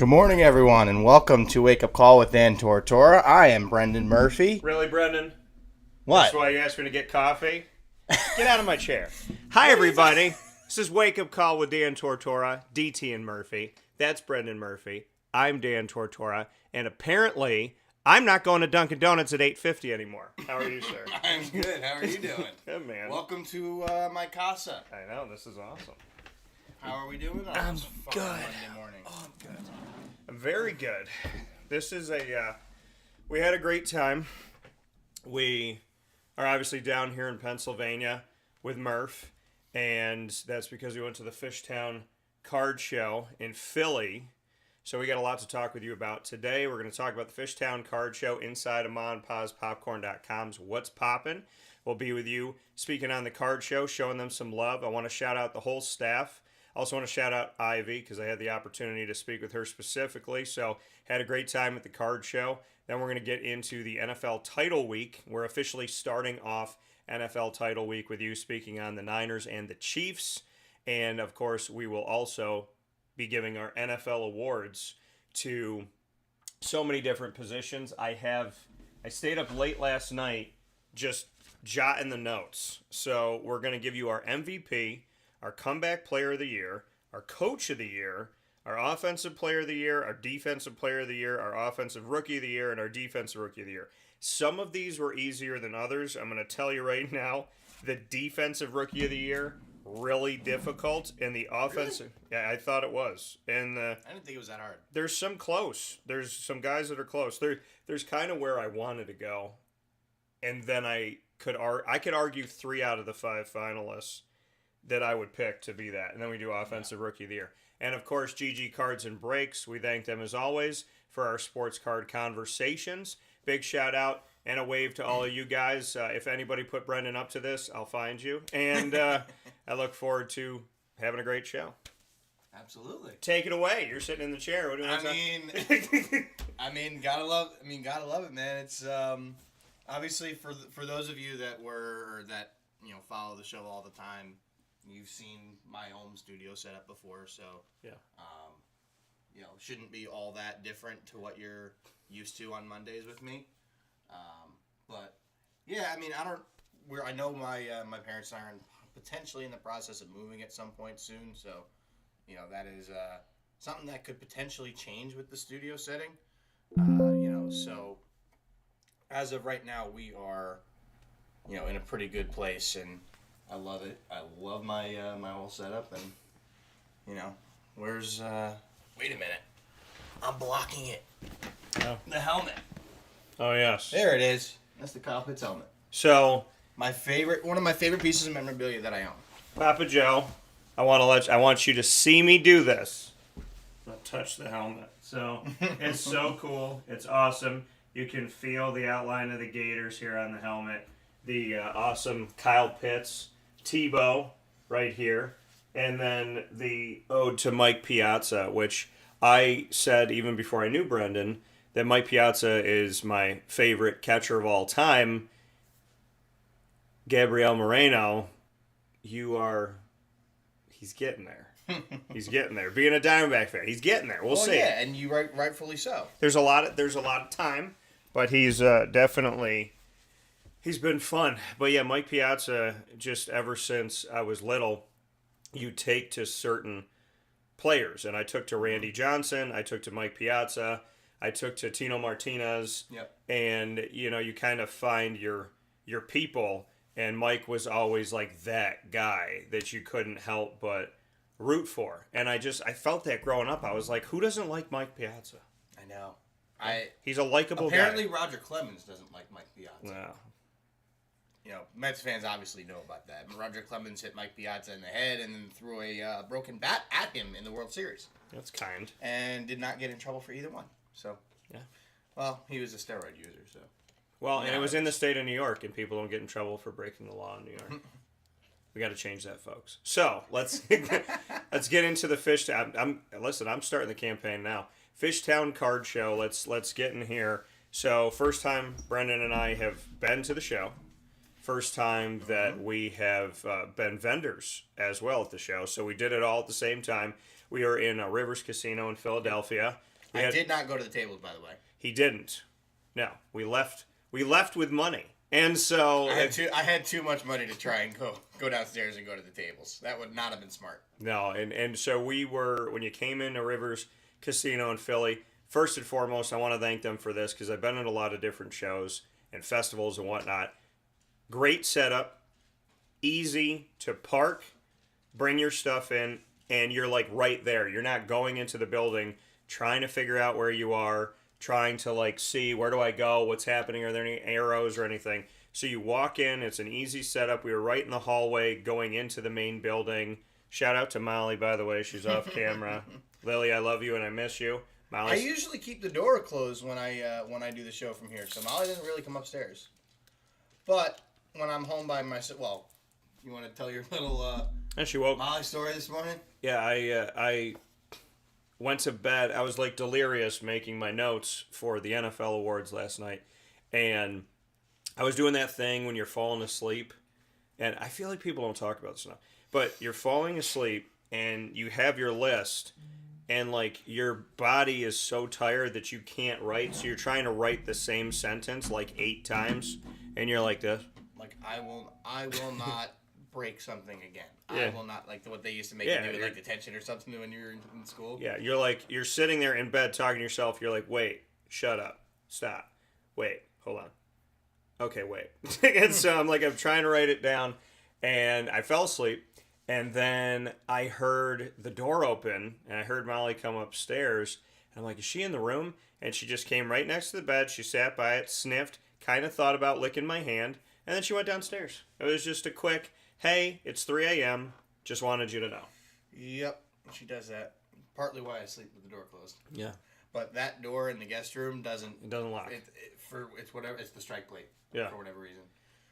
Good morning, everyone, and welcome to Wake Up Call with Dan Tortora. I am Brendan Murphy. Really, Brendan? What? That's why you asked me to get coffee? Get out of my chair. Hi, everybody. This is Wake Up Call with Dan Tortora, DT and Murphy. That's Brendan Murphy. I'm Dan Tortora, and apparently I'm not going to Dunkin' Donuts at 8:50 anymore. How are you, sir? I'm good. How are you doing? Good, man. Welcome to my casa. I know, this is awesome. How are we doing? I'm good. Monday morning. Oh, I'm good. I'm very good. This is we had a great time. We are obviously down here in Pennsylvania with Murph, and that's because we went to the Fishtown Card Show in Philly. So we got a lot to talk with you about today. We're going to talk about the Fishtown Card Show inside of MaandPawsPopcorn.com's What's Poppin'. We'll be with you speaking on the card show, showing them some love. I want to shout out the whole staff. I also want to shout out Ivy because I had the opportunity to speak with her specifically. So had a great time at the card show. Then we're going to get into the NFL Title Week. We're officially starting off NFL Title Week with you speaking on the Niners and the Chiefs. And, of course, we will also be giving our NFL awards to so many different positions. I stayed up late last night just jotting the notes. So we're going to give you our MVP, our comeback player of the year, our coach of the year, our offensive player of the year, our defensive player of the year, our offensive rookie of the year, and our defensive rookie of the year. Some of these were easier than others. I'm going to tell you right now, the defensive rookie of the year, really difficult, and the offensive, really? Yeah, I thought it was. And I didn't think it was that hard. There's some close. There's some guys that are close. There's kind of where I wanted to go, and then I could argue 3 out of the 5 finalists that I would pick to be that. And then we do Offensive Rookie of the Year. And, of course, GG Cards and Breaks. We thank them, as always, for our sports card conversations. Big shout-out and a wave to all of you guys. If anybody put Brendan up to this, I'll find you. And I look forward to having a great show. Absolutely. Take it away. You're sitting in the chair. What do you want to gotta love it, man. It's obviously for those of you that follow the show all the time. You've seen my home studio setup before, so yeah, shouldn't be all that different to what you're used to on Mondays with me. But yeah, I know my parents are potentially in the process of moving at some point soon, so that is something that could potentially change with the studio setting. So as of right now, we are in a pretty good place, and I love it. I love my my whole setup, and where's wait a minute, I'm blocking it. Oh. The helmet. Oh yes, there it is. That's the cockpit's helmet. So one of my favorite pieces of memorabilia that I own. Papa Joe, I want you to see me do this. Don't touch the helmet. So it's so cool. It's awesome. You can feel the outline of the Gators here on the helmet. The awesome Kyle Pitts, Tebow right here, and then the ode to Mike Piazza, which I said even before I knew Brendan that Mike Piazza is my favorite catcher of all time. Gabriel Moreno, he's getting there. He's getting there. Being a Diamondback fan, he's getting there. We'll see. Yeah, and rightfully so. There's a lot of time, but he's definitely. He's been fun. But yeah, Mike Piazza, just ever since I was little, you take to certain players. And I took to Randy Johnson. I took to Mike Piazza. I took to Tino Martinez. Yep. And, you kind of find your people. And Mike was always like that guy that you couldn't help but root for. And I felt that growing up. I was like, who doesn't like Mike Piazza? I know. He's a likable guy. Apparently Roger Clemens doesn't like Mike Piazza. No. Mets fans obviously know about that. Roger Clemens hit Mike Piazza in the head and then threw a broken bat at him in the World Series. That's kind. And did not get in trouble for either one. So, yeah. Well, he was a steroid user, so. Well, and it was in the state of New York, and people don't get in trouble for breaking the law in New York. We got to change that, folks. So let's get into the Fishtown. I'm starting the campaign now. Fishtown Card Show. Let's get in here. So first time Brendan and I have been to the show. First time that we have been vendors as well at the show. So we did it all at the same time. We are in Rivers Casino in Philadelphia. I did not go to the tables, by the way. He didn't. No, we left with money. And so I had too much money to try and go downstairs and go to the tables. That would not have been smart. No, and so we were, when you came into Rivers Casino in Philly, first and foremost, I want to thank them for this because I've been in a lot of different shows and festivals and whatnot. Great setup, easy to park, bring your stuff in, and you're like right there. You're not going into the building trying to figure out where you are, trying to like see where do I go, what's happening, are there any arrows or anything. So you walk in, it's an easy setup. We were right in the hallway going into the main building. Shout out to Molly, by the way, she's off camera. Lily, I love you and I miss you. I usually keep the door closed when I do the show from here, so Molly doesn't really come upstairs. But when I'm home by myself, well, you want to tell your little and she woke Molly story this morning? Yeah, I went to bed. I was like delirious making my notes for the NFL awards last night, and I was doing that thing when you're falling asleep, and I feel like people don't talk about this enough, but you're falling asleep and you have your list, and like your body is so tired that you can't write, so you're trying to write the same sentence like 8 times, and you're like this. Like I will not break something again. Yeah. I will not, like what they used to make you do, like detention or something when you were in school. Yeah, you're sitting there in bed talking to yourself. You're like, wait, shut up, stop, wait, hold on, okay, wait. And so I'm trying to write it down, and I fell asleep, and then I heard the door open, and I heard Molly come upstairs, and I'm like, is she in the room? And she just came right next to the bed. She sat by it, sniffed, kind of thought about licking my hand, and then she went downstairs. It was just a quick, hey, it's 3 a.m., just wanted you to know. Yep, she does that. Partly why I sleep with the door closed. Yeah. But that door in the guest room doesn't... It doesn't lock. It's whatever. It's the strike plate. Yeah. For whatever reason.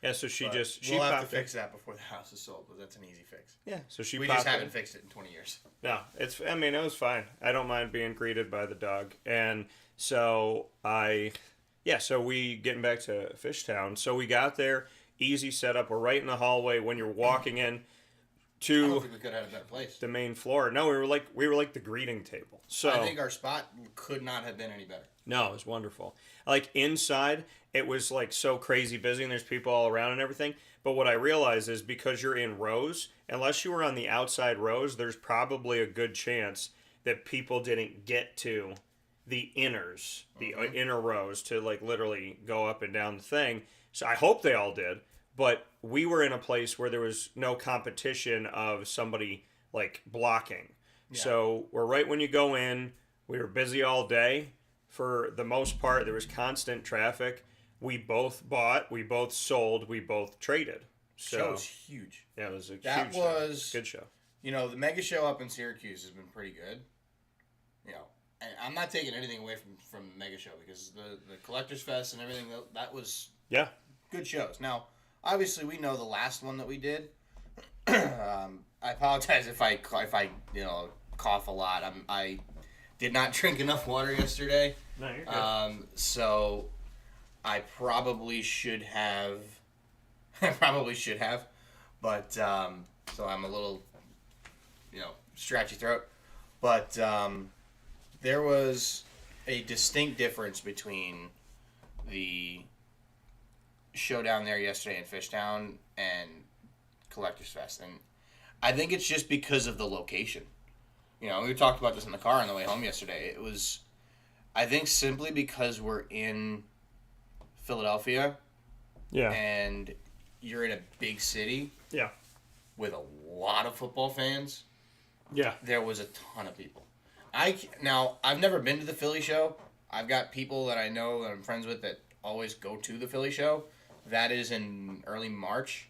Yeah, so she we'll have to fix that before the house is sold, because that's an easy fix. Yeah, so we just haven't fixed it in 20 years. No, it was fine. I don't mind being greeted by the dog. And so we getting back to Fishtown. So we got there, easy setup. We're right in the hallway when you're walking in to I don't think we could have had a better place. The main floor. No, we were like the greeting table. So I think our spot could not have been any better. No, it was wonderful. Like inside, it was like so crazy busy and there's people all around and everything. But what I realized is because you're in rows, unless you were on the outside rows, there's probably a good chance that people didn't get to the inners, the inner rows to like literally go up and down the thing. So I hope they all did. But we were in a place where there was no competition of somebody like blocking. Yeah. So we're right when you go in. We were busy all day. For the most part, there was constant traffic. We both bought, we both sold, we both traded. So show was huge. Yeah, it was a huge show. Good show. You know, the mega show up in Syracuse has been pretty good. You know, and I'm not taking anything away from the mega show because the Collectors Fest and everything, that was good shows. Now, obviously, we know the last one that we did. I apologize if I cough a lot. I did not drink enough water yesterday. No, you're good. So I probably should have. But so I'm a little, scratchy throat. But there was a distinct difference between the show down there yesterday in Fishtown and Collectors Fest, and I think it's just because of the location. We talked about this in the car on the way home yesterday. It was, I think, simply because we're in Philadelphia. Yeah. And you're in a big city. Yeah. With a lot of football fans. Yeah. There was a ton of people. I've never been to the Philly show. I've got people that I know that I'm friends with that always go to the Philly show. That is in early March.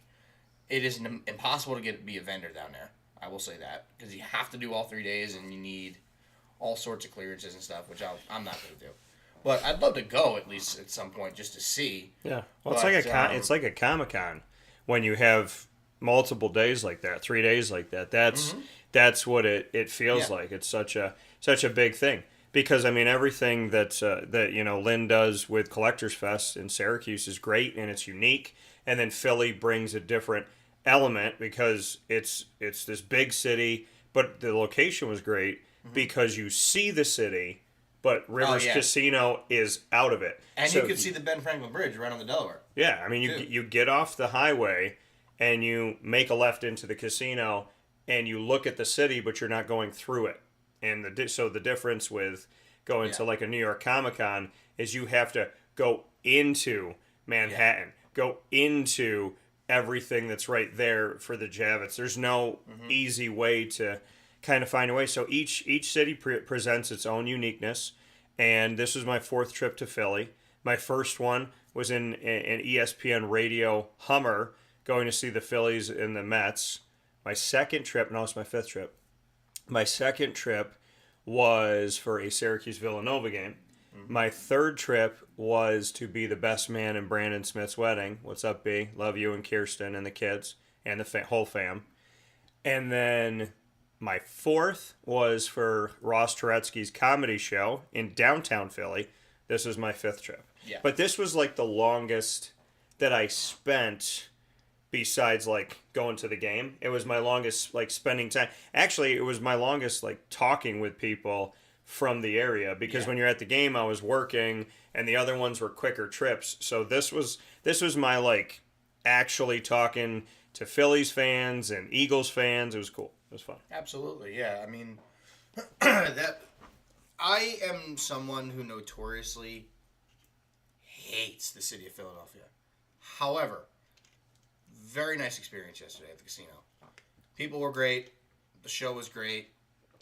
It is impossible to be a vendor down there. I will say that, because you have to do all 3 days, and you need all sorts of clearances and stuff, which I'm not going to do. But I'd love to go at least at some point just to see. Yeah, well, it's like a Comic-Con when you have multiple days like that, 3 days like that. That's what it feels like. It's such a big thing because everything that Lynn does with Collectors Fest in Syracuse is great and it's unique, and then Philly brings a different element because it's this big city, but the location was great because you see the city, but Rivers Casino is out of it. And so you could see the Ben Franklin Bridge right on the Delaware. Yeah, I mean, you get off the highway and you make a left into the casino and you look at the city, but you're not going through it. And so the difference with going to like a New York Comic-Con is you have to go into Manhattan, go into everything that's right there for the Javits. There's no easy way to kind of find a way. So each city presents its own uniqueness. And this was my 4th trip to Philly. My first one was in an ESPN radio Hummer going to see the Phillies and the Mets. My second trip, no, it's my 5th trip. My second trip was for a Syracuse-Villanova game. My 3rd trip was to be the best man in Brandon Smith's wedding. What's up, B? Love you and Kirsten and the kids and the whole fam. And then my 4th was for Ross Turetsky's comedy show in downtown Philly. This was my 5th trip. Yeah. But this was like the longest that I spent besides like going to the game. It was my longest like spending time. Actually, it was my longest like talking with people from the area because when you're at the game I was working and the other ones were quicker trips. So this was my like actually talking to Phillies fans and Eagles fans. It was cool. It was fun. Absolutely. Yeah. I mean that I am someone who notoriously hates the city of Philadelphia. However, very nice experience yesterday at the casino. People were great. The show was great.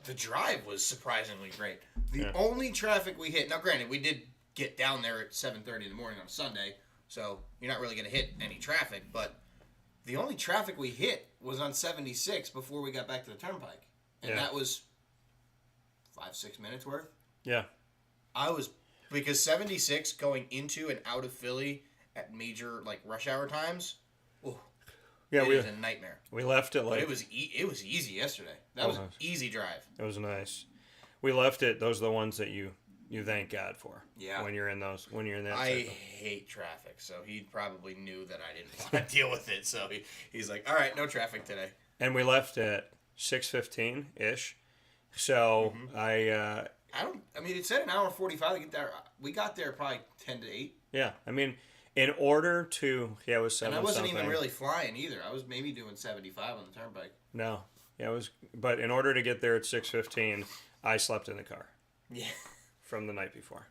The drive was surprisingly great. The only traffic we hit, now granted, we did get down there at 7:30 in the morning on Sunday, so you're not really going to hit any traffic, but the only traffic we hit was on 76 before we got back to the Turnpike. And that was 5-6 minutes worth. Yeah. Because 76 going into and out of Philly at major like rush hour times, it was a nightmare. We left it like... But it was easy yesterday. That was an easy drive. It was nice. We left it. Those are the ones that you thank God for. Yeah. When you're in that. I hate traffic, so he probably knew that I didn't want to deal with it. So he's like, all right, no traffic today. And we left at 6:15-ish. So I mean, it said an hour and 45 to get there. We got there probably 10 to 8. Yeah. I mean, in order to... Yeah, it was 7 And I wasn't something. even really flying either. I was maybe doing 75 on the Turnpike. No. Yeah, it was... But in order to get there at 6:15, I slept in the car. Yeah. From the night before.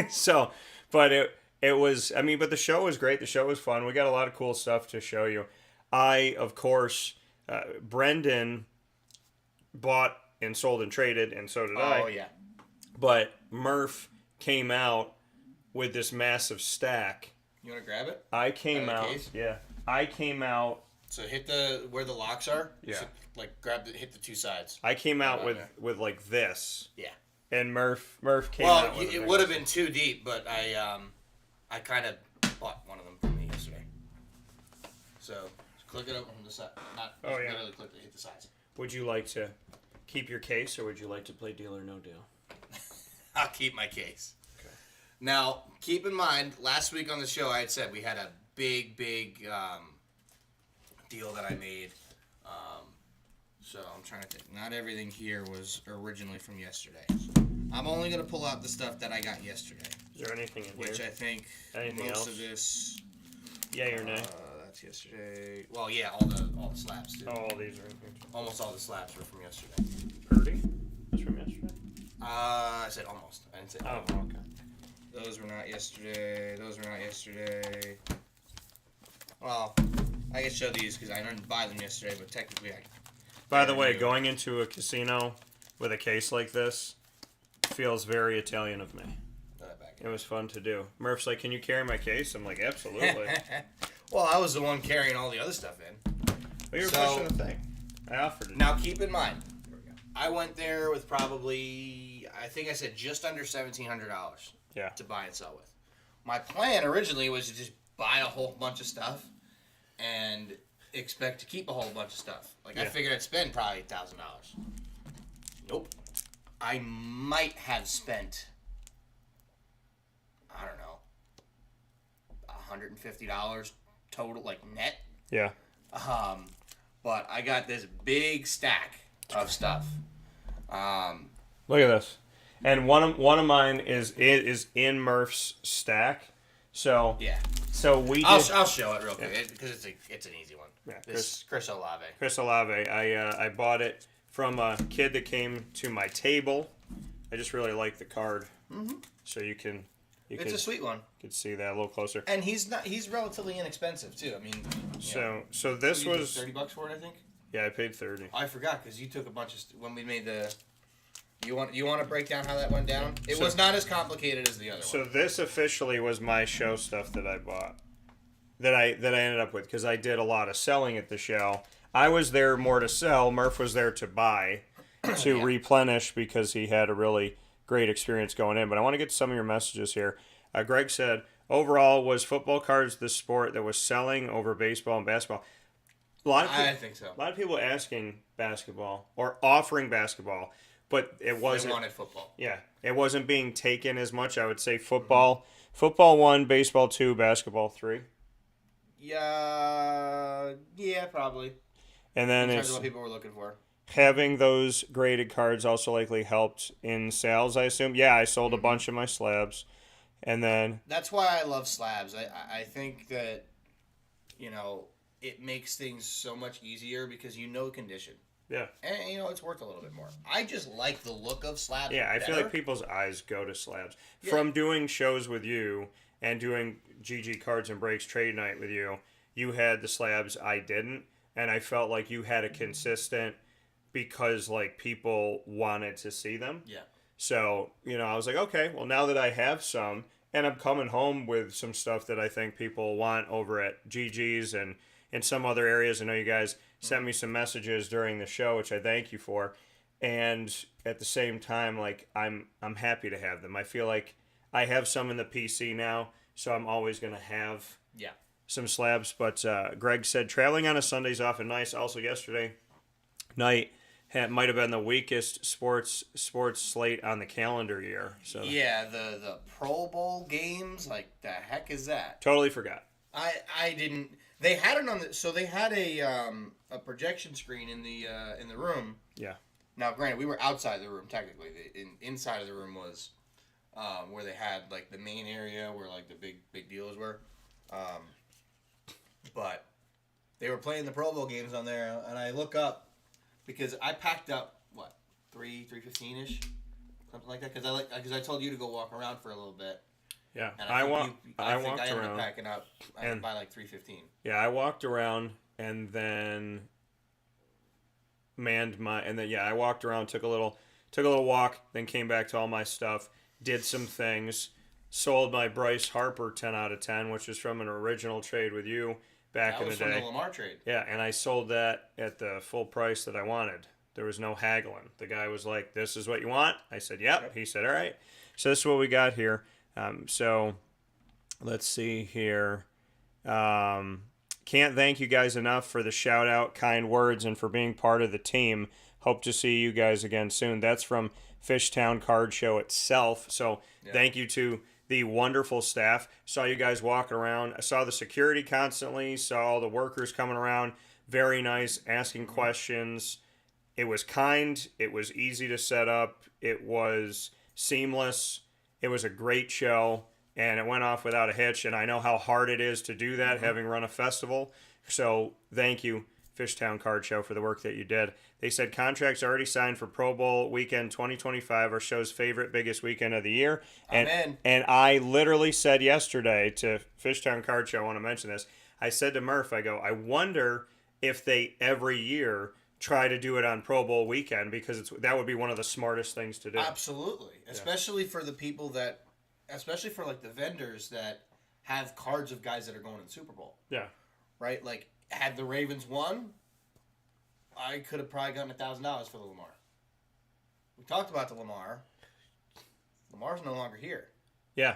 So, but it was... I mean, but the show was great. The show was fun. We got a lot of cool stuff to show you. I, of course... Brendan bought and sold and traded, and so did I. Oh, yeah. But Murph came out with this massive stack. You want to grab it? I came out. Case? Yeah. I came out. So hit where the locks are. Yeah. So, like hit the two sides. I came out with like this. Yeah. And Murph came out with it would have been too deep, but I kind of bought one of them from me yesterday. So click it up from the side. Literally click it, hit the sides. Would you like to keep your case, or would you like to play Deal or No Deal? I'll keep my case. Okay. Now, keep in mind, last week on the show I had said we had a big deal that I made. So I'm trying to think. Not everything here was originally from yesterday. I'm only going to pull out the stuff that I got yesterday. Is there anything in which here? I think anything most else? of this... Yay or nay? That's yesterday. Well, yeah, all the slabs, too. Oh, all these are in here. Almost all the slabs were from yesterday. Purdy? That's from yesterday? I said almost. I didn't say all. Oh, okay. Those were not yesterday. Well, I can show these because I didn't buy them yesterday, but technically I... By the way, going into a casino with a case like this feels very Italian of me. It was fun to do. Murph's like, can you carry my case? I'm like, absolutely. Well, I was the one carrying all the other stuff in. Well, you're pushing the thing. I offered it. Now, keep in mind, I went there with probably, I think I said just under $1,700 to buy and sell with. My plan originally was to just buy a whole bunch of stuff and expect to keep a whole bunch of stuff. I figured I'd spend probably $1,000. Nope. I might have spent, I don't know, $150 total, net. Yeah. But I got this big stack of stuff. Look at this. And one of mine is in Murph's stack. So Yeah. So we. I'll show it real quick because it's an easy one. Yeah, Chris Olave. Chris Olave. I bought it from a kid that came to my table. I just really like the card. Mm-hmm. So it's a sweet one. You can see that a little closer. And he's relatively inexpensive too. I mean, so this was $30 for it, I think. Yeah, I paid $30. I forgot because you took a bunch of when we made the. You want to break down how that went down? It was not as complicated as the other one. So this officially was my show stuff that I bought, that I ended up with because I did a lot of selling at the show. I was there more to sell. Murph was there to buy, to replenish because he had a really great experience going in. But I want to get to some of your messages here. Greg said, overall, was football cards the sport that was selling over baseball and basketball? I think so. A lot of people asking basketball or offering basketball. But it wasn't. They wanted football. Yeah, it wasn't being taken as much. I would say football. Mm-hmm. Football 1, baseball 2, basketball 3. Yeah, probably. And then in terms of what people were looking for. Having those graded cards also likely helped in sales, I assume. Yeah, I sold a bunch of my slabs, and then that's why I love slabs. I think that it makes things so much easier because condition. Yeah. And, it's worth a little bit more. I just like the look of slabs. Yeah, I feel like people's eyes go to slabs. Yeah. From doing shows with you and doing GG Cards and Breaks trade night with you, you had the slabs, I didn't. And I felt like you had a consistent because, people wanted to see them. Yeah. So, I was like, okay, well, now that I have some, and I'm coming home with some stuff that I think people want over at GG's and in some other areas. I know you guys sent me some messages during the show, which I thank you for. And at the same time, I'm happy to have them. I feel like I have some in the PC now, so I'm always going to have some slabs. But Greg said traveling on a Sunday's often nice. Also, yesterday night might have been the weakest sports slate on the calendar year. So yeah, the Pro Bowl games, the heck is that? Totally forgot. I didn't. They had it on so they had a projection screen in the room. Yeah. Now, granted, we were outside the room technically. Inside of the room was where they had the main area where the big dealers were. But they were playing the Pro Bowl games on there, and I look up because I packed up 3:15ish, something like that. Because I told you to go walk around for a little bit. Yeah, and I walked around. ended up packing up by 3:15. Yeah, I walked around and then I walked around, took a little walk, then came back to all my stuff, did some things, sold my Bryce Harper 10 out of 10, which is from an original trade with you back in the day. That was from the Lamar trade. Yeah, and I sold that at the full price that I wanted. There was no haggling. The guy was like, "This is what you want?" I said, "Yep." He said, "All right." So this is what we got here. So let's see here. Can't thank you guys enough for the shout out, kind words, and for being part of the team. Hope to see you guys again soon. That's from Fishtown Card Show itself. So Thank you to the wonderful staff. Saw you guys walking around. I saw the security constantly. Saw all the workers coming around. Very nice, asking questions. It was kind. It was easy to set up. It was seamless. It was a great show, and it went off without a hitch, and I know how hard it is to do that, having run a festival. So thank you, Fishtown Card Show, for the work that you did. They said contracts already signed for Pro Bowl weekend 2025, our show's favorite, biggest weekend of the year. And I literally said yesterday to Fishtown Card Show, I want to mention this, I said to Murph, I wonder if they every year try to do it on Pro Bowl weekend, because that would be one of the smartest things to do. Absolutely. Especially for the people especially for the vendors that have cards of guys that are going to the Super Bowl. Yeah. Right? Had the Ravens won, I could have probably gotten $1,000 for the Lamar. We talked about the Lamar. Lamar's no longer here. Yeah.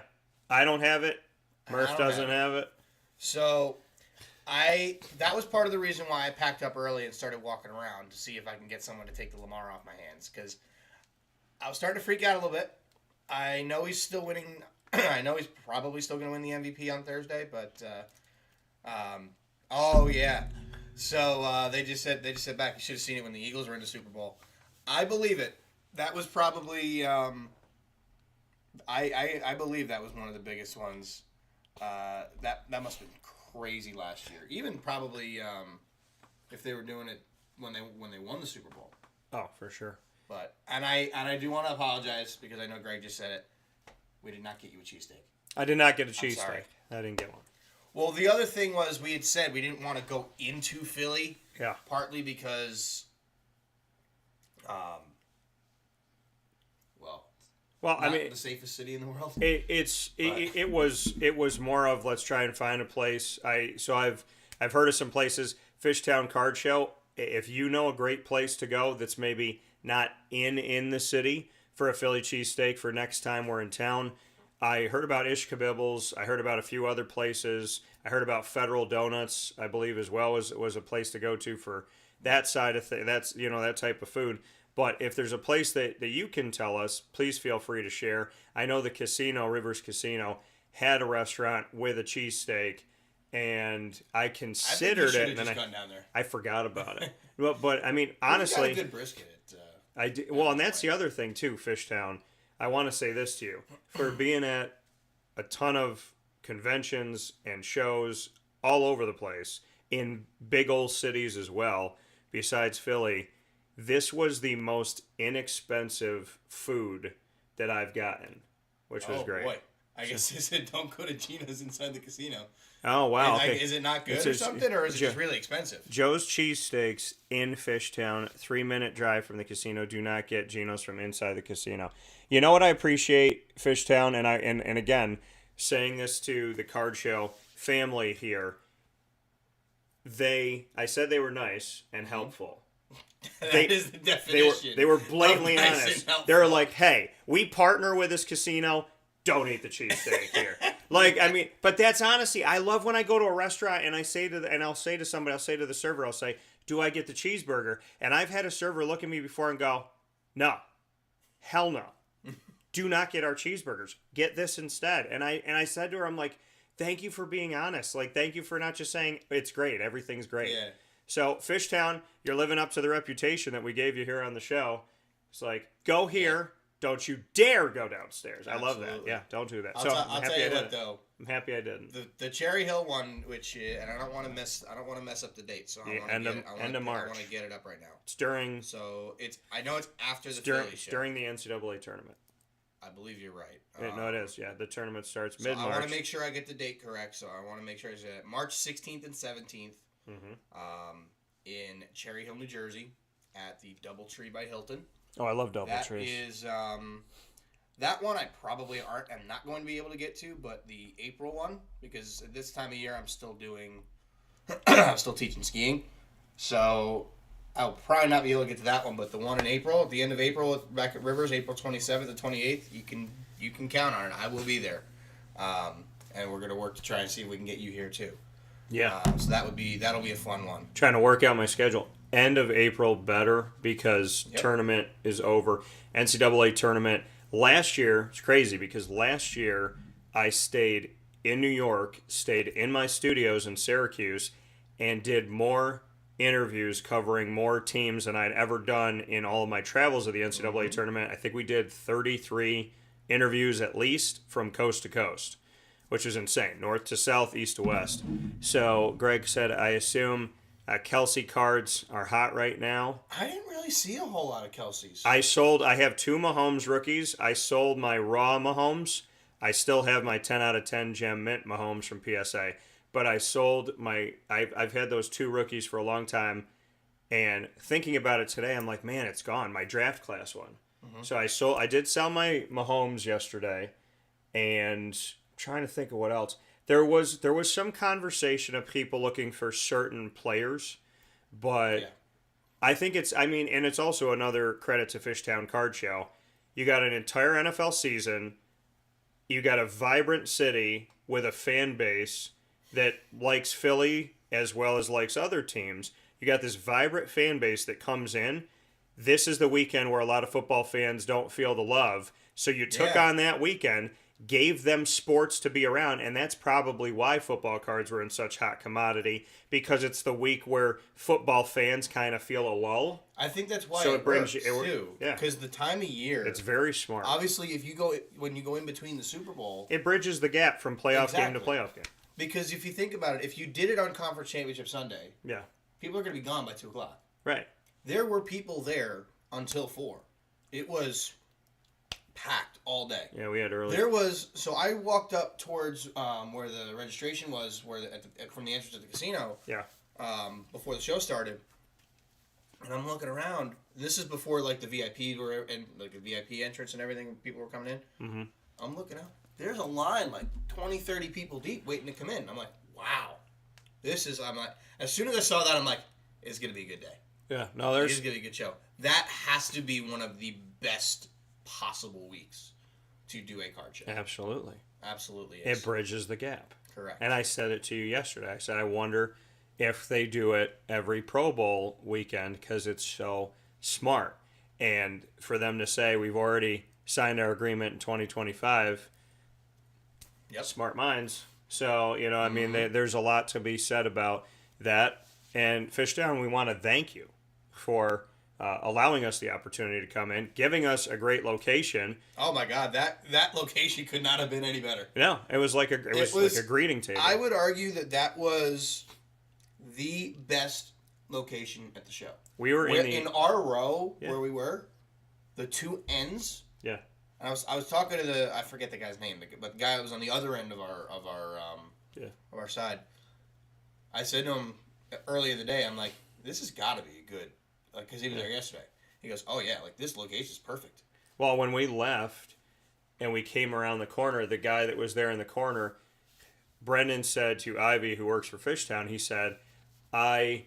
I don't have it. Murph doesn't have it. So that was part of the reason why I packed up early and started walking around to see if I can get someone to take the Lamar off my hands, because I was starting to freak out a little bit. I know he's still winning. I know he's probably still going to win the MVP on Thursday, but So they just said back, you should have seen it when the Eagles were in the Super Bowl. I believe it. That was probably I believe that was one of the biggest ones. That must have been crazy last year. Even probably if they were doing it when they won the Super Bowl. Oh, for sure. But I do want to apologize because I know Greg just said it. We did not get you a cheesesteak. I did not get a cheesesteak. I didn't get one. Well, the other thing was we had said we didn't want to go into Philly. Yeah. Partly because, well, not I mean, the safest city in the world. It was more of let's try and find a place. I've heard of some places. Fishtown Card Show. If you know a great place to go that's maybe not in the city for a Philly cheesesteak for next time we're in town. I heard about Ish Kabibbles. I heard about a few other places. I heard about Federal Donuts, I believe, as well was a place to go to for that side of things. That's, that type of food. But if there's a place that you can tell us, please feel free to share. I know the casino, Rivers Casino, had a restaurant with a cheesesteak, and I considered it, and I forgot about it. But I mean, honestly, you got a good brisket. I did, well, and that's the other thing too, Fishtown. I want to say this to you. For being at a ton of conventions and shows all over the place, in big old cities as well, besides Philly, this was the most inexpensive food that I've gotten, which was great. Boy. I guess they said don't go to Gina's inside the casino. Oh, wow. Okay. Is it not good or something, or is it just really expensive? Joe's Cheesesteaks in Fishtown, 3-minute drive from the casino. Do not get Gino's from inside the casino. You know what I appreciate, Fishtown, and again, saying this to the card show family here, I said they were nice and helpful. That is the definition. They were blatantly honest. They were like, hey, we partner with this casino. Don't eat the cheesesteak here. But that's honestly, I love when I go to a restaurant and I'll say to the server, I'll say, do I get the cheeseburger? And I've had a server look at me before and go, no, hell no. Do not get our cheeseburgers. Get this instead. And I said to her, I'm like, thank you for being honest. Like, thank you for not just saying it's great. Everything's great. Yeah. So Fishtown, you're living up to the reputation that we gave you here on the show. It's like, go here. Yeah. Don't you dare go downstairs. Absolutely. I love that. Yeah, don't do that. I'll tell you what, though. I'm happy I didn't. The Cherry Hill one, which and I don't want to mess up the date, so end of March. I want to get it up right now. It's during. So I know it's after the Philly show. During the NCAA tournament. I believe you're right. No, it is. Yeah, the tournament starts mid-March. I want to make sure I get the date correct. So I want to make sure I say it. March 16th and 17th. In Cherry Hill, New Jersey, at the DoubleTree by Hilton. Oh, I love DoubleTrees. That is that one I probably am not going to be able to get to, but the April one, because at this time of year I'm still teaching skiing, so I'll probably not be able to get to that one. But the one in April, at the end of April, back at Rivers, April 27th and 28th, you can count on it. I will be there, and we're gonna work to try and see if we can get you here too. Yeah. So that'll be a fun one. Trying to work out my schedule. End of April better because tournament is over. NCAA tournament. Last year, it's crazy because last year I stayed in New York, stayed in my studios in Syracuse, and did more interviews covering more teams than I'd ever done in all of my travels of the NCAA tournament. I think we did 33 interviews at least from coast to coast, which is insane. North to south, east to west. So Greg said, I assume Kelsey cards are hot right now. I didn't really see a whole lot of Kelseys. I have 2 Mahomes rookies. I sold my raw Mahomes. I still have my 10 out of 10 Gem Mint Mahomes from PSA. But I sold I've had those 2 rookies for a long time. And thinking about it today, I'm like, man, it's gone. My draft class one. So I did sell my Mahomes yesterday. And I'm trying to think of what else. There was some conversation of people looking for certain players, but I think and it's also another credit to Fishtown Card Show. You got an entire NFL season, you got a vibrant city with a fan base that likes Philly as well as likes other teams. You got this vibrant fan base that comes in. This is the weekend where a lot of football fans don't feel the love, so you took on that weekend. gave them sports to be around, and that's probably why football cards were in such hot commodity, because it's the week where football fans kind of feel a lull. I think that's why So it brings works, too. yeah. Because the time of year, It's very smart. obviously, when you go in between the Super Bowl, It bridges the gap from playoff game to Exactly. playoff game. because if you think about it, if you did it on Conference Championship Sunday, Yeah, people are going to be gone by 2:00. right. There were people there until 4. It was packed all day. Yeah, we had early. So I walked up towards where the registration was, from the entrance to the casino. Yeah. Before the show started, and I'm looking around. This is before like the VIP and like the VIP entrance and everything. People were coming in. Mm-hmm. I'm looking out. There's a line like 20, 30 people deep waiting to come in. I'm like, wow, I'm like, as soon as I saw that, I'm like, it's gonna be a good day. Yeah, no, It's gonna be a good show. That has to be one of the best possible weeks to do a card show. Absolutely. Absolutely is. It bridges the gap. Correct. And I said it to you yesterday. I said, I wonder if they do it every Pro Bowl weekend, because it's so smart. And for them to say, we've already signed our agreement in 2025, Yep. smart minds. So, I mean, there's a lot to be said about that. And Fishtown, we want to thank you for allowing us the opportunity to come in, giving us a great location. Oh my God, that location could not have been any better. No, it was like like a greeting table. I would argue that was the best location at the show. We were in our row where we were, the two ends. Yeah. And I was talking to I forget the guy's name, but the guy that was on the other end of our side. I said to him earlier the day, I'm like, this has got to be good, because he was there yesterday. He goes, oh yeah, like this location is perfect. Well, when we left and we came around the corner, the guy that was there in the corner, Brendan said to Ivy, who works for Fishtown, he said, I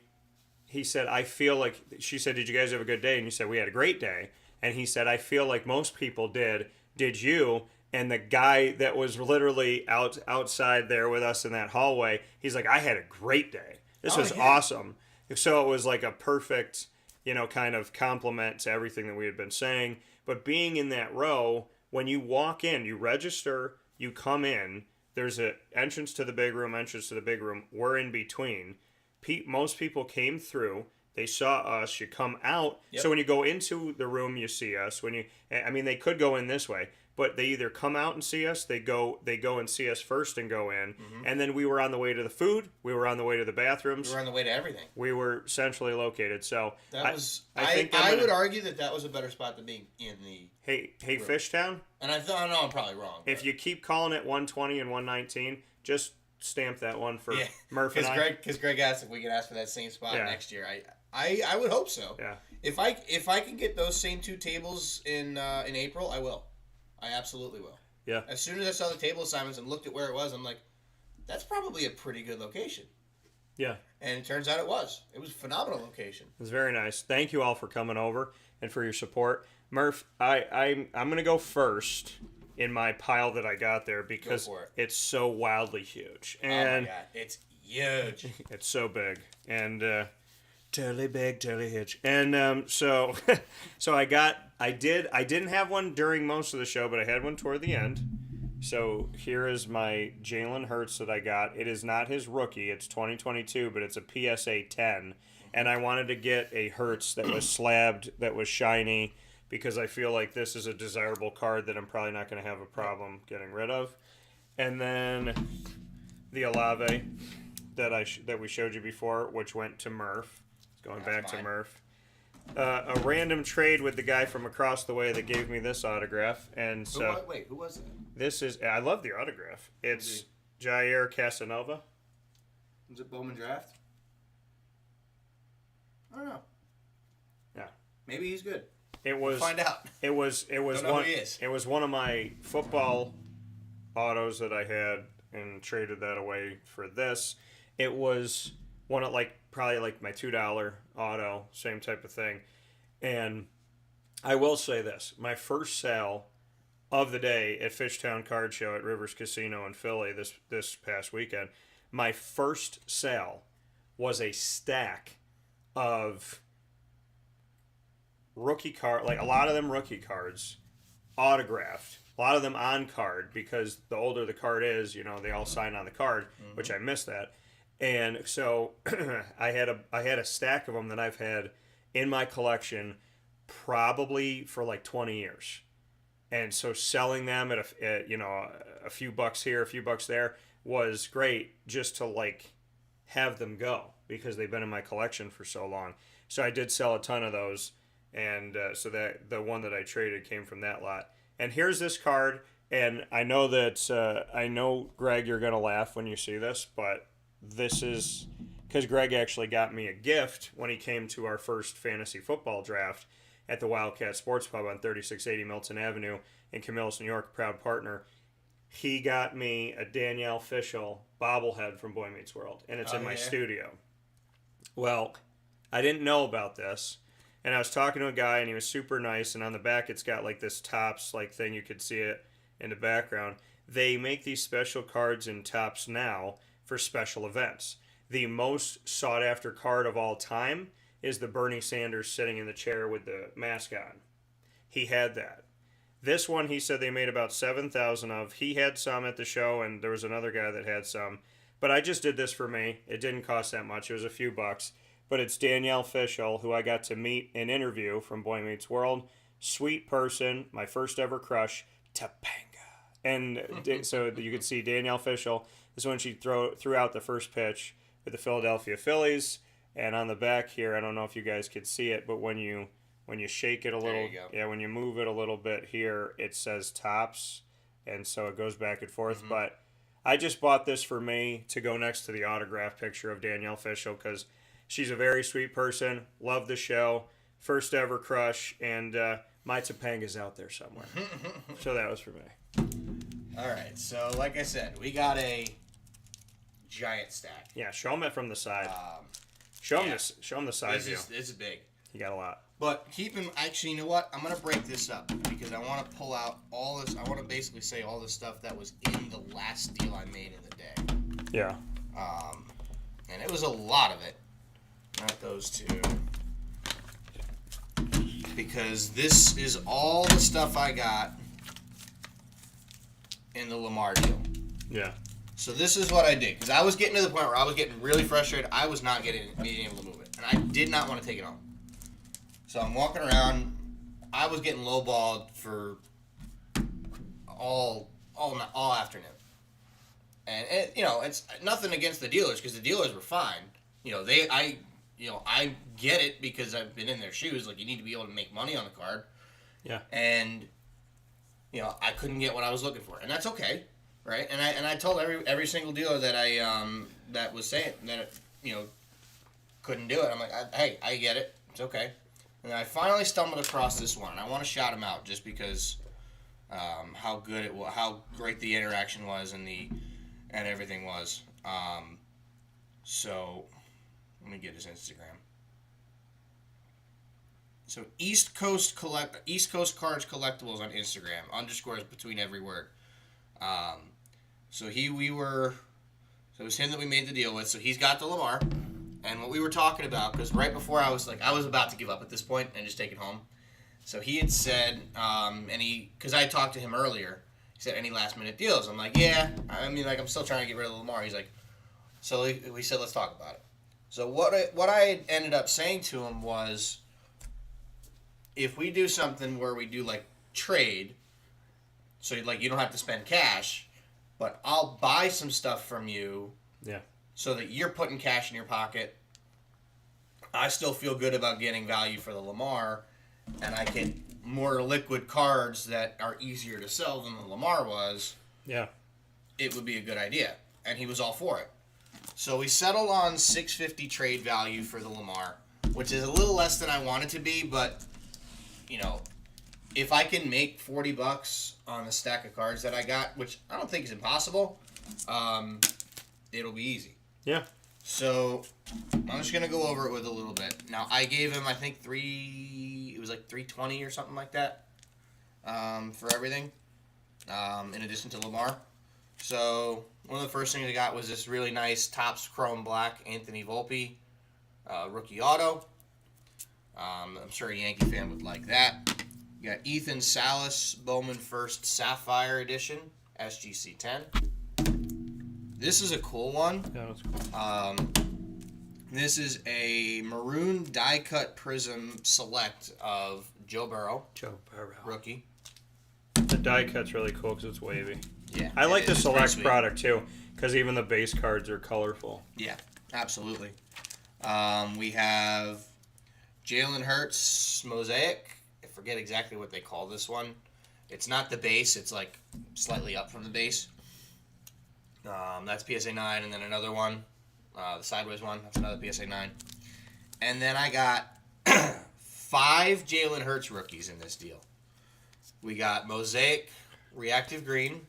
feel like, she said, did you guys have a good day? And you said, we had a great day. And he said, I feel like most people did. Did you? And the guy that was literally outside there with us in that hallway, he's like, I had a great day. This was awesome. So it was like a perfect, kind of compliment to everything that we had been saying. But being in that row, when you walk in, you register, you come in, there's an entrance to the big room, we're in between. Most people came through. They saw us. You come out. Yep. So when you go into the room, you see us. They could go in this way, but they either come out and see us. They go and see us first and go in. Mm-hmm. And then we were on the way to the food. We were on the way to the bathrooms. We were on the way to everything. We were centrally located. So I would argue that was a better spot than being in the. Hey, room. Fishtown. And I know I'm probably wrong. If you keep calling it 120 and 119, just stamp that one for Murph and I. Because Greg asked if we could ask for that same spot next year. I would hope so. Yeah. If I can get those same two tables in April, I will. I absolutely will. Yeah. As soon as I saw the table assignments and looked at where it was, I'm like, that's probably a pretty good location. Yeah. And it turns out it was. It was a phenomenal location. It was very nice. Thank you all for coming over and for your support. Murph, I'm going to go first in my pile that I got there because it's so wildly huge. And oh my God, it's huge. It's so big. And totally big, totally huge. And so I didn't have one during most of the show, but I had one toward the end. So here is my Jalen Hurts that I got. It is not his rookie. It's 2022, but it's a PSA 10. And I wanted to get a Hurts that was slabbed, that was shiny, because I feel like this is a desirable card that I'm probably not going to have a problem getting rid of. And then the Olave that we showed you before, which went to Murph. It's going back to Murph. A random trade with the guy from across the way that gave me this autograph. And so wait, who was that? This is, I love the autograph. It's Jair Casanova. Was it Bowman Draft? I don't know. Yeah. Maybe he's good. We'll find out. It was one of my football autos that I had and traded that away for this. It was one of probably my $2 auto, same type of thing. And I will say this, my first sale of the day at Fishtown Card Show at Rivers Casino in Philly this past weekend, my first sale was a stack of rookie card, a lot of them rookie cards, autographed. A lot of them on card, because the older the card is, they all sign on the card, which I missed that. And so I had a stack of them that I've had in my collection probably for like 20 years. And so selling them at a few bucks here, a few bucks there was great, just to like have them go, because they've been in my collection for so long. So I did sell a ton of those, and so that the one that I traded came from that lot. And here's this card, and I know that Greg, you're gonna laugh when you see this, but this is because Greg actually got me a gift when he came to our first fantasy football draft at the Wildcat Sports Pub on 3680 Milton Avenue in Camillus, New York, proud partner. He got me a Danielle Fishel bobblehead from Boy Meets World, and it's in my studio. Well, I didn't know about this, and I was talking to a guy, and he was super nice, and on the back it's got like this Topps like thing. You could see it in the background. They make these special cards in Topps now for special events. The most sought after card of all time is the Bernie Sanders sitting in the chair with the mask on. He had that. This one, he said they made about 7,000 of. He had some at the show, and there was another guy that had some. But I just did this for me. It didn't cost that much. It was a few bucks. But it's Danielle Fishel, who I got to meet and interview from Boy Meets World. Sweet person, my first ever crush, Topanga. And so you could see Danielle Fishel. This is when she threw out the first pitch with the Philadelphia Phillies. And on the back here, I don't know if you guys could see it, but when you shake it a little, when you move it a little bit here, it says Topps, and so it goes back and forth. Mm-hmm. But I just bought this for me to go next to the autograph picture of Danielle Fishel, because she's a very sweet person. Love the show, first ever crush, and my Topanga's out there somewhere. So that was for me. All right, so like I said, we got a giant stack. Yeah, show them it from the side. Show them the side view. This is big. You got a lot. But actually, you know what? I'm going to break this up, because I want to pull out all this. I want to basically say all the stuff that was in the last deal I made in the day. Yeah. And it was a lot of it. Not those two. Because this is all the stuff I got in the Lamar deal. Yeah. So this is what I did, because I was getting to the point where I was getting really frustrated. I was not being able to move it, and I did not want to take it home. So I'm walking around. I was getting lowballed for all afternoon, and it's nothing against the dealers, because the dealers were fine. I get it, because I've been in their shoes. Like, you need to be able to make money on the card. Yeah. And I couldn't get what I was looking for, and that's okay. Right, and I told every single dealer that that was saying that couldn't do it. I'm like, hey, I get it, it's okay. And I finally stumbled across this one, and I want to shout him out just because how good it was, how great the interaction was, and everything was. So let me get his Instagram. So East Coast Cards Collectibles on Instagram, underscores between every word. So it was him that we made the deal with. So he's got the Lamar, and what we were talking about, because right before I was about to give up at this point and just take it home. So he had said, because I talked to him earlier, he said, any last minute deals? I'm like, yeah. I mean, like, I'm still trying to get rid of the Lamar. He's like, so we said, let's talk about it. So what I ended up saying to him was, if we do something where we do like trade, so like you don't have to spend cash, but I'll buy some stuff from you. Yeah. So that you're putting cash in your pocket. I still feel good about getting value for the Lamar, and I get more liquid cards that are easier to sell than the Lamar was. Yeah. It would be a good idea, and he was all for it. So we settled on $650 trade value for the Lamar, which is a little less than I wanted to be, but if I can make $40 on the stack of cards that I got, which I don't think is impossible, it'll be easy. Yeah. So I'm just gonna go over it with a little bit. Now I gave him, I think it was like $320 or something like that, for everything, in addition to Lamar. So one of the first things I got was this really nice Topps Chrome Black Anthony Volpe rookie auto. I'm sure a Yankee fan would like that. You got Ethan Salas Bowman First Sapphire Edition, SGC 10. This is a cool one. Yeah, that's cool. This is a maroon die cut prism select of Joe Burrow. Rookie. The die cut's really cool because it's wavy. Yeah. I like the It's select product too because even the base cards are colorful. Yeah, absolutely. We have Jalen Hurts Mosaic. I forget exactly what they call this one. It's not the base. It's like slightly up from the base. That's PSA 9, and then another one, the sideways one. That's another PSA 9. And then I got 5 Jalen Hurts rookies in this deal. We got Mosaic Reactive Green.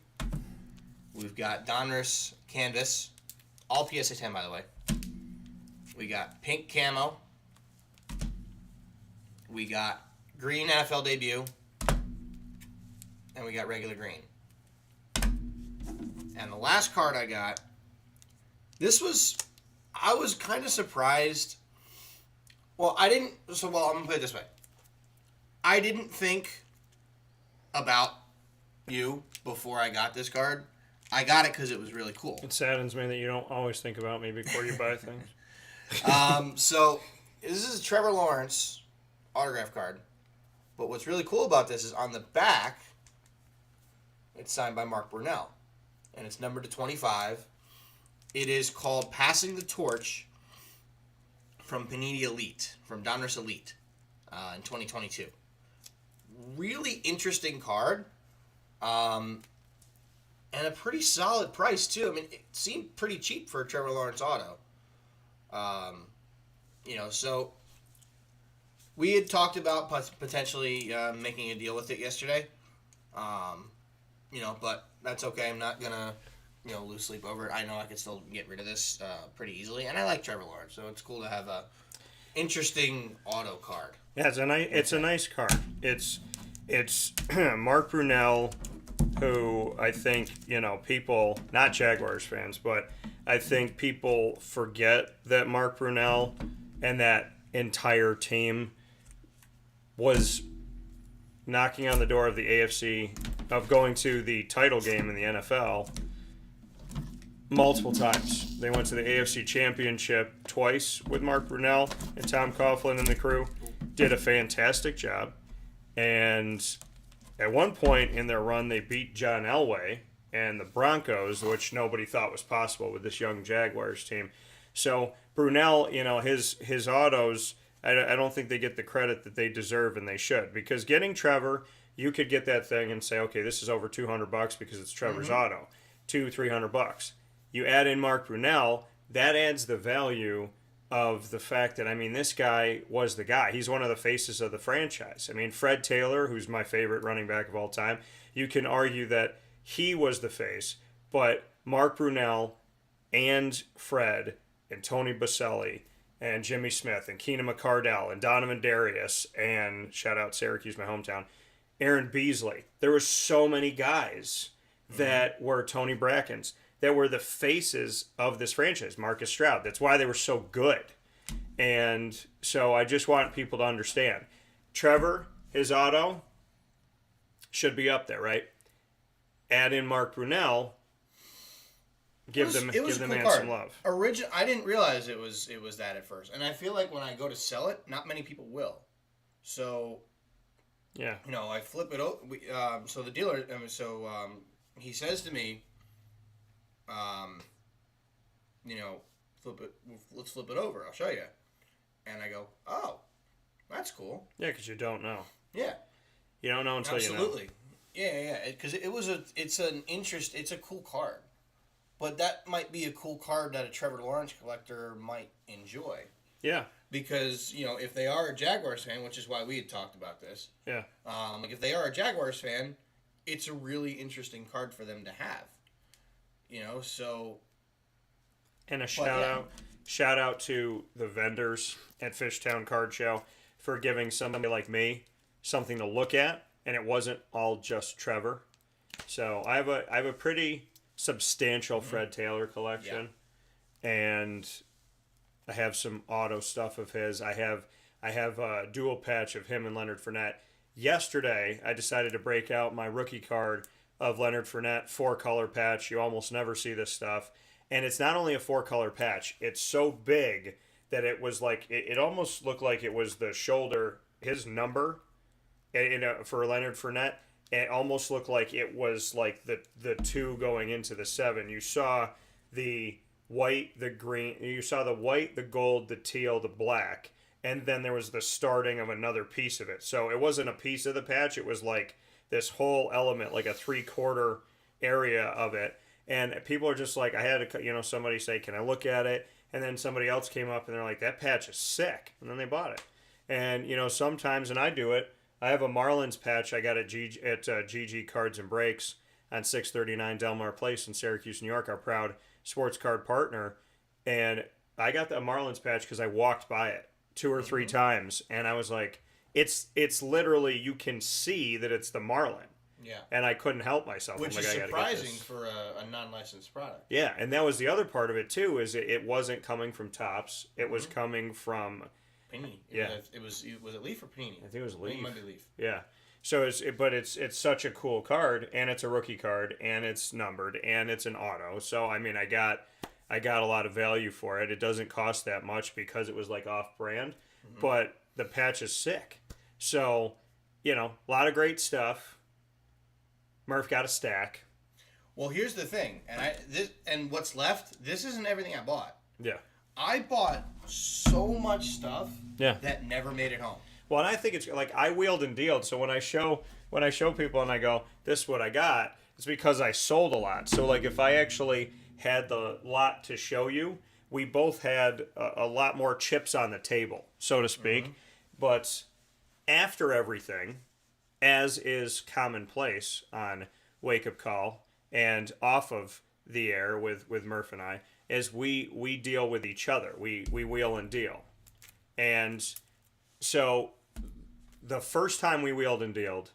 We've got Donruss Canvas. All PSA 10, by the way. We got Pink Camo. We got Green NFL Debut. And we got regular green. And the last card I got, I was kind of surprised. Well, I'm going to put it this way. I didn't think about you before I got this card. I got it because it was really cool. It saddens me that you don't always think about me before you buy things. So, this is a Trevor Lawrence autograph card. But what's really cool about this is on the back, it's signed by Mark Brunell. And it's numbered to 25. It is called Passing the Torch from Panini Elite, from Donruss Elite in 2022. Really interesting card. And a pretty solid price, too. I mean, it seemed pretty cheap for a Trevor Lawrence auto. So we had talked about potentially making a deal with it yesterday. But that's okay. I'm not going to, lose sleep over it. I know I can still get rid of this pretty easily. And I like Trevor Lawrence, so it's cool to have a interesting auto card. Yeah, it's a nice card. It's Mark Brunell, who I think, people, not Jaguars fans, but I think people forget that Mark Brunell and that entire team was knocking on the door of the AFC, of going to the title game in the NFL multiple times. They went to the AFC Championship twice with Mark Brunell, and Tom Coughlin and the crew did a fantastic job. And at one point in their run, they beat John Elway and the Broncos, which nobody thought was possible with this young Jaguars team. So Brunell, his autos, I don't think they get the credit that they deserve, and they should. Because getting Trevor, you could get that thing and say, okay, this is over $200 because it's Trevor's auto, $200-$300. You add in Mark Brunell, that adds the value of the fact that, this guy was the guy. He's one of the faces of the franchise. Fred Taylor, who's my favorite running back of all time, you can argue that he was the face, but Mark Brunell and Fred and Tony Baselli and Jimmy Smith and Keenan McCardell and Donovan Darius and, shout out Syracuse, my hometown, Aaron Beasley. There were so many guys that were Tony Brackens, that were the faces of this franchise. Marcus Stroud. That's why they were so good. And so I just want people to understand. Trevor, his auto, should be up there, right? Add in Mark Brunell. Give the man card. some love. I didn't realize it was that at first, and I feel like when I go to sell it, not many people will. So, yeah, I flip it over. So the dealer, he says to me, flip it. Let's flip it over. I'll show you. And I go, oh, that's cool. Yeah, because you don't know. Yeah, you don't know until you know. Absolutely. Yeah. Because it's a cool card. But that might be a cool card that a Trevor Lawrence collector might enjoy. Yeah. Because, if they are a Jaguars fan, which is why we had talked about this. Yeah. If they are a Jaguars fan, it's a really interesting card for them to have. So. And a shout out to the vendors at Fishtown Card Show for giving somebody like me something to look at, and it wasn't all just Trevor. So I have a pretty substantial Fred Taylor collection, and I have some auto stuff of his. I have a dual patch of him and Leonard Fournette. yesterday I decided to break out my rookie card of Leonard Fournette 4-color patch. You almost never see this stuff. And it's not only a 4-color patch, it's so big that it was like, it almost looked like it was the shoulder, his number for Leonard Fournette. It almost looked like it was like the 2 going into the 7. You saw the white, the green, you saw the white, the gold, the teal, the black, and then there was the starting of another piece of it. So it wasn't a piece of the patch, it was like this whole element, like a 3/4 area of it. And people are just like, I had to, somebody say, can I look at it? And then somebody else came up and they're like, that patch is sick. And then they bought it. And, sometimes, and I do it, I have a Marlins patch I got at GG Cards and Breaks on 639 Delmar Place in Syracuse, New York, our proud sports card partner. And I got the Marlins patch because I walked by it 2 or 3 times. And I was like, it's literally, you can see that it's the Marlin. Yeah. And I couldn't help myself. Which is surprising for a non-licensed product. Yeah, and that was the other part of it, too, is it wasn't coming from Topps. It was coming from... Panini. Yeah. Was it Leaf or Panini? I think it was Leaf. I think it might be Leaf. Yeah. So it's such a cool card, and it's a rookie card, and it's numbered, and it's an auto. So, I mean, I got a lot of value for it. It doesn't cost that much because it was, like, off-brand. But the patch is sick. So, a lot of great stuff. Murph got a stack. Well, here's the thing, and what's left. This isn't everything I bought. Yeah. I bought so much stuff that never made it home. Well, and I think it's like I wheeled and dealed. So when I show people and I go, "This is what I got," it's because I sold a lot. So like if I actually had the lot to show you, we both had a lot more chips on the table, so to speak. But after everything, as is commonplace on Wake Up Call and off of the air with Murph and I, is we deal with each other. We wheel and deal. And so the first time we wheeled and dealed,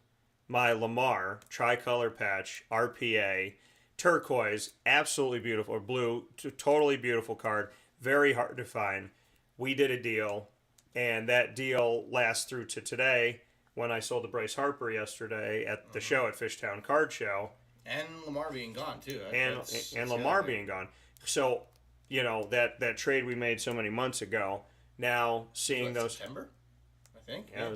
my Lamar tricolor patch, RPA, turquoise, absolutely beautiful, or blue, totally beautiful card, very hard to find. We did a deal, and that deal lasts through to today when I sold to Bryce Harper yesterday at the show at Fishtown Card Show. And Lamar being gone, too. And Lamar being gone. So, that trade we made so many months ago, now seeing those... September, I think. Yeah.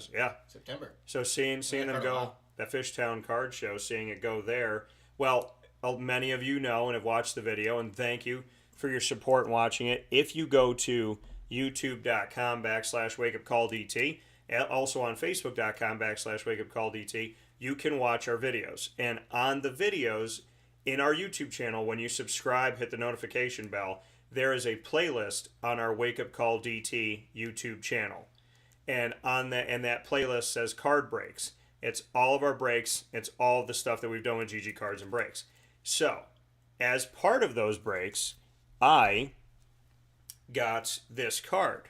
September. So seeing them go, that Fishtown Card Show, seeing it go there. Well, many of you know and have watched the video, and thank you for your support in watching it. If you go to youtube.com/wakeupcalldt, also on facebook.com/wakeupcalldt, you can watch our videos. And on the videos in our YouTube channel, when you subscribe, hit the notification bell, there is a playlist on our Wake Up Call DT YouTube channel. And that playlist says card breaks. It's all of our breaks. It's all of the stuff that we've done with GG Cards and Breaks. So, as part of those breaks, I got this card.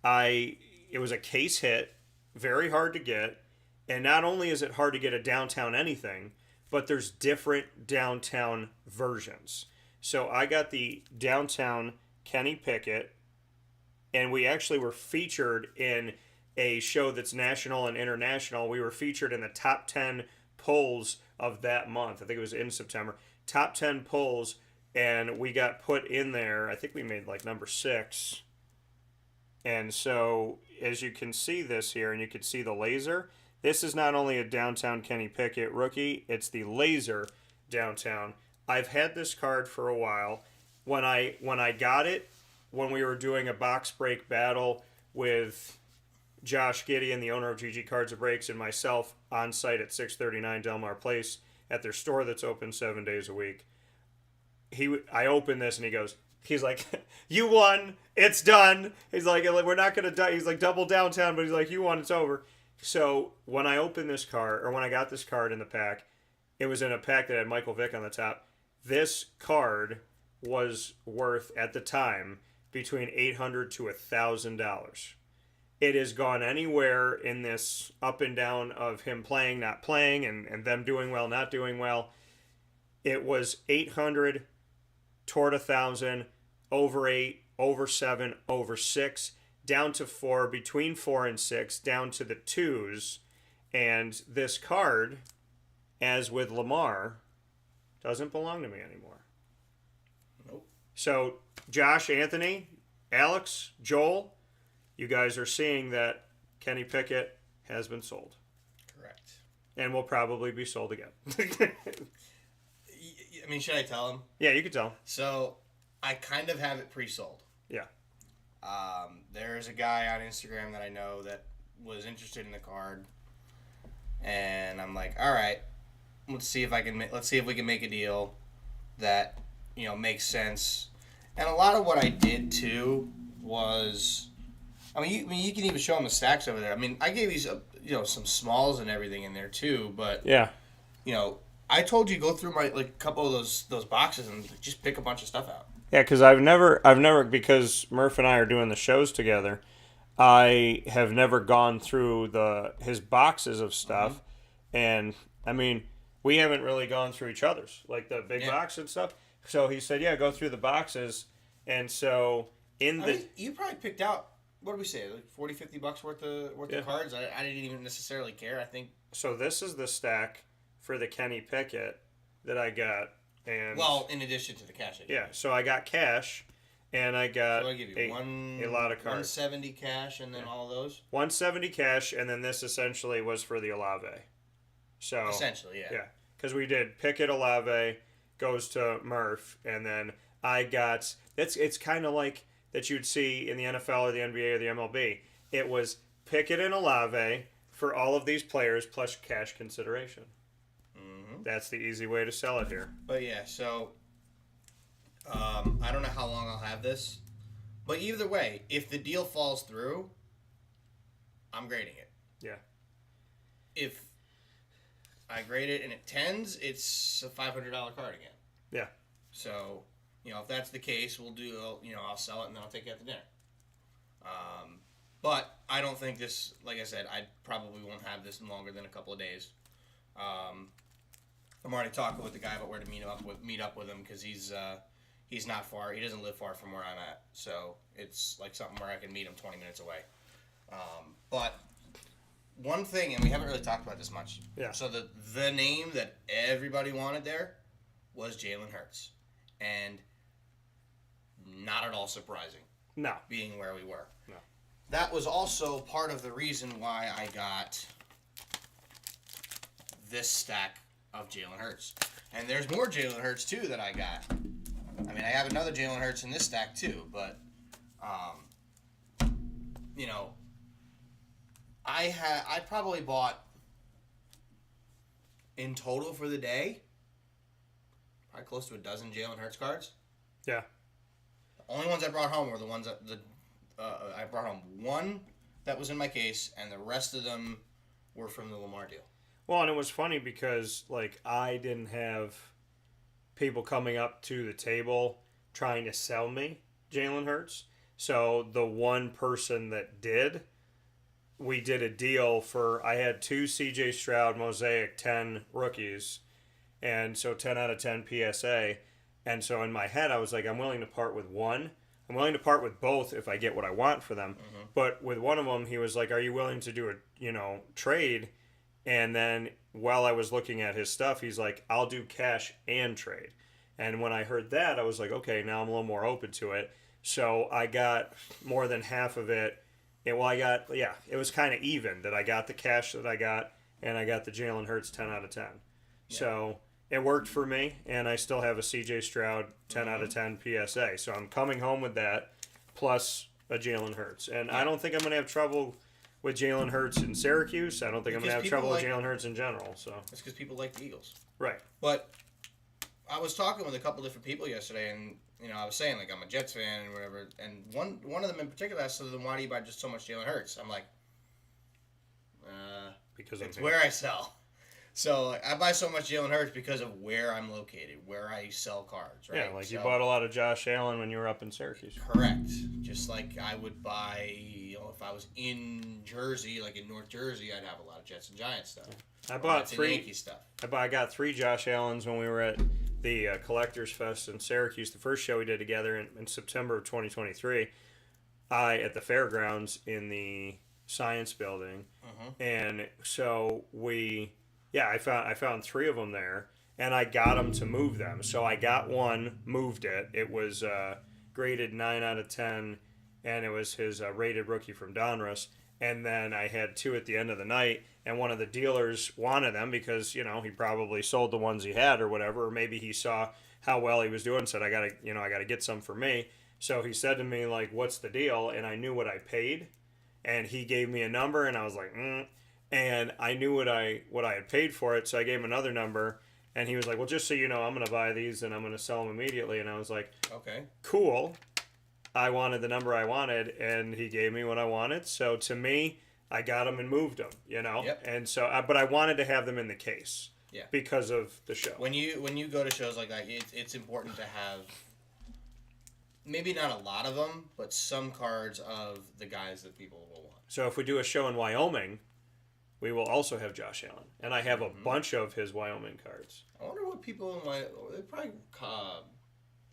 It was a case hit, very hard to get. And not only is it hard to get a downtown anything, but there's different downtown versions. So I got the downtown Kenny Pickett, and we actually were featured in a show that's national and international. We were featured in the top 10 polls of that month. I think it was in September. Top 10 polls, and we got put in there. I think we made like number 6. And so as you can see this here, and you can see the laser, this is not only a downtown Kenny Pickett rookie, it's the laser downtown. I've had this card for a while. When I got it, when we were doing a box break battle with Josh Gideon, the owner of GG Cards and Breaks, and myself on site at 639 Delmar Place at their store that's open 7 days a week, I opened this and he's like, you won, it's done. He's like, we're not going to die. He's like, double downtown, but he's like, you won, it's over. So when I opened this card, or when I got this card in the pack, it was in a pack that had Michael Vick on the top. This card was worth, at the time, between $800 to $1,000. It has gone anywhere in this up and down of him playing, not playing, and them doing well, not doing well. It was 800 toward 1,000, over 8, over 7, over 6, down to 4, between 4 and 6, down to the 2s, And this card, as with Lamar, doesn't belong to me anymore. Nope. So, Josh, Anthony, Alex, Joel, you guys are seeing that Kenny Pickett has been sold. Correct. And will probably be sold again. I mean, should I tell him? Yeah, you can tell. So, I kind of have it pre-sold. Yeah. There's a guy on Instagram that I know that was interested in the card. And I'm like, all right, let's see if we can make a deal that, makes sense. And a lot of what I did too was, you can even show them the stacks over there. I mean, I gave these, some smalls and everything in there too. But yeah, I told you go through my couple of those boxes and just pick a bunch of stuff out. Yeah, because I've never because Murph and I are doing the shows together. I have never gone through his boxes of stuff, and I mean, we haven't really gone through each other's, like the big box and stuff. So he said, "Yeah, go through the boxes," and so you probably picked out, what did we say, like $40-$50 worth of cards. I didn't even necessarily care. I think so. This is the stack for the Kenny Pickett that I got, and in addition to the cash, so I got cash. And I got give you a lot of cards. 170 cash and then all those? 170 cash, and then this essentially was for the Olave. So essentially, yeah. Yeah, because we did Pickett, Olave, goes to Murph, and then I got... It's kind of like that you'd see in the NFL or the NBA or the MLB. It was Pickett and Olave for all of these players plus cash consideration. Mm-hmm. That's the easy way to sell it here. But yeah, so... I don't know how long I'll have this, but either way, if the deal falls through, I'm grading it. Yeah. If I grade it and it tens, it's a $500 card again. Yeah. So, if that's the case, I'll sell it and then I'll take it out to dinner. But I don't think this, like I said, I probably won't have this longer than a couple of days. I'm already talking with the guy about where to meet up with him because he's not far. He doesn't live far from where I'm at. So it's like something where I can meet him 20 minutes away. But one thing, and we haven't really talked about this much. Yeah. So the name that everybody wanted there was Jalen Hurts. And not at all surprising. No. Being where we were. No. That was also part of the reason why I got this stack of Jalen Hurts. And there's more Jalen Hurts, too, that I got. I mean, I have another Jalen Hurts in this stack, too. But, I probably bought, in total for the day, probably close to a dozen Jalen Hurts cards. Yeah. The only ones I brought home were the ones that I brought home one that was in my case, and the rest of them were from the Lamar deal. Well, and it was funny because, I didn't have people coming up to the table trying to sell me Jalen Hurts. So the one person that did, we did a deal for, I had 2 C.J. Stroud Mosaic 10 rookies, and so 10 out of 10 PSA. And so in my head, I was like, I'm willing to part with one. I'm willing to part with both if I get what I want for them. Mm-hmm. But with one of them, he was like, are you willing to do a, trade? And then while I was looking at his stuff, he's like, I'll do cash and trade. And when I heard that, I was like, okay, now I'm a little more open to it. So I got more than half of it. And it was kind of even that I got the cash that I got, and I got the Jalen Hurts 10 out of 10. Yeah. So it worked for me, and I still have a C.J. Stroud 10 out of 10 PSA. So I'm coming home with that, plus a Jalen Hurts. And I don't think I'm going to have trouble with Jalen Hurts in Syracuse. I don't think I'm going to have trouble with Jalen Hurts in general. So that's because people like the Eagles. Right. But I was talking with a couple different people yesterday, and I was saying, I'm a Jets fan and whatever. And one of them in particular asked, so then why do you buy just so much Jalen Hurts? I'm like, because it's where I sell. So I buy so much Jalen Hurts because of where I'm located, where I sell cards, right? Yeah, you bought a lot of Josh Allen when you were up in Syracuse. Correct. Just like I would buy, if I was in Jersey, like in North Jersey, I'd have a lot of Jets and Giants stuff. I bought 3 Yankee stuff. I got 3 Josh Allens when we were at the Collectors Fest in Syracuse, the first show we did together in September of 2023. At the fairgrounds in the Science Building, and so I found 3 of them there, and I got them to move them. So I got one, moved it. It was graded 9 out of 10, and it was his rated rookie from Donruss. And then I had 2 at the end of the night, and one of the dealers wanted them because he probably sold the ones he had or whatever, or maybe he saw how well he was doing and said I gotta get some for me. So he said to me, like, what's the deal? And I knew what I paid, and he gave me a number, and I was like, and I knew what I had paid for it, so I gave him another number, and he was like, well, just so you know, I'm gonna buy these and I'm gonna sell them immediately. And I was like, okay, cool. I wanted the number I wanted, and he gave me what I wanted. So to me, I got them and moved them, Yep. And so, but I wanted to have them in the case, because of the show. When you go to shows like that, it's important to have maybe not a lot of them, but some cards of the guys that people will want. So if we do a show in Wyoming, we will also have Josh Allen, and I have a bunch of his Wyoming cards. I wonder what people in they're probably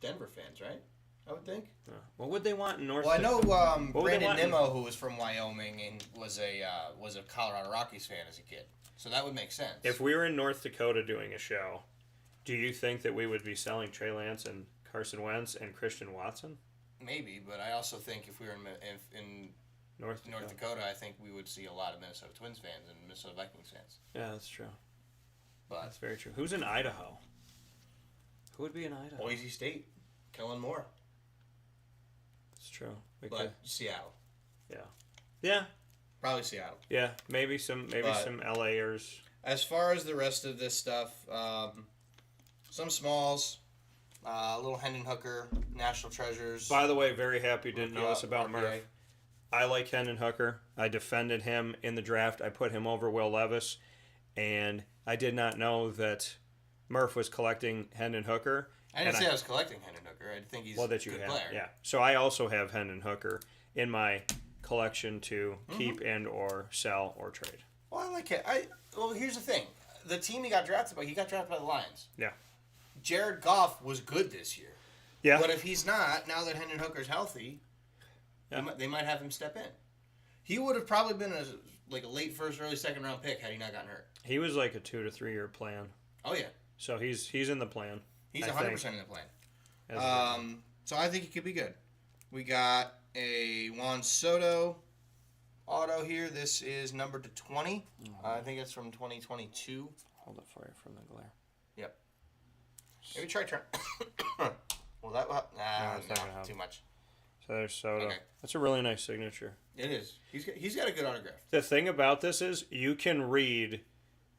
Denver fans, right? I would think. What would they want in North? Well, I know Brandon Nimmo, who was from Wyoming and was a Colorado Rockies fan as a kid, so that would make sense. If we were in North Dakota doing a show, do you think that we would be selling Trey Lance and Carson Wentz and Christian Watson? Maybe, but I also think if we were in North Dakota, I think we would see a lot of Minnesota Twins fans and Minnesota Vikings fans. Yeah, that's true. But that's very true. Who's in Idaho? Who would be in Idaho? Boise State, Kellen Moore. It's true. But Seattle. Yeah. Probably Seattle. Yeah, maybe some LAers. As far as the rest of this stuff, some smalls, a little Hendon Hooker, National Treasures. By the way, very happy didn't know this about Murph. I like Hendon Hooker. I defended him in the draft. I put him over Will Levis, and I did not know that Murph was collecting Hendon Hooker. I didn't say I was collecting Hendon Hooker. I think he's a good player. Yeah. So I also have Hendon Hooker in my collection to keep and or sell or trade. Well, I like it. Well, here's the thing. The team he got drafted by the Lions. Yeah. Jared Goff was good this year. Yeah. But if he's not, now that Hendon Hooker's healthy, they might have him step in. He would have probably been a late first, early second round pick had he not gotten hurt. He was like a 2 to 3 year plan. Oh, yeah. So he's in the plan. He's 100% in the plan. So I think he could be good. We got a Juan Soto auto here. This is numbered to 20. I think it's from 2022. Hold it for you from the glare. Yep. Maybe try turn. Well, that no, too much. So there's Soto. Okay. That's a really nice signature. It is. He's got a good autograph. The thing about this is you can read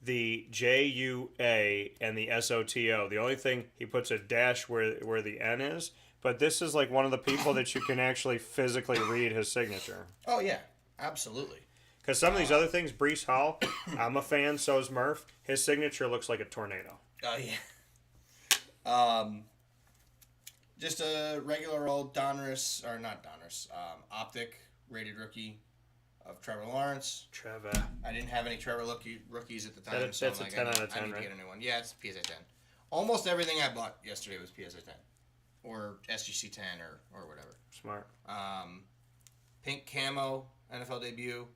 the JUA and the SOTO. The only thing, he puts a dash where the N is, but this is like one of the people that you can actually physically read his signature. Oh, yeah. Absolutely. Because some of these other things, Breece Hall, I'm a fan, so is Murph. His signature looks like a tornado. Oh, yeah. Just a regular old Optic rated rookie of Trevor Lawrence. Trevor. I didn't have any Trevor rookies at the time. That's a 10 out of 10, I need right? to get a new one. Yeah, it's PSA 10. Almost everything I bought yesterday was PSA 10. Or SGC 10 or whatever. Smart. Pink camo, NFL debut,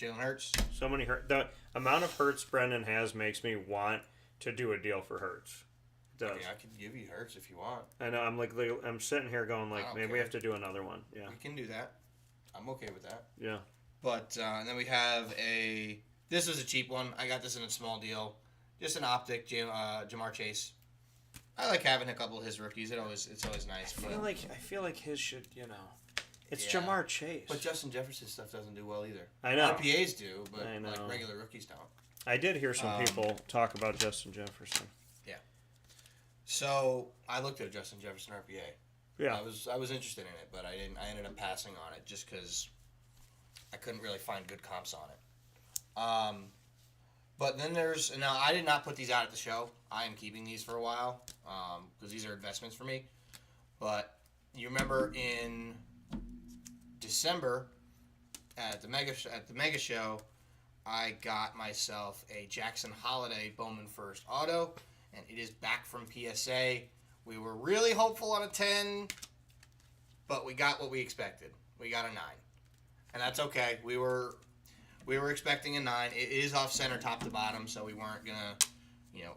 Jalen Hurts. So many Hurts. The amount of Hurts Brendan has makes me want to do a deal for Hurts. It does. Yeah, I could give you Hurts if you want. I know. I'm sitting here going maybe we have to do another one. Yeah. We can do that. I'm okay with that. Yeah. But and then we have this was a cheap one. I got this in a small deal. Just an Optic, Jamar Chase. I like having a couple of his rookies. It's always nice. I feel like his should, it's Jamar Chase. But Justin Jefferson's stuff doesn't do well either. I know. RPAs do, but regular rookies don't. I did hear some people talk about Justin Jefferson. Yeah. So I looked at a Justin Jefferson RPA. Yeah. I was interested in it, but I didn't. I ended up passing on it just because I couldn't really find good comps on it. But then now I did not put these out at the show. I am keeping these for a while because these are investments for me. But you remember in December at the mega show, I got myself a Jackson Holiday Bowman First auto, and it is back from PSA. We were really hopeful on a 10, but we got what we expected. We got a 9. and that's okay. We were expecting a 9. It is off center, top to bottom, so we weren't gonna,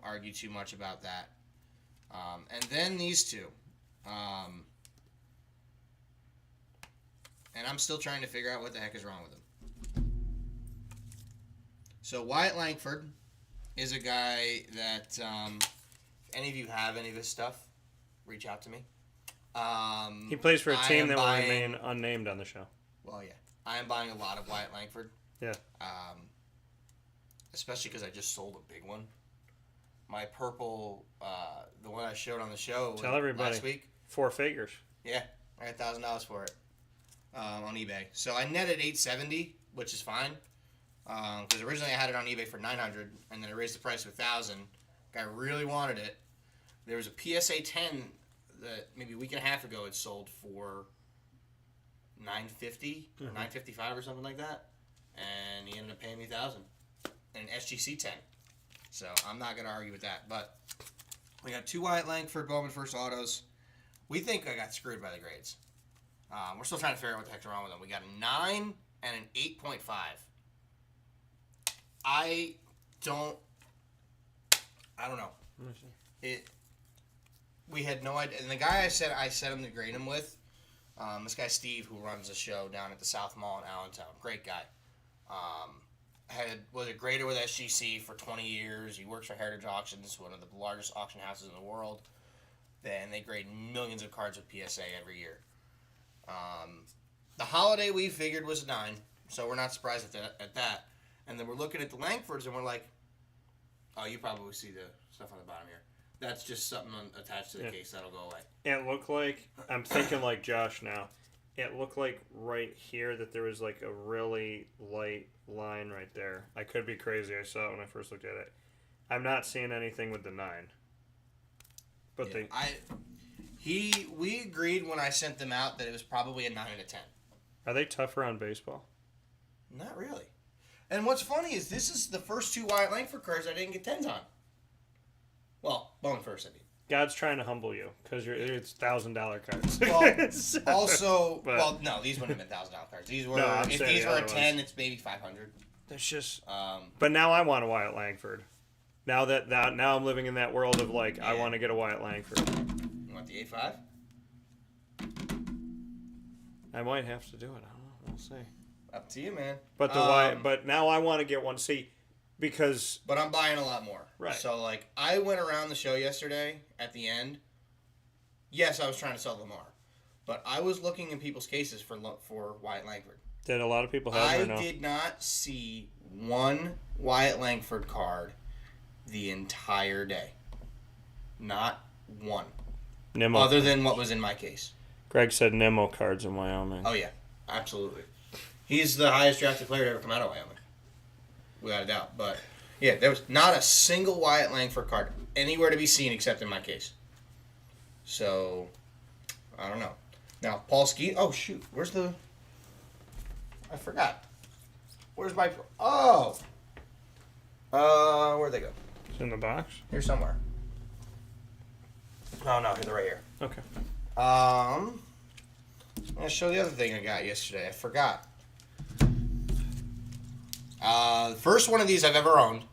argue too much about that. And then these two, and I'm still trying to figure out what the heck is wrong with them. So Wyatt Langford is a guy that, if any of you have any of his stuff, reach out to me. He plays for a team that will remain unnamed on the show. Well, yeah. I am buying a lot of Wyatt Langford. Yeah. Especially because I just sold a big one. My purple, the one I showed on the show last week. 4 figures. Yeah. I got $1,000 for it on eBay. So I netted $870, which is fine. Because originally I had it on eBay for $900, and then I raised the price to $1,000. Guy really wanted it. There was a PSA 10 that maybe a week and a half ago it sold for $950 or $955 or something like that, and he ended up paying me $1,000 and an SGC 10. So I'm not gonna argue with that. But we got 2 Wyatt Langford Bowman First Autos. We think I got screwed by the grades. We're still trying to figure out what the heck's wrong with them. We got a 9 and an 8.5. I don't know. We had no idea. And the guy I set him to grade him with, this guy Steve, who runs a show down at the South Mall in Allentown, great guy. Was a grader with SGC for 20 years. He works for Heritage Auctions, one of the largest auction houses in the world. And they grade millions of cards with PSA every year. The holiday we figured was a 9, so we're not surprised at that. And then we're looking at the Langfords, and we're like, oh, you probably see the stuff on the bottom here. That's just something attached to the case that'll go away. It looked like, I'm thinking like Josh now, it looked like right here that there was like a really light line right there. I could be crazy. I saw it when I first looked at it. I'm not seeing anything with the 9. But we agreed when I sent them out that it was probably a 9 and a 10. Are they tougher on baseball? Not really. And what's funny is this is the first 2 Wyatt Langford cards I didn't get 10s on. Well, Bowman First, I mean. God's trying to humble you because it's $1,000 cards. Well, no, these wouldn't have been $1,000 cards. These were if these were a 10, it's maybe 500. That's just. But now I want a Wyatt Langford. Now I'm living in that world of like I want to get a Wyatt Langford. You want the 8.5? I might have to do it. I don't know. We'll see. Up to you, man. But but now I want to get one. See, because. But I'm buying a lot more. Right. So like I went around the show yesterday at the end. Yes, I was trying to sell Lamar, but I was looking in people's cases for Wyatt Langford. Did a lot of people have it or no? I did not see one Wyatt Langford card the entire day. Not one. Nemo. Other than what was in my case. Greg said Nemo cards in Wyoming. Oh, yeah. Absolutely. He's the highest drafted player to ever come out of Wyoming. Without a doubt. But, yeah, there was not a single Wyatt Langford card anywhere to be seen except in my case. So, I don't know. Now, Paul Ski. Oh, shoot. Where's the... I forgot. Where's my... Oh! Where'd they go? It's in the box? Here somewhere. Oh, no. They're right here. Okay. I'm going to show the other thing I got yesterday. I forgot. The first one of these I've ever owned.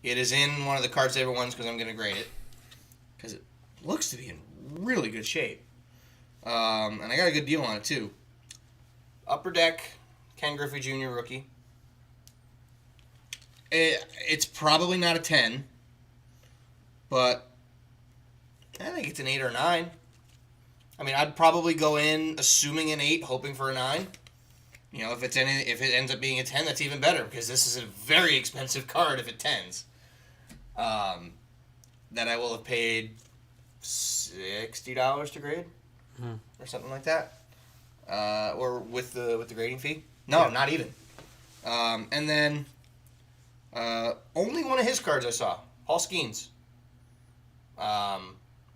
It is in one of the Card Saver ones because I'm going to grade it. Because it looks to be in really good shape. And I got a good deal on it, too. Upper Deck, Ken Griffey Jr. rookie. It's probably not a 10. But I think it's an 8 or a 9. I mean, I'd probably go in assuming an 8, hoping for a 9. You know, if it ends up being a 10, that's even better because this is a very expensive card if it 10s. That I will have paid $60 to grade or something like that, or with the grading fee. No, not even. And then only one of his cards I saw, Paul Skeens.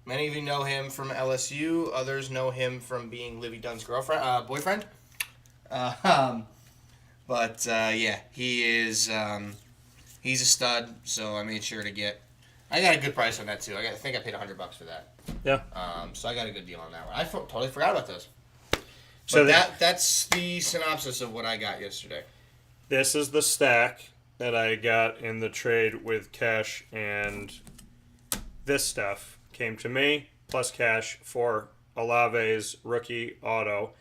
Many of you know him from LSU. Others know him from being Livy Dunn's boyfriend. But yeah, he is. He's a stud. So I made sure to get. I got a good price on that too. I think I paid $100 for that. Yeah. So I got a good deal on that one. I totally forgot about those. So that's the synopsis of what I got yesterday. This is the stack that I got in the trade with cash, and this stuff came to me plus cash for Olave's rookie auto,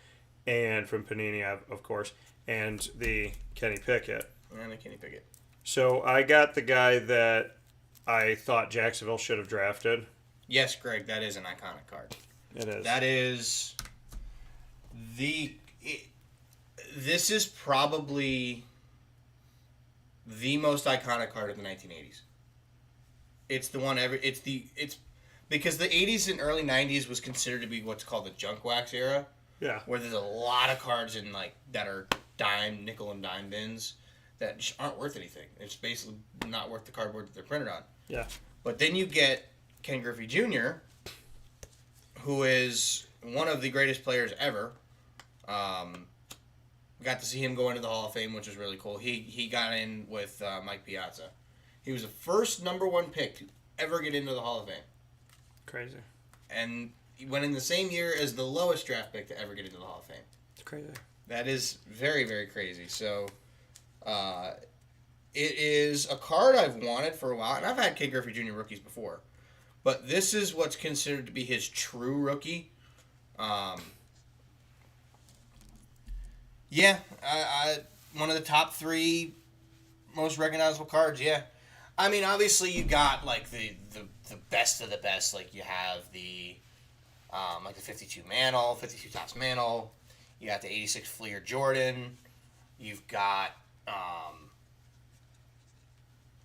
and from Panini, of course, and the Kenny Pickett. And the Kenny Pickett. So I got the guy that I thought Jacksonville should have drafted. Yes, Greg, that is an iconic card. It is. That is this is probably the most iconic card of the 1980s. It's the one it's because the 80s and early 90s was considered to be what's called the junk wax era. Yeah. Where there's a lot of cards in that are nickel and dime bins that just aren't worth anything. It's basically not worth the cardboard that they're printed on. Yeah. But then you get Ken Griffey Jr., who is one of the greatest players ever. Got to see him go into the Hall of Fame, which was really cool. He got in with Mike Piazza. He was the first number 1 pick to ever get into the Hall of Fame. Crazy. And he went in the same year as the lowest draft pick to ever get into the Hall of Fame. It's crazy. That is very, very crazy. So, it is a card I've wanted for a while, and I've had Ken Griffey Jr. rookies before. But this is what's considered to be his true rookie. Yeah, I one of the top 3 most recognizable cards. Yeah, I mean, obviously you got the best of the best. Like you have the 52 Mantle, 52 Topps Mantle. You got the 86 Fleer Jordan. You've got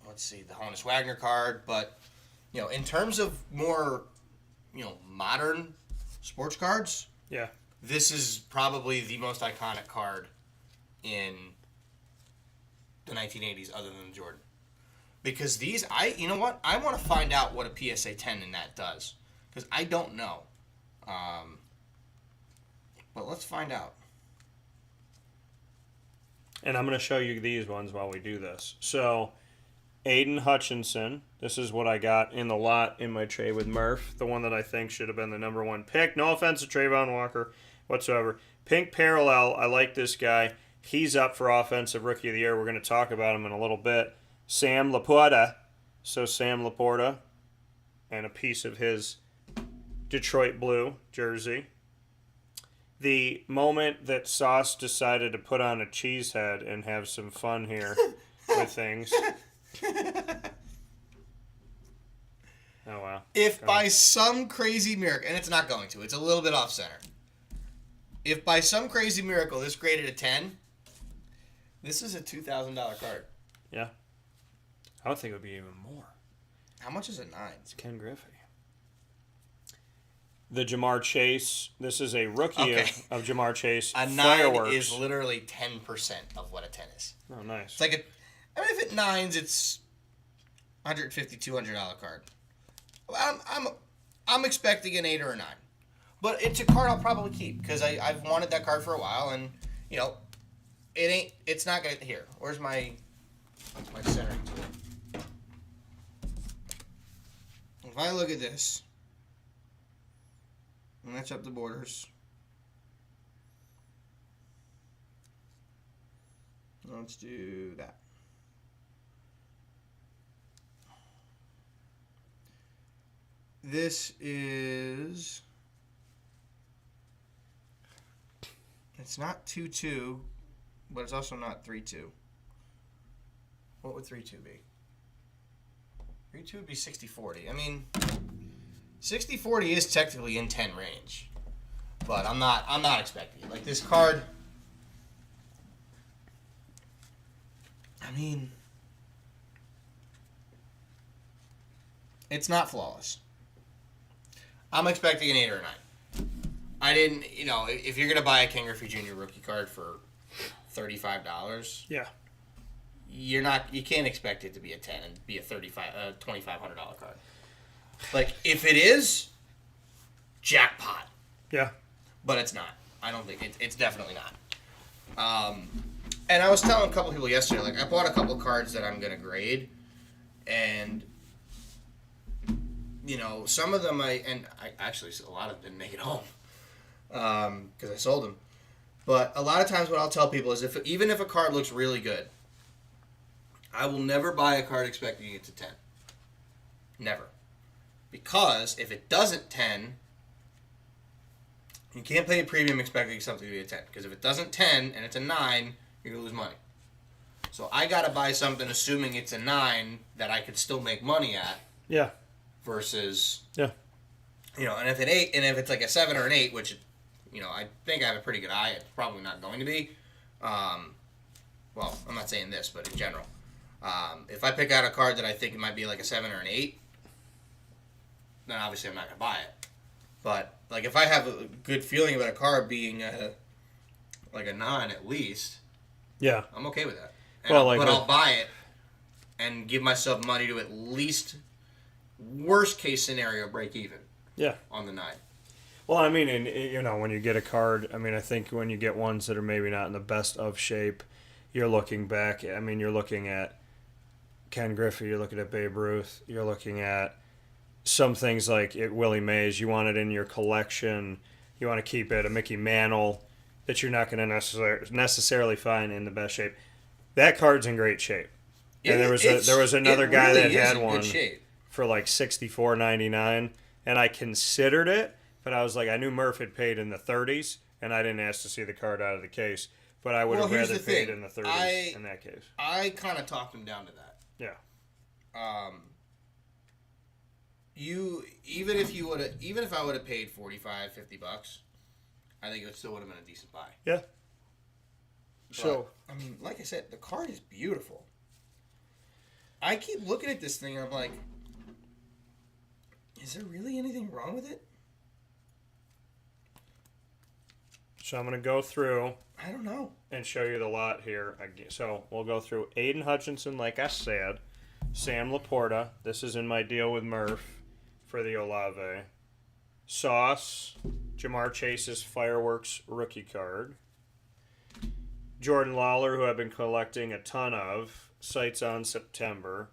let's see, the Honus Wagner card. But in terms of more modern sports cards. Yeah. This is probably the most iconic card in the 1980s other than Jordan. Because these, you know what? I want to find out what a PSA 10 in that does. Because I don't know. But let's find out. And I'm going to show you these ones while we do this. So, Aiden Hutchinson. This is what I got in the lot in my trade with Murph. The one that I think should have been the number 1 pick. No offense to Trayvon Walker whatsoever. Pink Parallel, I like this guy. He's up for Offensive Rookie of the Year. We're going to talk about him in a little bit. Sam Laporta. So Sam Laporta. And a piece of his Detroit blue jersey. The moment that Sauce decided to put on a cheese head and have some fun here with things. Oh, wow. If by some crazy miracle, and it's not going to, it's a little bit off center. If by some crazy miracle this graded a 10, this is a $2,000 card. Yeah. I would think it would be even more. How much is a 9? It's Ken Griffey. The Jamar Chase. This is a rookie of Jamar Chase. A 9 Fireworks. is literally 10% of what a 10 is. Oh, nice. It's like if it 9s, it's $150, $200 card. I'm expecting an 8 or a 9, but it's a card I'll probably keep because I've wanted that card for a while, and it's not gonna. Here, where's my centering tool? If I look at this, match up the borders. Let's do that. This is. It's not 2-2, but it's also not 3-2. What would 3-2 be? 3-2 would be 60-40. I mean, 60-40 is technically in 10 range, but I'm not expecting it. Like this card. I mean, it's not flawless. I'm expecting an 8 or a 9. I didn't, if you're gonna buy a Ken Griffey Jr. rookie card for $35, yeah, you can't expect it to be a 10 and be a $2,500 card. Like if it is, jackpot. Yeah, but it's not. I don't think it's definitely not. And I was telling a couple people yesterday, like I bought a couple cards that I'm gonna grade, and some of them I actually a lot of them didn't make it home because I sold them. But a lot of times what I'll tell people is even if a card looks really good, I will never buy a card expecting it to 10. Never. Because if it doesn't 10, you can't pay a premium expecting something to be a 10. Because if it doesn't 10 and it's a 9, you're going to lose money. So I got to buy something assuming it's a 9 that I could still make money at. Yeah. Versus, yeah, and if it's like a 7 or an 8, which, I think I have a pretty good eye. It's probably not going to be. Well, I'm not saying this, but in general, if I pick out a card that I think it might be like a 7 or an 8, then obviously I'm not gonna buy it. But like if I have a good feeling about a card being like a 9 at least, yeah, I'm okay with that. I'll buy it and give myself money to at least worst case scenario break even. Yeah, on the 9. Well, I mean, and when you get a card, I mean, I think when you get ones that are maybe not in the best of shape, you're looking back. I mean, you're looking at Ken Griffey, you're looking at Babe Ruth, you're looking at some things like Willie Mays. You want it in your collection. You want to keep it. A Mickey Mantle that you're not going to necessarily find in the best shape. That card's in great shape. And there was another guy that had one for like $64.99, and I considered it, but I was like, I knew Murph had paid in the 30s, and I didn't ask to see the card out of the case. But I would have rather paid in the 30s in that case. I kind of talked him down to that. Yeah. Even if I would have paid $45, $50, I think it still would have been a decent buy. Yeah. But, so I mean, like I said, the card is beautiful. I keep looking at this thing and I'm like, is there really anything wrong with it? So I'm going to go through. I don't know. And show you the lot here. So we'll go through Aiden Hutchinson, like I said. Sam Laporta. This is in my deal with Murph for the Olave. Sauce. Jamar Chase's Fireworks rookie card. Jordan Lawler, who I've been collecting a ton of. Sights on September.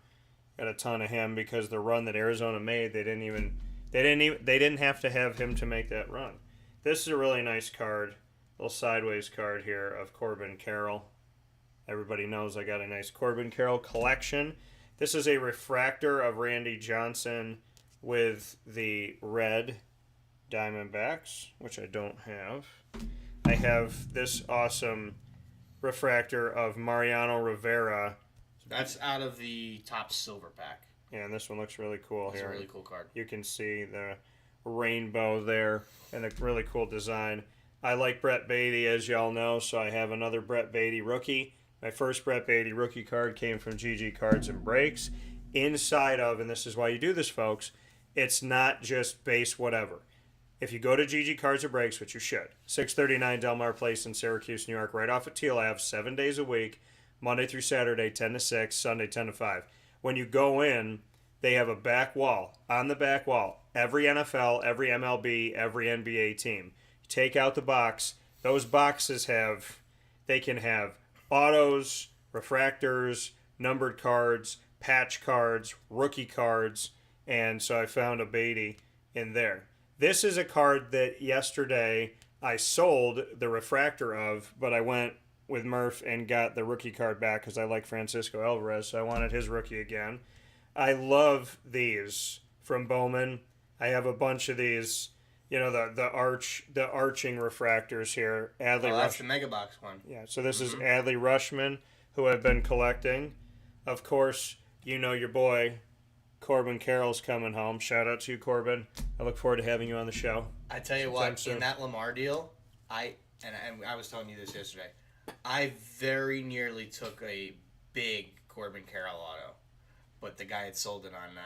Got a ton of him because the run that Arizona made, they didn't have to have him to make that run. This is a really nice card. Little sideways card here of Corbin Carroll. Everybody knows I got a nice Corbin Carroll collection. This is a refractor of Randy Johnson with the red Diamondbacks, which I don't have. I have this awesome refractor of Mariano Rivera. That's out of the top silver pack. Yeah, and this one looks really cool here. It's a really cool card. You can see the rainbow there and a really cool design. I like Brett Beatty, as y'all know, so I have another Brett Beatty rookie. My first Brett Beatty rookie card came from GG Cards and Breaks. Inside of, and this is why you do this, folks, it's not just base whatever. If you go to GG Cards and Breaks, which you should, 639 Delmar Place in Syracuse, New York, right off at Teal Ave, 7 days a week, Monday through Saturday, 10 to 6, Sunday, 10 to 5. When you go in, they have a back wall. On the back wall, every NFL, every MLB, every NBA team. Take out the box. Those boxes can have autos, refractors, numbered cards, patch cards, rookie cards, and so I found a Beatty in there. This is a card that yesterday I sold the refractor of, but I went with Murph and got the rookie card back because I like Francisco Alvarez, so I wanted his rookie again. I love these from Bowman. I have a bunch of these. You know, the arching refractors here. Adley that's the Mega Box one. Yeah, so this is Adley Rushman, who I've been collecting. Of course, you know your boy, Corbin Carroll's coming home. Shout out to you, Corbin. I look forward to having you on the show. I tell you what, in that Lamar deal, I was telling you this yesterday, I very nearly took a big Corbin Carroll auto, but the guy had sold it on,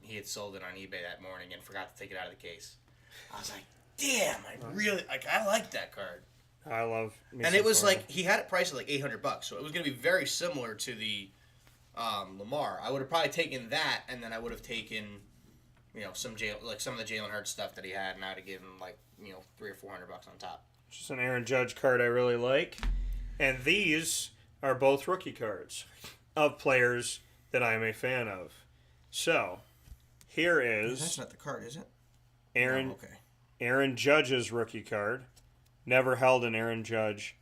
he had sold it on eBay that morning and forgot to take it out of the case. I was like, damn, I like that card. I love and it was Corbin. Like, he had it priced at like $800, so it was going to be very similar to the Lamar. I would have probably taken that, and then I would have taken, some of the Jalen Hurts stuff that he had, and I would have given him like, $300 or $400 on top. Just an Aaron Judge card I really like. And these are both rookie cards of players that I'm a fan of. So, here is... That's not the card, is it? Aaron Judge's rookie card Never held an Aaron Judge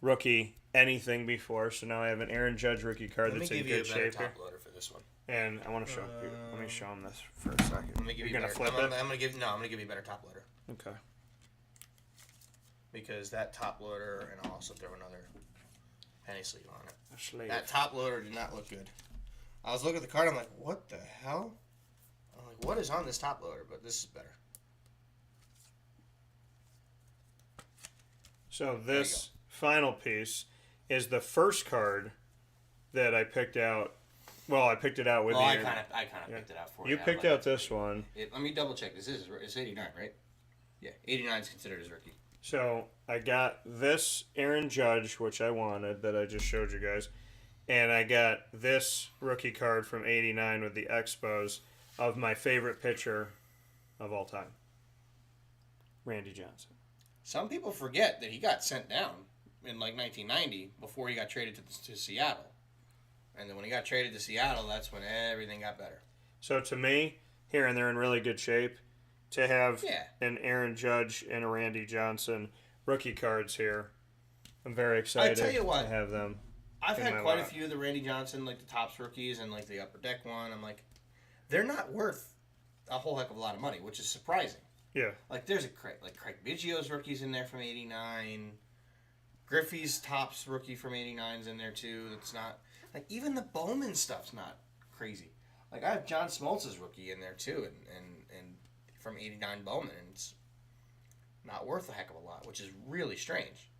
rookie anything before, so now I have an Aaron Judge rookie card that's in good shape here. Let me give you a better top loader for this one. And I want to show people. Let me show them this for a second. Let me give You're you gonna flip it. I'm gonna give you a better top loader. Okay. Because that top loader, and I'll also throw another penny sleeve on it. A sleeve. That top loader did not look good. I was looking at the card. I'm like, what the hell? I'm like, what is on this top loader? But this is better. So this final piece is the first card that I picked out. Well, I picked it out with you. I kind of picked it out for you. You picked out this one. Let me double check. It's 89, right? Yeah, 89 is considered as rookie. So I got this Aaron Judge, which I wanted, that I just showed you guys. And I got this rookie card from 89 with the Expos of my favorite pitcher of all time, Randy Johnson. Some people forget that he got sent down in like 1990 before he got traded to Seattle. And then when he got traded to Seattle, that's when everything got better. So to me, here and they're in really good shape. To have an Aaron Judge and a Randy Johnson rookie cards here, I'm very excited to have them. I've had quite a few of the Randy Johnson, like the Topps rookies and like the Upper Deck one. I'm like, they're not worth a whole heck of a lot of money, which is surprising. Yeah. Like there's Craig Biggio's rookies in there from 89. Griffey's Topps rookie from 89's in there too. That's not like even the Bowman stuff's not crazy. Like I have John Smoltz's rookie in there too, and from 89 Bowman, and it's not worth a heck of a lot, which is really strange.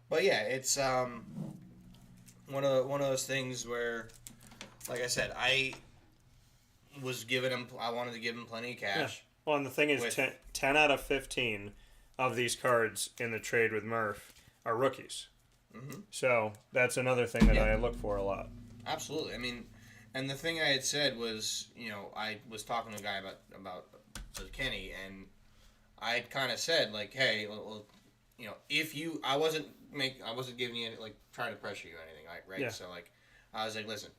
But yeah, it's one of those things where, like I said, I wanted to give him plenty of cash. Yeah. Well, and the thing is, 10 out of 15 of these cards in the trade with Murph are rookies. Mm-hmm. So that's another thing that I look for a lot. Absolutely. I mean, and the thing I had said was, I was talking to a guy about Kenny, and I had kind of said like, hey, well, I wasn't giving you like trying to pressure you or anything, right? Yeah. So like, I was like, listen,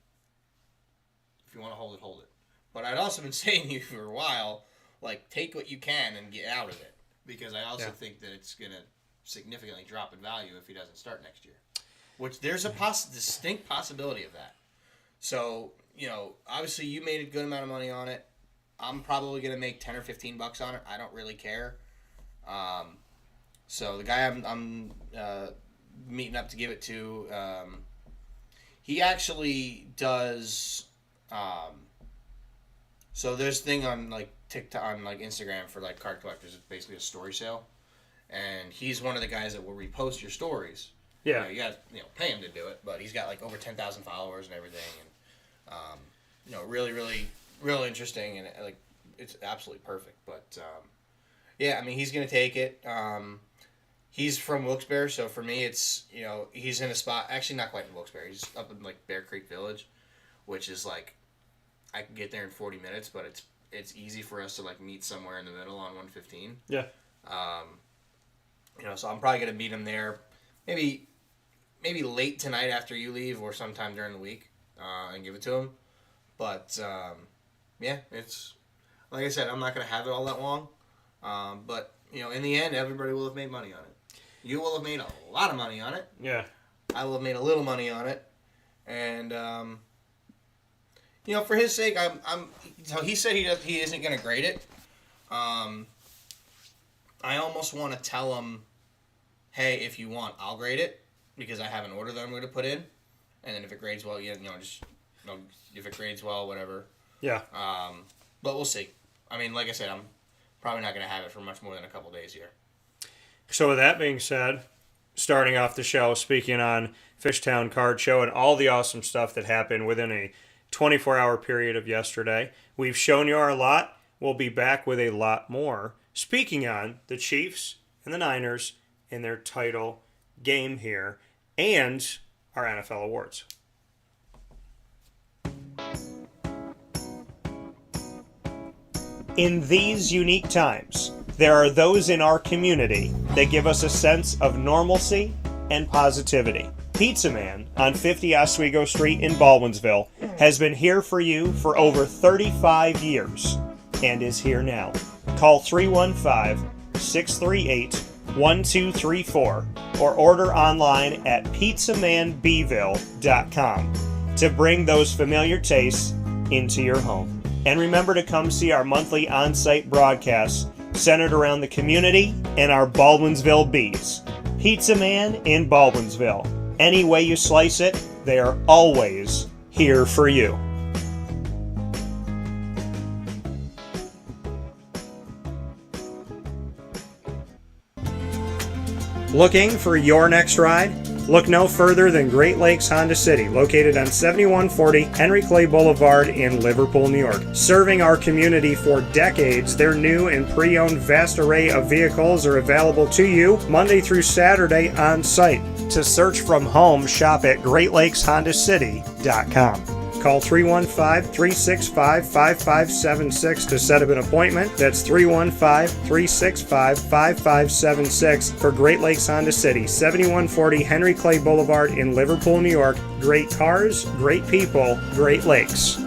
if you want to hold it. But I'd also been saying to you for a while, like, take what you can and get out of it, because I also think that it's gonna significantly drop in value if he doesn't start next year. Which there's a distinct possibility of that. So, obviously you made a good amount of money on it. I'm probably going to make 10 or 15 bucks on it. I don't really care. So the guy I'm meeting up to give it to, he actually does. So there's a thing on like TikTok, on like Instagram for like card collectors. It's basically a story sale, and he's one of the guys that will repost your stories. Yeah, you got pay him to do it, but he's got like over 10,000 followers and everything, and really, really, real interesting, and like it's absolutely perfect. But yeah, I mean he's gonna take it. He's from Wilkes-Barre, so for me it's he's in a spot actually not quite in Wilkes-Barre. He's up in like Bear Creek Village, which is like I can get there in 40 minutes, but it's easy for us to like meet somewhere in the middle on 115. Yeah. So I'm probably gonna meet him there, maybe late tonight after you leave, or sometime during the week, and give it to him. But yeah, it's like I said, I'm not gonna have it all that long. But in the end, everybody will have made money on it. You will have made a lot of money on it. Yeah. I will have made a little money on it, and for his sake, So he said he isn't gonna grade it. I almost want to tell him, hey, if you want, I'll grade it, because I have an order that I'm going to put in, and then if it grades well, if it grades well, whatever. Yeah. But we'll see. I mean, like I said, I'm probably not going to have it for much more than a couple days here. So with that being said, starting off the show, speaking on Fishtown Card Show and all the awesome stuff that happened within a 24-hour period of yesterday, we've shown you our lot. We'll be back with a lot more. Speaking on the Chiefs and the Niners in their title game here, and our NFL awards. In these unique times, there are those in our community that give us a sense of normalcy and positivity. Pizza Man on 50 Oswego Street in Baldwinsville has been here for you for over 35 years and is here now. Call 638-1234 or order online at pizzamanbeville.com to bring those familiar tastes into your home. And remember to come see our monthly on-site broadcasts centered around the community and our Baldwinsville Bees. Pizza Man in Baldwinsville. Any way you slice it, they are always here for you. Looking for your next ride? Look no further than Great Lakes Honda City, located on 7140 Henry Clay Boulevard in Liverpool, New York. Serving our community for decades, their new and pre-owned vast array of vehicles are available to you Monday through Saturday on site. To search from home, shop at GreatLakesHondaCity.com. Call 315-365-5576 to set up an appointment. That's 315-365-5576 for Great Lakes Honda City, 7140 Henry Clay Boulevard in Liverpool, New York. Great cars, great people, Great Lakes.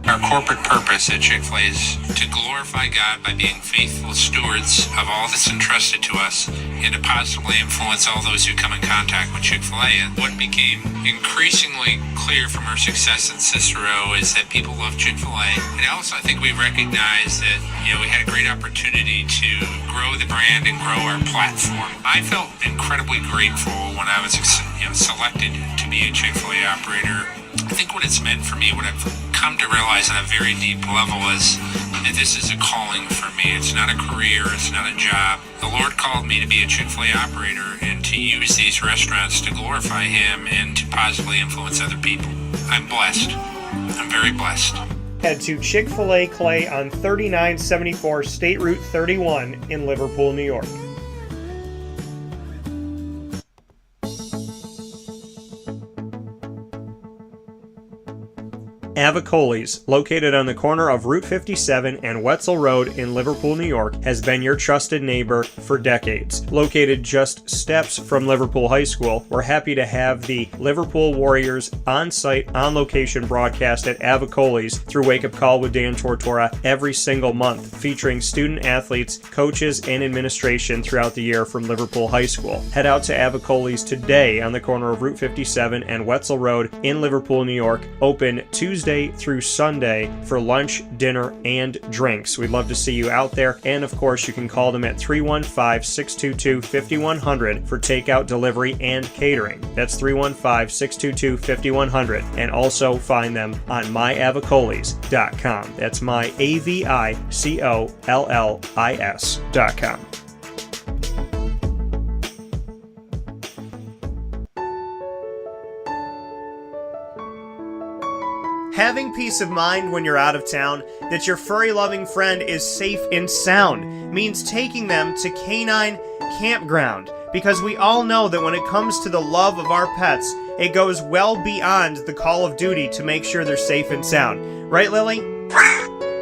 Our corporate purpose at Chick-fil-A is to glorify God by being faithful stewards of all that's entrusted to us and to positively influence all those who come in contact with Chick-fil-A. And what became increasingly clear from our success in Cicero is that people love Chick-fil-A. And also I think we recognized that, we had a great opportunity to grow the brand and grow our platform. I felt incredibly grateful when I was selected to be a Chick-fil-A operator. I think what it's meant for me, what I've come to realize on a very deep level is that this is a calling for me. It's not a career. It's not a job. The Lord called me to be a Chick-fil-A operator and to use these restaurants to glorify Him and to positively influence other people. I'm blessed. I'm very blessed. Head to Chick-fil-A Clay on 3974 State Route 31 in Liverpool, New York. Avicoli's, located on the corner of Route 57 and Wetzel Road in Liverpool, New York, has been your trusted neighbor for decades. Located just steps from Liverpool High School, we're happy to have the Liverpool Warriors on-site, on-location broadcast at Avicoli's through Wake Up Call with Dan Tortora every single month, featuring student-athletes, coaches, and administration throughout the year from Liverpool High School. Head out to Avicoli's today on the corner of Route 57 and Wetzel Road in Liverpool, New York, open Tuesday through Sunday for lunch, dinner, and drinks. We'd love to see you out there, and of course you can call them at 315-622-5100 for takeout, delivery, and catering. That's 315-622-5100, and also find them on myavicolis.com. That's myavicollis.com. Having peace of mind when you're out of town that your furry-loving friend is safe and sound means taking them to Canine Campground, because we all know that when it comes to the love of our pets, it goes well beyond the call of duty to make sure they're safe and sound. Right, Lily?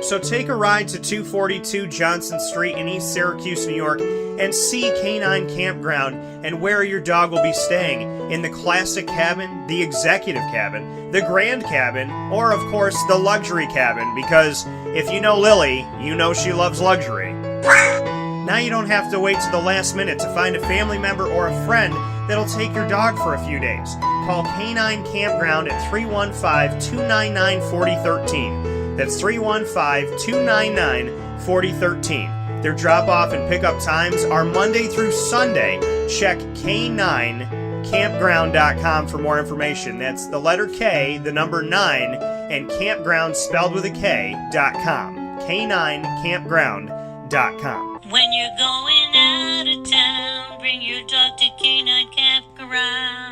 So take a ride to 242 Johnson Street in East Syracuse, New York, and see Canine Campground and where your dog will be staying, in the classic cabin, the executive cabin, the grand cabin, or of course the luxury cabin, because if you know Lily, you know she loves luxury. Now you don't have to wait to the last minute to find a family member or a friend that'll take your dog for a few days. Call Canine Campground at 315-299-4013. That's 315-299-4013. Their drop-off and pickup times are Monday through Sunday. Check K9campground.com for more information. That's the letter K, the number 9, and campground spelled with a K.com. K9campground.com. When you're going out of town, bring your dog to Canine Campground.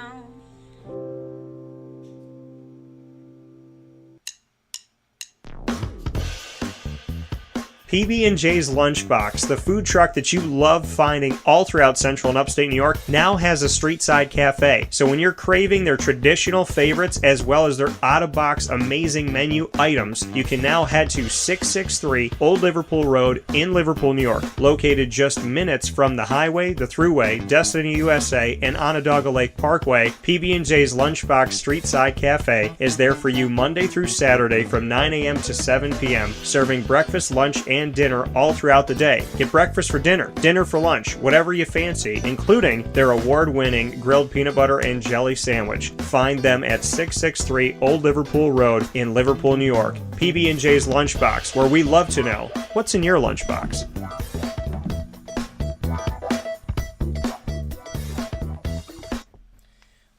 PB&J's Lunchbox, the food truck that you love finding all throughout Central and Upstate New York, now has a street-side cafe. So when you're craving their traditional favorites as well as their out-of-box amazing menu items, you can now head to 663 Old Liverpool Road in Liverpool, New York. Located just minutes from the highway, the Thruway, Destiny USA, and Onondaga Lake Parkway, PB&J's Lunchbox Street-Side Cafe is there for you Monday through Saturday from 9 a.m. to 7 p.m., serving breakfast, lunch, and dinner all throughout the day. Get breakfast for dinner, dinner for lunch, whatever you fancy, including their award-winning grilled peanut butter and jelly sandwich. Find them at 663 Old Liverpool Road in Liverpool, New York. PB&J's Lunchbox, where we love to know what's in your lunchbox.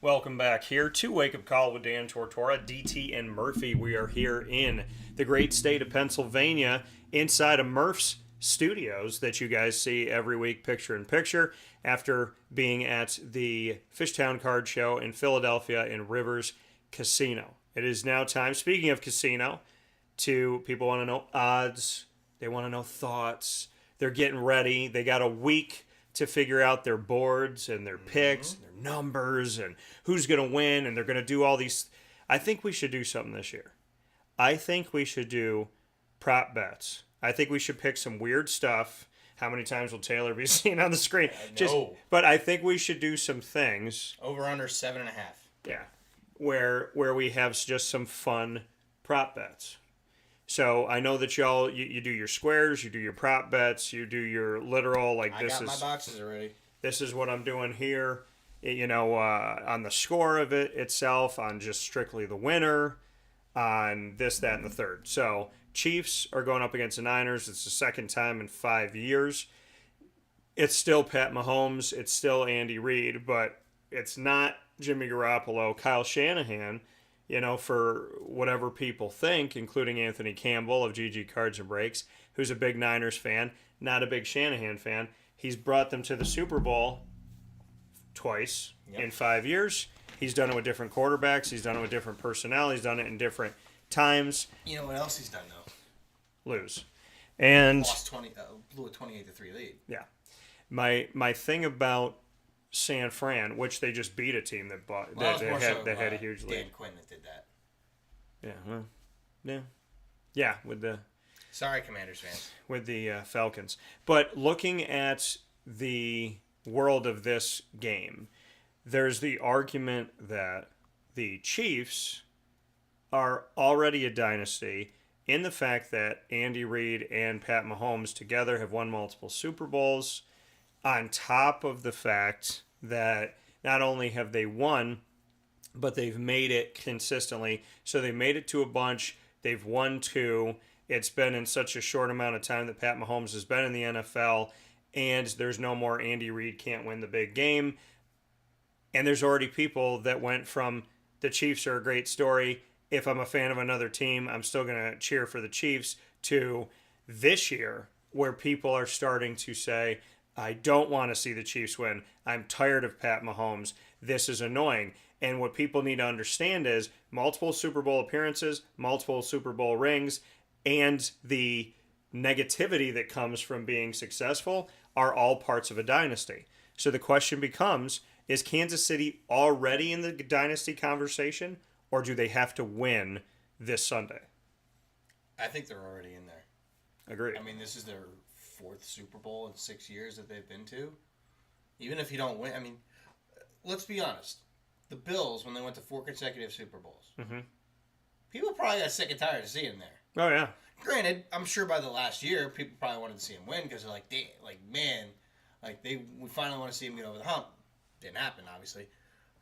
Welcome back here to Wake Up Call with Dan Tortora, DT, and Murphy. We are here in the great state of Pennsylvania, inside of Murph's studios that you guys see every week, picture in picture, after being at the Fishtown Card Show in Philadelphia in Rivers Casino. It is now time, speaking of casino, people want to know odds, they want to know thoughts, they're getting ready, they got a week to figure out their boards and their picks, and their numbers, and who's going to win, and they're going to do all these. I think we should do something this year. I think we should do prop bets. I think we should pick some weird stuff. How many times will Taylor be seen on the screen? But I think we should do some things. Over under 7.5. Yeah, where we have just some fun prop bets. So I know that y'all you do your squares, you do your prop bets, you do your literal I got my boxes already. This is what I'm doing here. On the score of it itself, on just strictly the winner, on this, that, and the third. So Chiefs are going up against the Niners. It's the second time in 5 years. It's still Pat Mahomes. It's still Andy Reid, but it's not Jimmy Garoppolo, Kyle Shanahan, for whatever people think, including Anthony Campbell of GG Cards and Breaks, who's a big Niners fan, not a big Shanahan fan. He's brought them to the Super Bowl twice in 5 years. He's done it with different quarterbacks. He's done it with different personnel. He's done it in different times. You know what else he's done, though? Lose. And lost blew a 28-3 lead. Yeah. My thing about San Fran, which they just beat a team that had a huge lead. Dan Quinn that did that. Yeah. Well, yeah. Yeah. With the. Sorry, Commanders fans. With the Falcons, but looking at the world of this game, there's the argument that the Chiefs are already a dynasty in the fact that Andy Reid and Pat Mahomes together have won multiple Super Bowls, on top of the fact that not only have they won, but they've made it consistently. So they made it to a bunch. They've won 2. It's been in such a short amount of time that Pat Mahomes has been in the NFL, and there's no more Andy Reid can't win the big game. And there's already people that went from the Chiefs are a great story. If I'm a fan of another team, I'm still going to cheer for the Chiefs, to this year where people are starting to say, I don't want to see the Chiefs win. I'm tired of Pat Mahomes. This is annoying. And what people need to understand is multiple Super Bowl appearances, multiple Super Bowl rings, and the negativity that comes from being successful are all parts of a dynasty. So the question becomes, is Kansas City already in the dynasty conversation, or do they have to win this Sunday? I think they're already in there. Agreed. I mean, this is their 4th Super Bowl in 6 years that they've been to. Even if you don't win, I mean, let's be honest. The Bills, when they went to 4 consecutive Super Bowls, people probably got sick and tired of seeing them there. Oh, yeah. Granted, I'm sure by the last year, people probably wanted to see him win because they're like, we finally want to see him get over the hump. Didn't happen, obviously.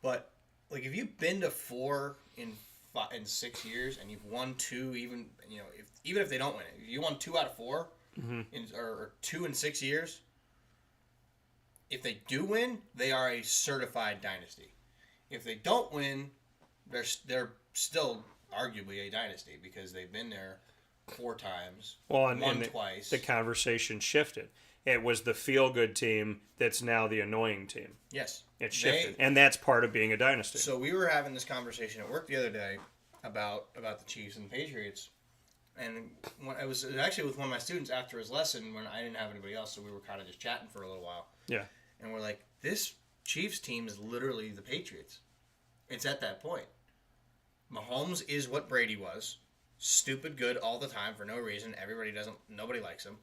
But, if you've been to 4 in 6 years and you've won 2, even if they don't win it, if you won 2 out of 4, or 2 in 6 years, if they do win, they are a certified dynasty. If they don't win, they're still arguably a dynasty because they've been there 4 times, won twice. The conversation shifted. It was the feel-good team that's now the annoying team. Yes. It shifted. And that's part of being a dynasty. So we were having this conversation at work the other day about the Chiefs and the Patriots. And when it was actually with one of my students after his lesson when I didn't have anybody else, so we were kind of just chatting for a little while. Yeah. And we're like, this Chiefs team is literally the Patriots. It's at that point. Mahomes is what Brady was. Stupid good all the time for no reason. Nobody likes him.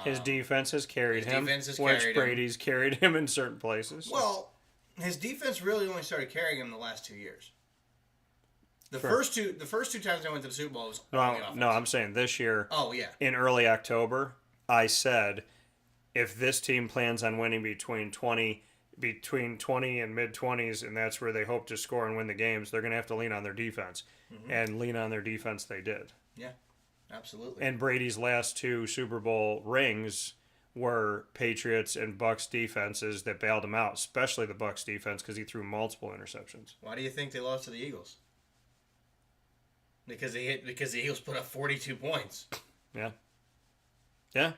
His defense has carried him, which carried Brady's carried him in certain places. Well, his defense really only started carrying him the last 2 years. The first two times I went to the Super Bowl was only offense. No, I'm saying this year. Oh yeah. In early October, I said, if this team plans on winning between 20 and mid-20s, and that's where they hope to score and win the games, they're going to have to lean on their defense. Mm-hmm. And lean on their defense they did. Yeah, absolutely. And Brady's last 2 Super Bowl rings were Patriots and Bucs defenses that bailed him out, especially the Bucs defense because he threw multiple interceptions. Why do you think they lost to the Eagles? Because the Eagles put up 42 points. Yeah. Yeah.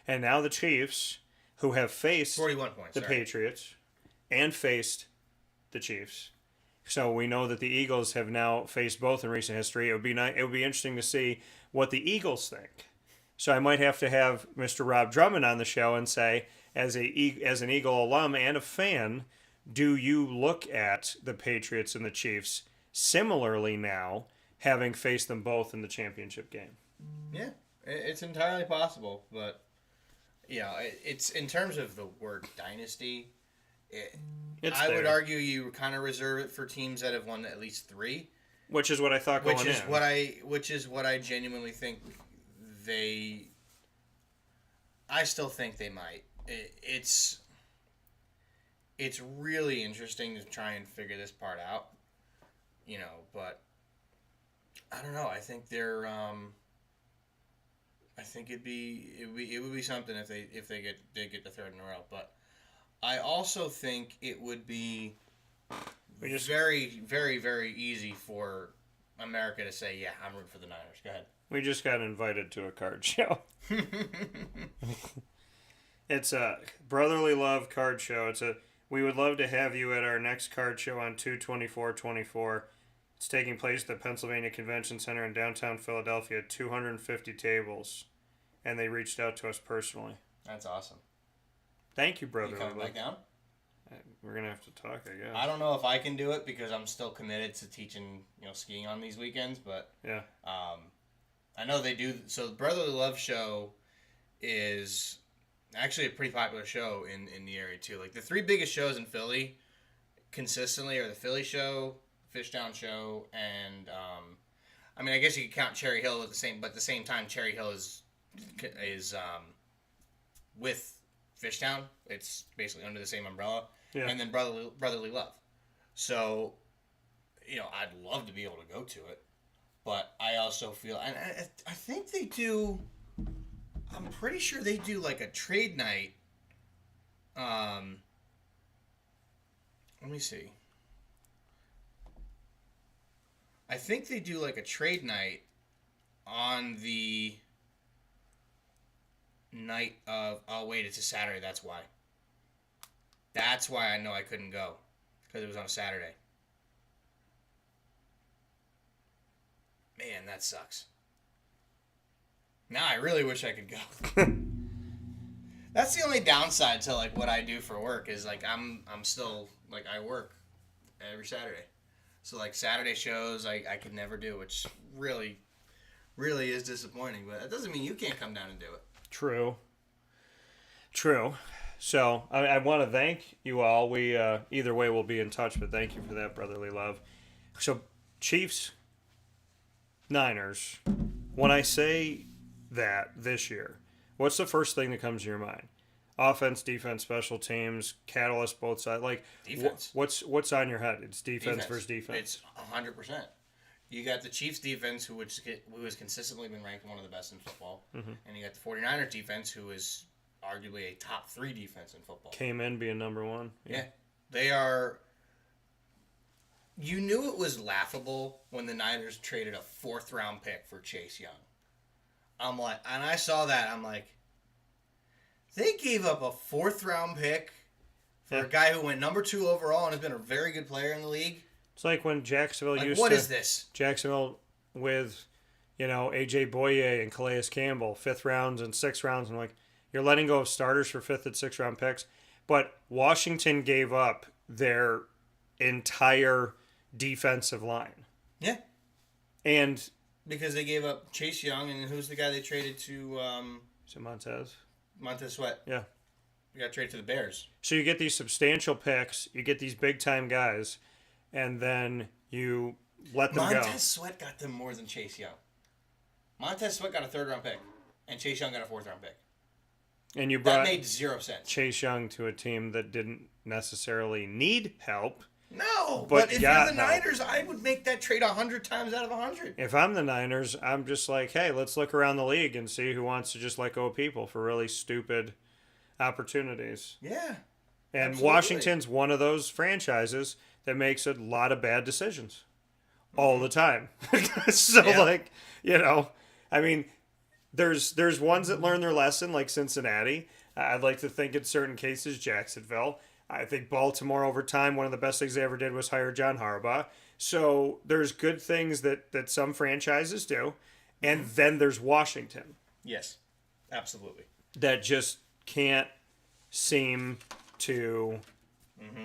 And now the Chiefs, who have faced 41 points, the Patriots and faced the Chiefs. So we know that the Eagles have now faced both in recent history. It would be interesting to see what the Eagles think. So I might have to have Mr. Rob Drummond on the show and say, as an Eagle alum and a fan, do you look at the Patriots and the Chiefs similarly now, having faced them both in the championship game? Yeah, it's entirely possible, but it's in terms of the word dynasty. I would argue you kind of reserve it for teams that have won at least 3, which is what I thought going in. Which is what I genuinely think I still think they might. It's really interesting to try and figure this part out, but I don't know. I think they're. I think it would be something if they get the third in a row, but I also think it would be very, very, very easy for America to say, yeah, I'm rooting for the Niners. Go ahead. We just got invited to a card show. It's a brotherly love card show. We would love to have you at our next card show on 2/24/24. It's taking place at the Pennsylvania Convention Center in downtown Philadelphia, 250 tables. And they reached out to us personally. That's awesome. Thank you, brother. You coming back down? We're going to have to talk, I guess. I don't know if I can do it because I'm still committed to teaching, skiing on these weekends, but yeah. I know they do. So the Brotherly Love show is actually a pretty popular show in the area too. Like the 3 biggest shows in Philly consistently are the Philly show, Fishtown show, and I guess you could count Cherry Hill at the same time Cherry Hill is with Fishtown. It's basically under the same umbrella. Yeah. And then Brotherly Love. So, I'd love to be able to go to it, but I also feel, and I think they do. I'm pretty sure they do like a trade night. Let me see. I think they do like a trade night on the night of. Oh wait, it's a Saturday. That's why. That's why I know I couldn't go, because it was on a Saturday. Man, that sucks. Now I really wish I could go. That's the only downside to like what I do for work is like I'm still like I work every Saturday, so like Saturday shows I could never do, which really is disappointing. But that doesn't mean you can't come down and do it. True. So I want to thank you all. We either way we'll be in touch, but thank you for that brotherly love. So Chiefs, Niners. When I say that this year, what's the first thing that comes to your mind? Offense, defense, special teams, catalyst, both sides. Like defense. What's on your head? It's defense versus defense. It's 100%. You got the Chiefs defense, who has consistently been ranked one of the best in football, and you got the 49ers defense, who is arguably a top 3 defense in football. Came in being number 1. Yeah, they are. You knew it was laughable when the Niners traded a 4th round pick for Chase Young. I'm like, and I saw that. I'm like, they gave up a 4th round pick for a guy who went number 2 overall and has been a very good player in the league. It's like when Jacksonville what is this? Jacksonville with, A.J. Boye and Calais Campbell, 5th rounds and 6th rounds. And like, you're letting go of starters for 5th and 6th round picks. But Washington gave up their entire defensive line. Yeah. And because they gave up Chase Young, and who's the guy they traded to? is it Montez? Montez Sweat. Yeah. We got traded to the Bears. So you get these substantial picks, you get these big-time guys, and then you let them go. Montez Sweat got them more than Chase Young. Montez Sweat got a 3rd-round pick, and Chase Young got a 4th-round pick. And you That brought made 0 sense. Chase Young to a team that didn't necessarily need help. No, But but if got you're the help. Niners, I would make that trade 100 times out of 100. If I'm the Niners, I'm just like, hey, let's look around the league and see who wants to just let go of people for really stupid opportunities. Yeah. And absolutely. Washington's one of those franchises that makes a lot of bad decisions all the time. So, Yeah. I mean, there's ones that learn their lesson, like Cincinnati. I'd like to think in certain cases, Jacksonville. I think Baltimore over time, one of the best things they ever did was hire John Harbaugh. So there's good things that some franchises do. And then there's Washington Yes. Absolutely. that just can't seem to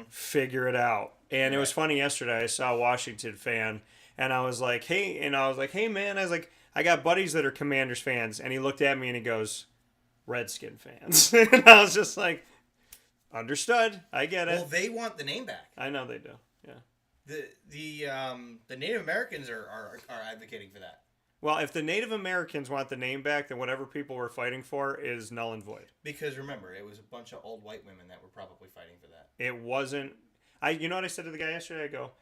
figure it out. And it was funny yesterday. I saw a Washington fan, and I was like, hey, man, I got buddies that are Commanders fans. And he looked at me and he goes, Redskin fans. And I was just like, understood. I get it. Well, they want the name back. I know they do. Yeah. The Native Americans are advocating for that. Well, if the Native Americans want the name back, then whatever people were fighting for is null and void. Because remember, it was a bunch of old white women that were probably fighting for that. It wasn't. You know what I said to the guy yesterday? I go,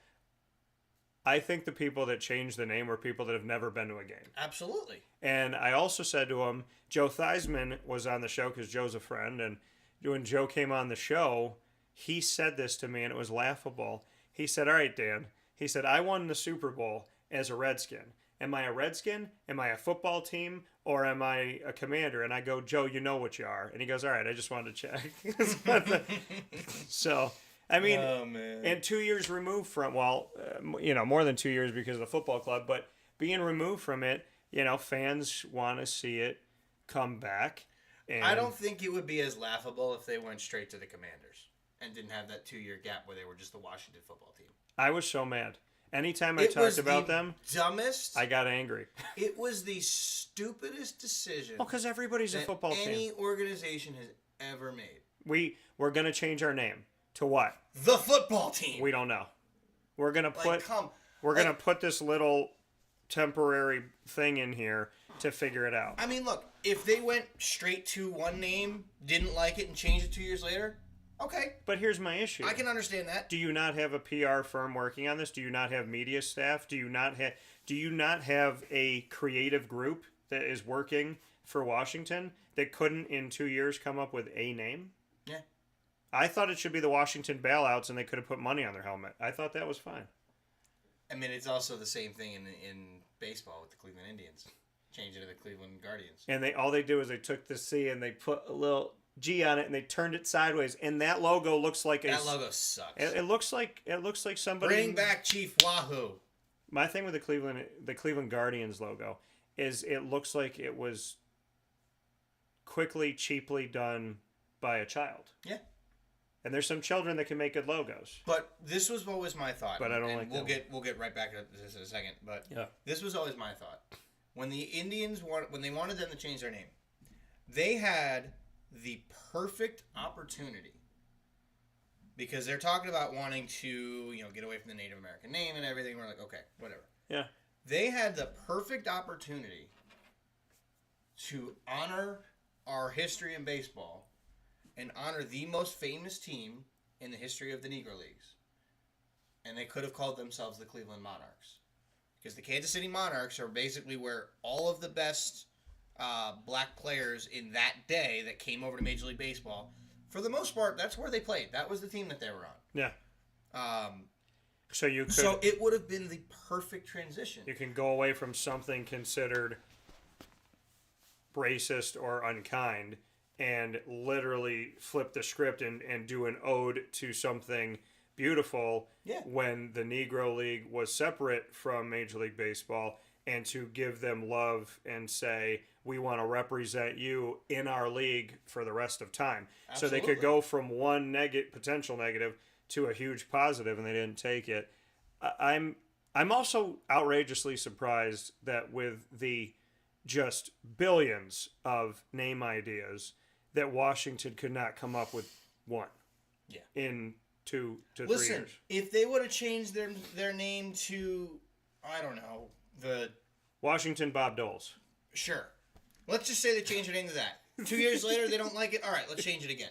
I think the people that changed the name were people that have never been to a game. Absolutely. And I also said to him, Joe Theismann was on the show because Joe's a friend. And when Joe came on the show, he said this to me, and it was laughable. He said, all right, Dan. He said, I won the Super Bowl as a Redskin. Am I a Redskin? Am I a football team? Or am I a Commander? And I go, Joe, you know what you are. And he goes, all right, I just wanted to check. So, I mean, and 2 years removed from, more than 2 years because of the football club, but being removed from it, fans want to see it come back. And I don't think it would be as laughable if they went straight to the Commanders and didn't have that 2-year gap where they were just the Washington football team. I was so mad. Anytime I talked about them, dumbest. I got angry. It was the stupidest decision. Well, because everybody's a football team. Any organization has ever made. We're gonna change our name to what? The football team. We don't know. We're gonna put We're gonna put this little temporary thing in here to figure it out. I mean, look, if they went straight to one name, didn't like it, and changed it 2 years later, okay. But here's my issue. I can understand that. Do you not have a PR firm working on this? Do you not have media staff? Do you not have a creative group that is working for Washington that couldn't in 2 years come up with a name? Yeah. I thought it should be the Washington Bailouts, and they could have put money on their helmet. I thought that was fine. I mean, it's also the same thing in baseball with the Cleveland Indians. Change it to the Cleveland Guardians. And all they do is they took the C and they put a little G on it and they turned it sideways. And that logo looks like that logo sucks. It looks like somebody. Bring back Chief Wahoo. My thing with the Cleveland Guardians logo is it looks like it was quickly, cheaply done by a child. Yeah. And there's some children that can make good logos. But this was always my thought. But I don't like we'll get right back to this in a second. But yeah. This was always my thought. When the Indians when they wanted them to change their name, they had the perfect opportunity because they're talking about wanting to, get away from the Native American name and everything. We're like, okay, whatever. Yeah. They had the perfect opportunity to honor our history in baseball and honor the most famous team in the history of the Negro Leagues. And they could have called themselves the Cleveland Monarchs. Because the Kansas City Monarchs are basically where all of the best black players in that day that came over to Major League Baseball, for the most part, that's where they played. That was the team that they were on. Yeah. So it would have been the perfect transition. You can go away from something considered racist or unkind and literally flip the script and do an ode to something beautiful. Yeah. When the Negro League was separate from Major League Baseball and to give them love and say, we want to represent you in our league for the rest of time. Absolutely. So they could go from one potential negative to a huge positive, and they didn't take it. I'm also outrageously surprised that with the just billions of name ideas that Washington could not come up with one. Yeah. In 2 to 3 Listen, years. if they would have changed their name to, I don't know, the Washington Bob Doles. Sure. Let's just say they changed their name to that. 2 years later, they don't like it. All right, let's change it again.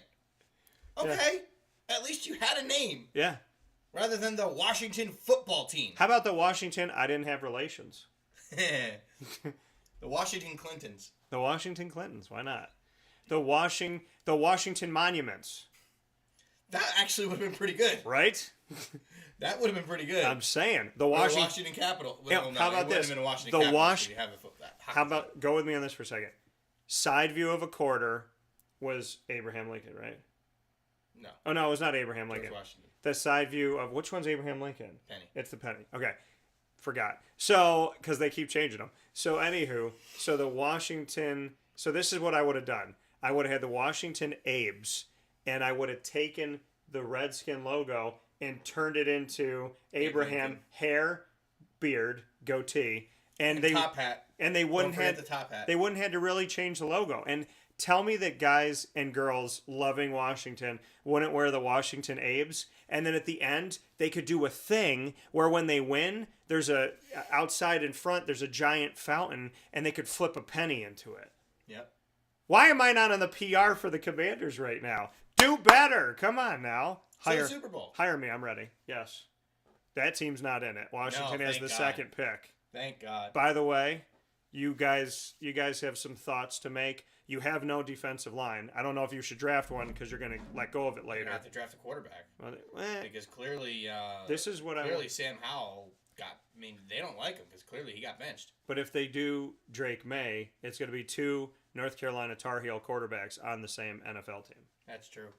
Okay. Yeah. At least you had a name. Yeah. Rather than the Washington football team. How about the Washington I didn't have relations? The Washington Clintons. The Washington Clintons. Why not? The Washington Monuments. That actually would have been pretty good. Right? That would have been pretty good. I'm saying the Washington Capitol. Yeah, Well, no, how about it this? Been a Washington The Capitol, Wash. so you have How about go with me on this for a second? Side view of a quarter was Abraham Lincoln, right? No. Oh no, it was not Abraham It was Lincoln. Washington. The side view of which one's Abraham Lincoln? Penny. It's the penny. Okay, forgot. So because they keep changing them. So anywho, so the Washington. So this is what I would have done. I would have had the Washington Abes, and I would have taken the Redskin logo and turned it into Abraham hair, beard, goatee, and they top hat. And they wouldn't have the top hat. They wouldn't have to really change the logo. And tell me that guys and girls loving Washington wouldn't wear the Washington Abes, and then at the end they could do a thing where when they win, there's a outside in front there's a giant fountain, and they could flip a penny into it. Yep. Why am I not on the PR for the Commanders right now? Do better. Come on now. Hire Super Bowl. Hire me. I'm ready. Yes. That team's not in it. Washington has the second pick. Thank God. By the way, you guys have some thoughts to make. You have no defensive line. I don't know if you should draft one because you're going to let go of it later. You have to draft a quarterback. Well, Because clearly, this is what clearly Sam Howell got. I mean, they don't like him because clearly he got benched. But if they do Drake May, it's going to be 2 North Carolina Tar Heel quarterbacks on the same NFL team. That's true.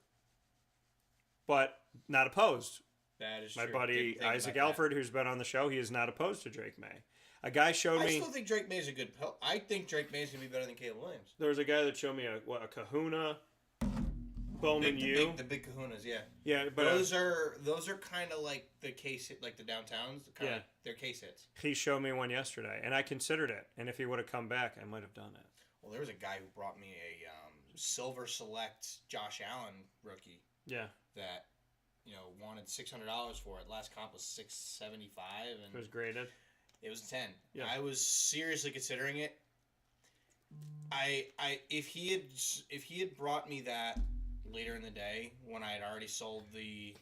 But not opposed. That is My true. buddy Isaac Alford, who's been on the show, he is not opposed to Drake May. A guy showed me. I still think Drake May's a good. I think Drake May's gonna be better than Caleb Williams. There was a guy that showed me a Kahuna, Bowman U. The big Kahunas, yeah. Yeah, but those are kind of like the case hit, like the downtowns. Yeah, they're case hits. He showed me one yesterday, and I considered it. And if he would have come back, I might have done it. Well, there was a guy who brought me a silver select Josh Allen rookie. Yeah. That wanted $600 for it. Last comp was $675, and it was graded. It was 10. Yeah. I was seriously considering it. If he had brought me that later in the day when I had already sold the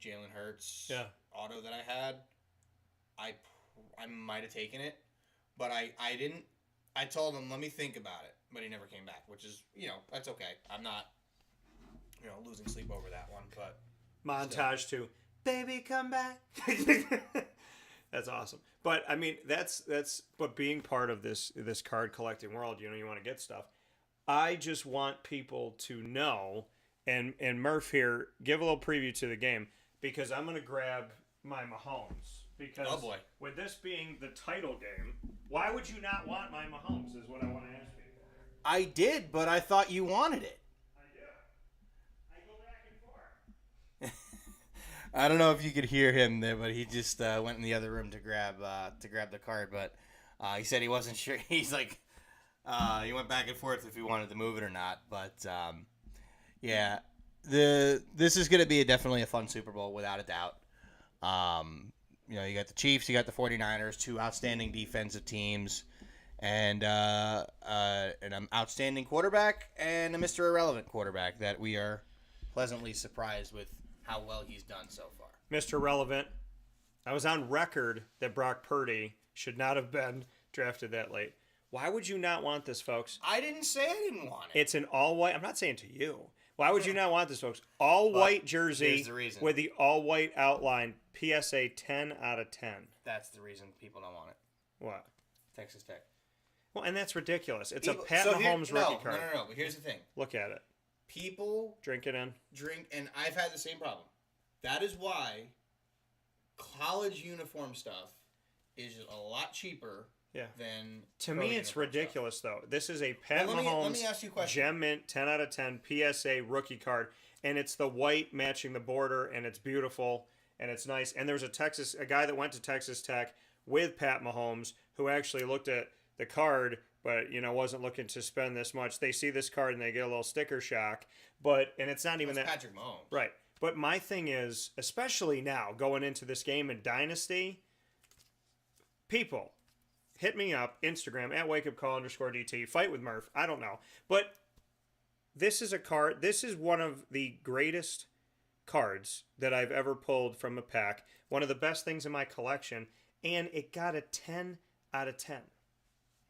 Jalen Hurts auto that I had, I might have taken it, but I didn't. I told him, let me think about it, but he never came back, which is that's okay. I'm not losing sleep over that one, but montage to "Baby Come Back." That's awesome. But I mean, that's but being part of this card collecting world, you want to get stuff. I just want people to know, and Murph here, give a little preview to the game, because I'm gonna grab my Mahomes. Because with this being the title game, why would you not want my Mahomes is what I want to ask people. I did, but I thought you wanted it. I do. I go back and forth. I don't know if you could hear him there, but he just went in the other room to grab the card. But he said he wasn't sure. He's like, he went back and forth if he wanted to move it or not. But yeah, this is going to be definitely a fun Super Bowl without a doubt. You got the Chiefs, you got the 49ers, 2 outstanding defensive teams, and an outstanding quarterback and a Mr. Irrelevant quarterback that we are pleasantly surprised with how well he's done so far. Mr. Relevant, I was on record that Brock Purdy should not have been drafted that late. Why would you not want this, folks? I didn't say I didn't want it. It's an all-white. I'm not saying to you. Why would you not want this, folks? All-white jersey with the all-white outline. PSA 10 out of 10. That's the reason people don't want it. What? Texas Tech. Well, and that's ridiculous. It's a Pat Mahomes rookie card. No. But here's the thing. Look at it. People drink it in. And I've had the same problem. That is why college uniform stuff is a lot cheaper than To pro me, it's uniform ridiculous, though. This is a Pat Well, Mahomes let me ask you a question. Gem Mint 10 out of 10 PSA rookie card, and it's the white matching the border, and it's beautiful, and it's nice. And there's a guy that went to Texas Tech with Pat Mahomes who actually looked at the card, but wasn't looking to spend this much. They see this card and they get a little sticker shock, and it's not even That's that Patrick Mahomes. right. But my thing is, especially now going into this game in Dynasty, people. Hit me up, Instagram, at wakeupcall_DT, fight with Murph, I don't know. But this is a card, this is one of the greatest cards that I've ever pulled from a pack. One of the best things in my collection, and it got a 10 out of 10.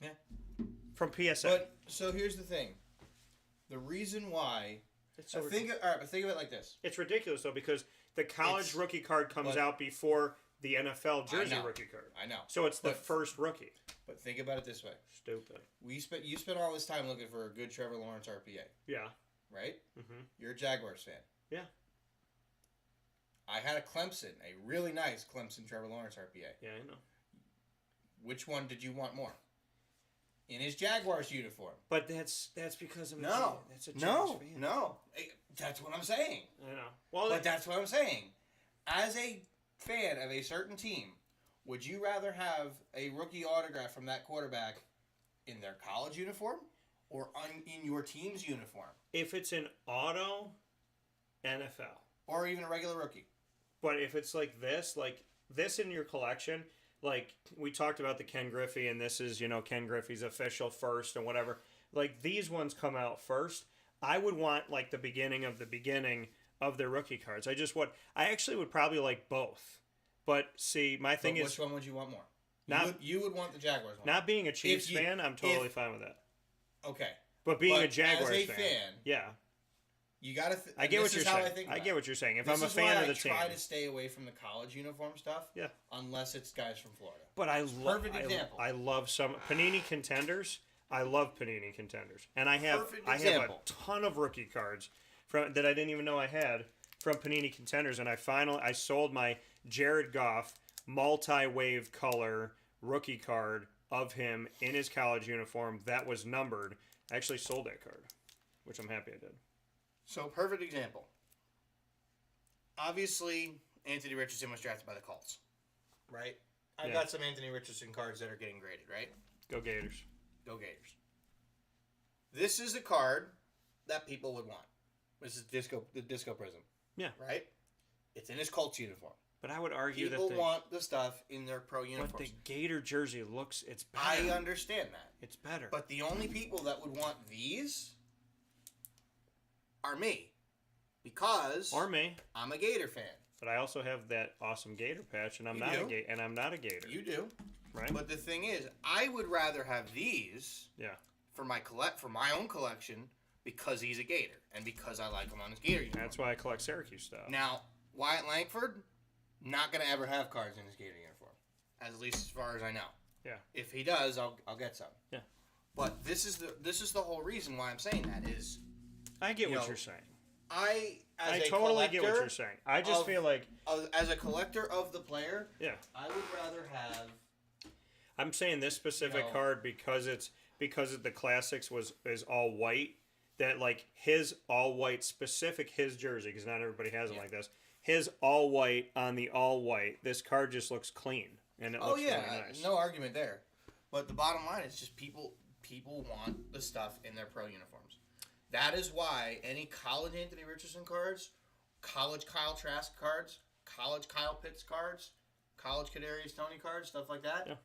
Yeah. From PSA. But, so here's the thing. The reason why... think of it like this. It's ridiculous, though, because the college rookie card comes out before the NFL jersey rookie card. I know. So it's the first rookie. But think about it this way. Stupid. You spent all this time looking for a good Trevor Lawrence RPA. Yeah. Right? Mm-hmm. You're a Jaguars fan. Yeah. I had a Clemson, a really nice Clemson Trevor Lawrence RPA. Yeah, I know. Which one did you want more? In his Jaguars uniform. But that's because I'm that's a Jags fan. No. That's what I'm saying. I know. Well, But that's what I'm saying. As a fan of a certain team, would you rather have a rookie autograph from that quarterback in their college uniform or in your team's uniform? if it's an auto, NFL. Or even a regular rookie. But if it's like this in your collection, like we talked about the Ken Griffey, and this is, Ken Griffey's official first and whatever. Like these ones come out first. I would want like the beginning of their rookie cards. I actually would probably like both. But see, my thing is, which one would you want more? You would want the Jaguars one. Not being a Chiefs fan, I'm totally fine with that. Okay. But being a Jaguars as a fan, yeah. You gotta. I get what you're saying. I get what you're saying. If I'm a fan of the team, I try to stay away from the college uniform stuff. Yeah. Unless it's guys from Florida. But perfect example. I love some Panini Contenders. I love Panini Contenders, and I have a ton of rookie cards that I didn't even know I had from Panini Contenders, and I sold my Jared Goff multi-wave color rookie card of him in his college uniform that was numbered. I actually sold that card, which I'm happy I did. So, perfect example. Obviously, Anthony Richardson was drafted by the Colts, right? I've got some Anthony Richardson cards that are getting graded, right? Go Gators. Go Gators. This is a card that people would want. This is the Disco Prism. Yeah. Right? It's in his Colts uniform. But I would argue people want the stuff in their pro uniforms. But the Gator jersey it's better. I understand that. It's better. But the only people that would want these are me. Because or me. I'm a Gator fan. But I also have that awesome Gator patch, and I'm not a Gator. You do. Right? But the thing is, I would rather have these for my own collection because he's a Gator and because I like him on his Gator uniform. That's why I collect Syracuse stuff. Now, Wyatt Langford, not going to ever have cards in his Gator uniform, at least as far as I know. Yeah. If he does, I'll get some. Yeah. But this is the whole reason why I'm saying that is. I get what you're saying. I totally get what you're saying. I just feel like as a collector of the player, I would rather have. I'm saying this specific card because the classics is all white. That like his all white specific his jersey, because not everybody has it like this. His all white on the all white. This card just looks clean and it looks really nice. No argument there. But the bottom line is just people want the stuff in their pro uniforms. That is why any college Anthony Richardson cards, college Kyle Trask cards, college Kyle Pitts cards, college Kadarius Toney cards, stuff like that,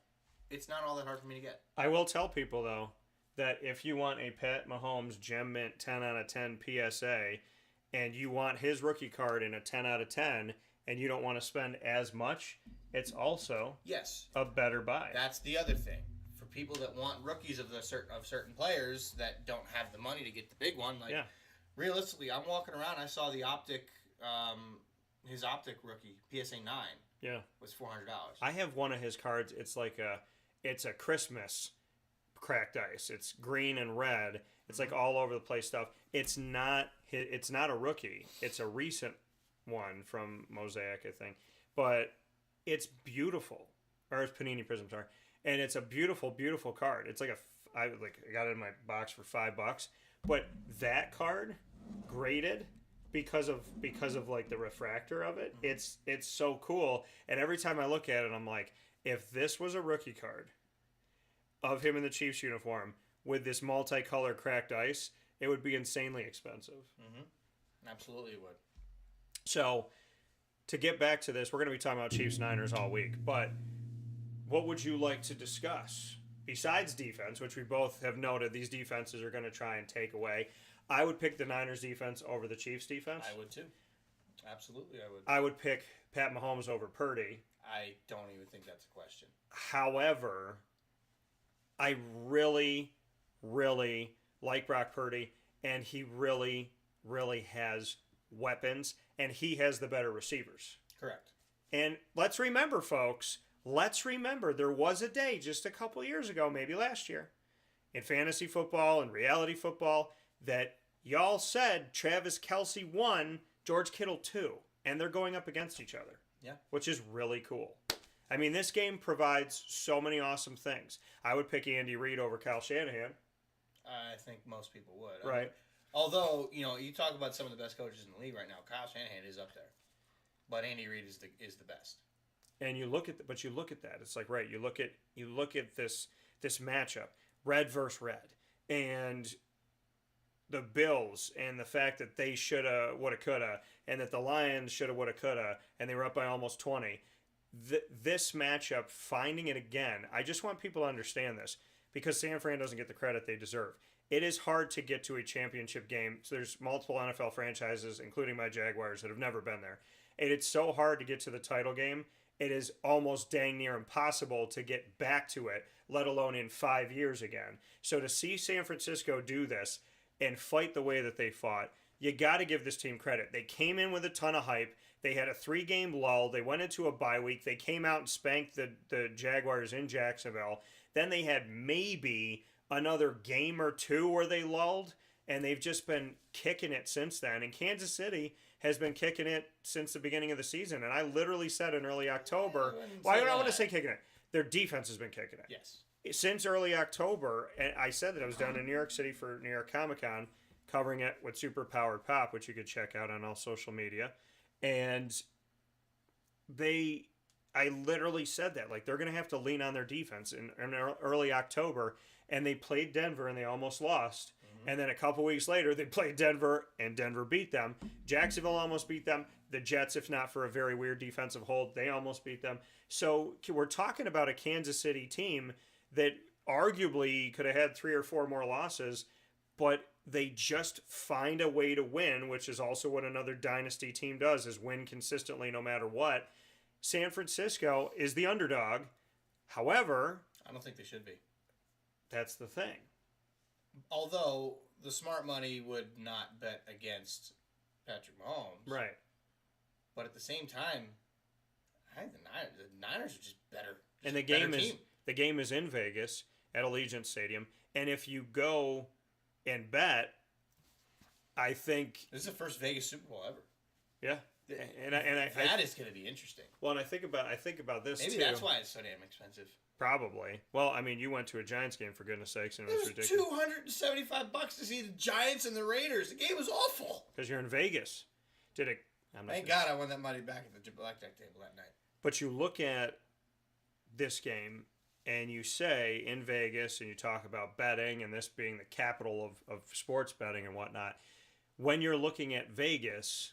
it's not all that hard for me to get. I will tell people, though, that if you want a Pat Mahomes Gem Mint 10 out of 10 PSA and you want his rookie card in a 10 out of 10 and you don't want to spend as much, it's also a better buy. That's the other thing. For people that want rookies of certain players that don't have the money to get the big one, realistically, I'm walking around. I saw the Optic, his Optic rookie PSA 9. Yeah, was $400. I have one of his cards. It's like it's a Christmas cracked ice. It's green and red. It's like all over the place stuff. It's not a rookie. It's a recent one from Mosaic, I think. But it's beautiful. Or it's Panini Prism, sorry. and it's a beautiful, beautiful card. It's like I got it in my box for $5, but that card graded because of like the refractor of it. It's so cool, and every time I look at it, I'm like, if this was a rookie card of him in the Chiefs uniform with this multicolor cracked ice, it would be insanely expensive. Absolutely it would. So, to get back to this, we're going to be talking about Chiefs Niners all week, but what would you like to discuss? Besides defense, which we both have noted these defenses are going to try and take away, I would pick the Niners defense over the Chiefs defense. I would too. Absolutely, I would. I would pick Pat Mahomes over Purdy. I don't even think that's a question. However, I really, really like Brock Purdy, and he really, really has weapons, and he has the better receivers. Correct. And let's remember, folks, there was a day just a couple years ago, maybe last year, in fantasy football and reality football, that y'all said Travis Kelce 1, George Kittle 2, and they're going up against each other. Yeah. Which is really cool. I mean, this game provides so many awesome things. I would pick Andy Reid over Kyle Shanahan. I think most people would. Right. Although, you talk about some of the best coaches in the league right now, Kyle Shanahan is up there. But Andy Reid is the best. And you look at that. It's like, right, you look at this matchup, red versus red, and the Bills, and the fact that they shoulda, woulda, coulda, and that the Lions shoulda, woulda, coulda, and they were up by almost 20. This matchup, finding it again, I just want people to understand this, because San Fran doesn't get the credit they deserve. It is hard to get to a championship game. So there's multiple NFL franchises, including my Jaguars, that have never been there. And it's so hard to get to the title game. It is almost dang near impossible to get back to it, let alone in 5 years again. So to see San Francisco do this and fight the way that they fought, you got to give this team credit. They came in with a ton of hype. They had a 3-game lull. They went into a bye week. They came out and spanked the Jaguars in Jacksonville. Then they had maybe another game or two where they lulled, and they've just been kicking it since then. And Kansas City has been kicking it since the beginning of the season. And I literally said in early October, I don't want to say kicking it. Their defense has been kicking it. Yes. Since early October, and I said that I was down in New York City for New York Comic Con, covering it with Super Powered Pop, which you could check out on all social media. And I literally said that, like, they're going to have to lean on their defense in early October, and they played Denver and they almost lost. And then a couple weeks later, they played Denver, and Denver beat them. Jacksonville almost beat them. The Jets, if not for a very weird defensive hold, they almost beat them. So we're talking about a Kansas City team that arguably could have had 3 or 4 more losses, but they just find a way to win, which is also what another dynasty team does, is win consistently no matter what. San Francisco is the underdog. However, I don't think they should be. That's the thing. Although the smart money would not bet against Patrick Mahomes. Right. But at the same time, I think the Niners are just better. And the game is in Vegas at Allegiant Stadium. And if you go and bet, I think this is the first Vegas Super Bowl ever. Yeah. That is going to be interesting. Well, and I think about this Maybe too. that's why it's so damn expensive. Probably. Well, I mean, you went to a Giants game, for goodness sakes, and it was ridiculous. $275 to see the Giants and the Raiders. The game was awful. Because you're in Vegas. Thank God I won that money back at the blackjack table that night. But you look at this game, and you say in Vegas, and you talk about betting, and this being the capital of sports betting and whatnot. When you're looking at Vegas,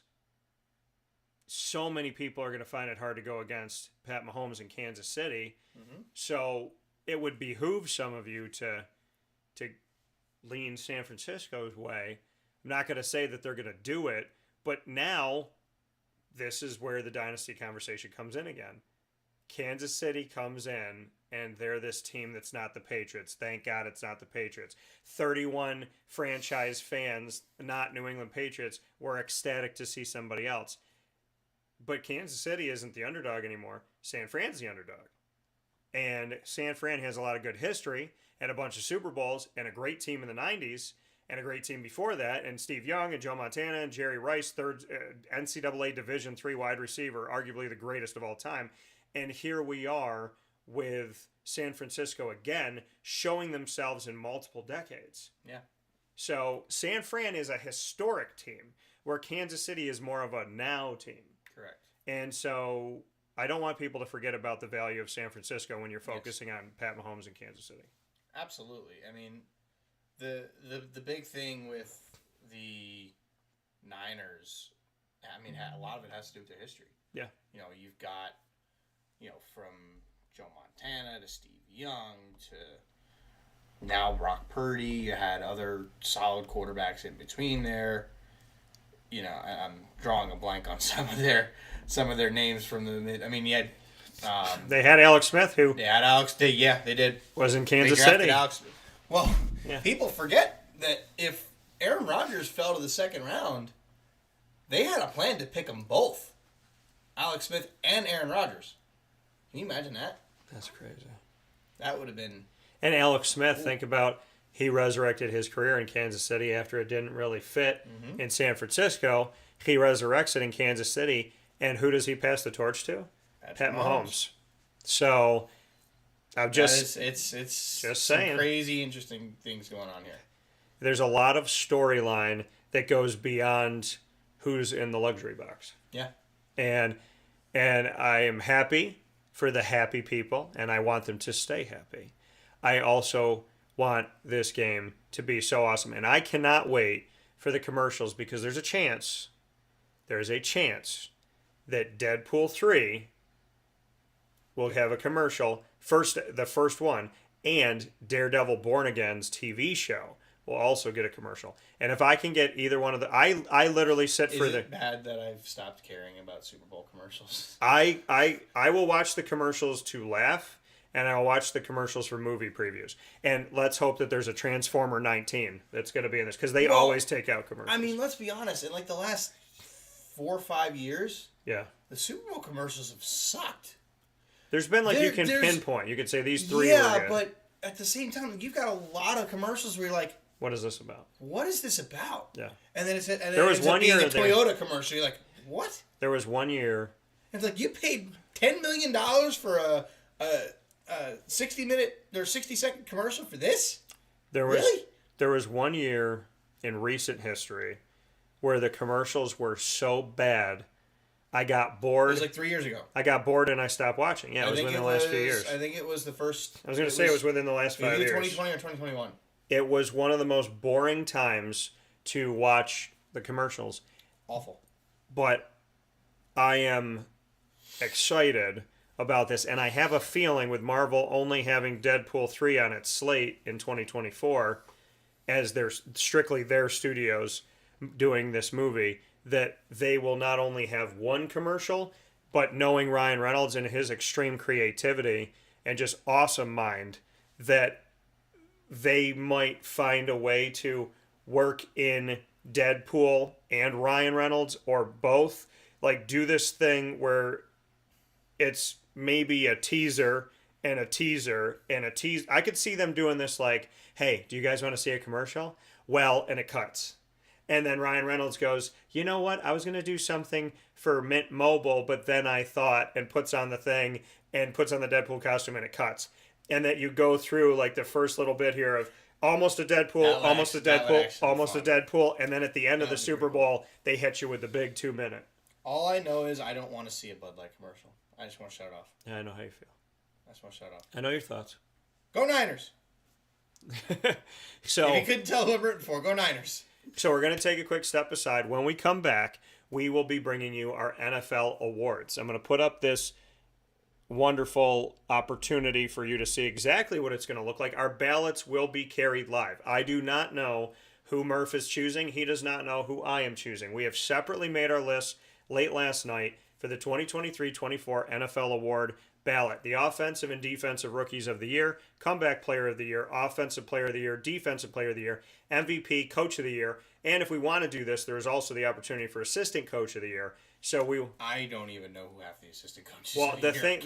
so many people are going to find it hard to go against Pat Mahomes in Kansas City. Mm-hmm. So it would behoove some of you to lean San Francisco's way. I'm not going to say that they're going to do it, but now this is where the dynasty conversation comes in again. Kansas City comes in, and they're this team that's not the Patriots. Thank God it's not the Patriots. 31 franchise fans, not New England Patriots, were ecstatic to see somebody else. But Kansas City isn't the underdog anymore. San Fran's the underdog. And San Fran has a lot of good history and a bunch of Super Bowls and a great team in the 90s and a great team before that. And Steve Young and Joe Montana and Jerry Rice, third NCAA Division III wide receiver, arguably the greatest of all time. And here we are with San Francisco again, showing themselves in multiple decades. Yeah. So San Fran is a historic team, where Kansas City is more of a now team. Correct. And so I don't want people to forget about the value of San Francisco when you're focusing on Pat Mahomes in Kansas City. Absolutely. I mean, the big thing with the Niners, I mean, a lot of it has to do with their history. Yeah. You've got, from Joe Montana to Steve Young to now Brock Purdy. You had other solid quarterbacks in between there. I'm drawing a blank on some of their names from the mid. I mean, you had. They had Alex Smith, who They had Alex. They did. Was in They Kansas drafted City. Alex. Well, Yeah. people forget that if Aaron Rodgers fell to the second round, they had a plan to pick them both, Alex Smith and Aaron Rodgers. Can you imagine that? That's crazy. That would have been. And Alex Smith, think about, he resurrected his career in Kansas City after it didn't really fit in San Francisco. He resurrects it in Kansas City, and who does he pass the torch to? Pat Mahomes. So I'm just It's just some saying. crazy, interesting things going on here. There's a lot of storyline that goes beyond who's in the luxury box. Yeah. And I am happy for the happy people, and I want them to stay happy. I also want this game to be so awesome, and I cannot wait for the commercials, because there's a chance that Deadpool 3 will have a commercial, the first one, and Daredevil Born Again's TV show will also get a commercial. And if I can get either one of the, I literally sit for Is the. it bad that I've stopped caring about Super Bowl commercials? I will watch the commercials to laugh, and I'll watch the commercials for movie previews. And let's hope that there's a Transformer 19 that's going to be in this, because they always take out commercials. I mean, let's be honest. In like the last 4 or 5 years, yeah. the Super Bowl commercials have sucked. There's been you can there's- pinpoint. You could say these three Yeah, were good. but at the same time, you've got a lot of commercials where you're like, What is this about? what is this about? Yeah. And then There was one year a there- Toyota commercial. You're like, what? There was one year. It's like, you paid $10 million for a 60-minute or 60-second commercial for this? There was Really? There was one year in recent history where the commercials were so bad, I got It bored. was like 3 years ago. I got bored and I stopped watching. Yeah, it was within the last few years. I think it was the first. I was going to say it was within the last 5 either years. 2020 or 2021. It was one of the most boring times to watch the commercials, Awful. but I am excited about this, and I have a feeling with Marvel only having Deadpool 3 on its slate in 2024 as strictly their studios doing this movie, that they will not only have one commercial, but knowing Ryan Reynolds and his extreme creativity and just awesome mind, that they might find a way to work in Deadpool and Ryan Reynolds, or both, like do this thing where it's maybe a teaser and a teaser and a tease. I could see them doing this like, hey, do you guys want to see a commercial? Well, and it cuts. And then Ryan Reynolds goes, you know what? I was going to do something for Mint Mobile, but then I thought, and puts on the thing and puts on the Deadpool costume, and it cuts. And that you go through like the first little bit here of almost a Deadpool, almost a Deadpool, almost a Deadpool. And then at the end of the Super Bowl, they hit you with the big 2 minute. All I know is I don't want to see a Bud Light commercial. I just want to shut it off. Yeah, I know how you feel. I just want to shut it off. I know your thoughts. Go Niners. So If you couldn't tell who I'm rooting for, go Niners. So we're going to take a quick step aside. When we come back, we will be bringing you our NFL awards. I'm going to put up this wonderful opportunity for you to see exactly what it's going to look like. Our ballots will be carried live. I do not know who Murph is choosing. He does not know who I am choosing. We have separately made our lists late last night for the 2023-24 NFL award ballot. The offensive and defensive rookies of the year, comeback player of the year, offensive player of the year, defensive player of the year, MVP, coach of the year. And if we want to do this, there is also the opportunity for assistant coach of the year. So I don't even know who half the assistant coaches well, of the year thing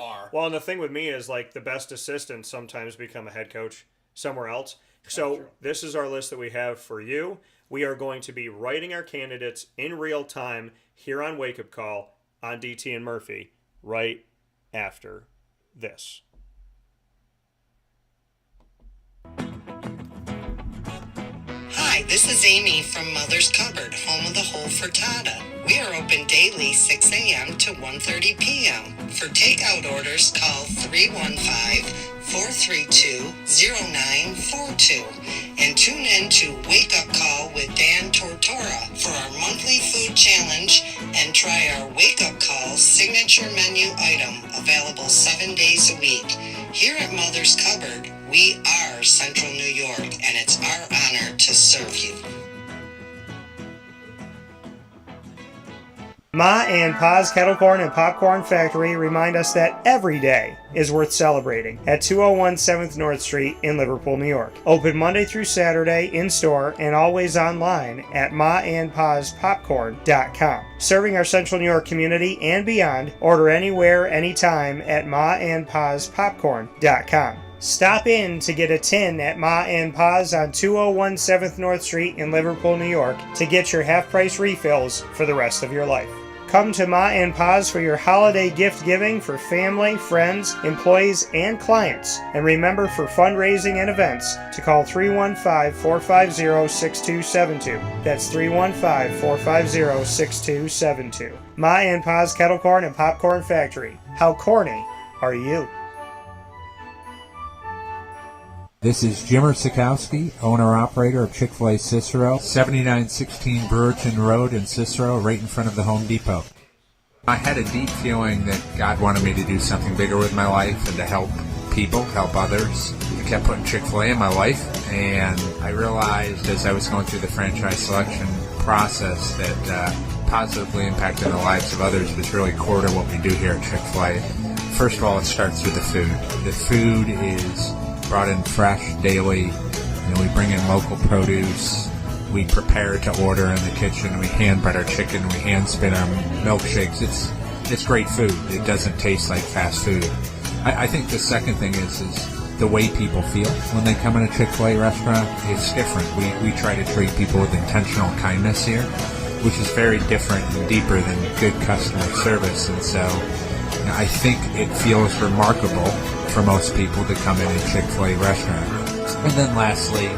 are. and the thing with me is like the best assistants sometimes become a head coach somewhere else. So this is our list that we have for you. We are going to be writing our candidates in real time here on Wake Up Call on DT and Murphy right after this. Hi, this is Amy from Mother's Cupboard, home of the whole frittata. We are open daily 6 a.m. to 1:30 p.m. For takeout orders, call 315-432-0942 and tune in to Wake Up Call with Dan Tortora for our monthly food challenge and try our Wake Up Call signature menu item available 7 days a week. Here at Mother's Cupboard, we are Central New York, and it's our honor to serve you. Ma and Pa's Kettle Corn and Popcorn Factory remind us that every day is worth celebrating at 201 7th North Street in Liverpool, New York. Open Monday through Saturday in-store and always online at maandpaspopcorn.com. Serving our Central New York community and beyond, order anywhere, anytime at maandpaspopcorn.com. Stop in to get a tin at Ma and Pa's on 201 7th North Street in Liverpool, New York to get your half-price refills for the rest of your life. Come to Ma and Pa's for your holiday gift giving for family, friends, employees, and clients. And remember, for fundraising and events, to call 315-450-6272. That's 315-450-6272. Ma and Pa's Kettle Corn and Popcorn Factory. How corny are you? This is Jimmer Sikowski, owner-operator of Chick-fil-A Cicero, 7916 Brewerton Road in Cicero, right in front of the Home Depot. I had a deep feeling that God wanted me to do something bigger with my life and to help people, help others. I kept putting Chick-fil-A in my life, and I realized as I was going through the franchise selection process that positively impacting the lives of others was really core to what we do here at Chick-fil-A. First of all, it starts with the food. The food is brought in fresh daily, and we bring in local produce. We prepare to order in the kitchen. We hand bread our chicken. We hand spin our milkshakes. It's great food. It doesn't taste like fast food. I think the second thing is the way people feel when they come in a Chick-fil-A restaurant. It's different. We try to treat people with intentional kindness here, which is very different and deeper than good customer service. And so I think it feels remarkable for most people to come in a Chick-fil-A restaurant. And then lastly,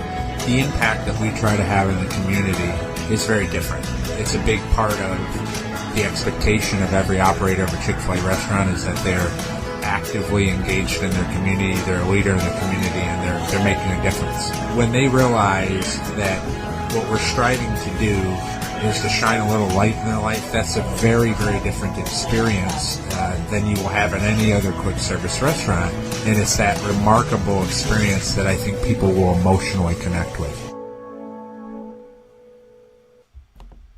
the impact that we try to have in the community is very different. It's a big part of the expectation of every operator of a Chick-fil-A restaurant is that they're actively engaged in their community, they're a leader in the community, and they're making a difference. When they realize that what we're striving to do is to shine a little light in their life, that's a very, very different experience than you will have in any other quick service restaurant. And it's that remarkable experience that I think people will emotionally connect with.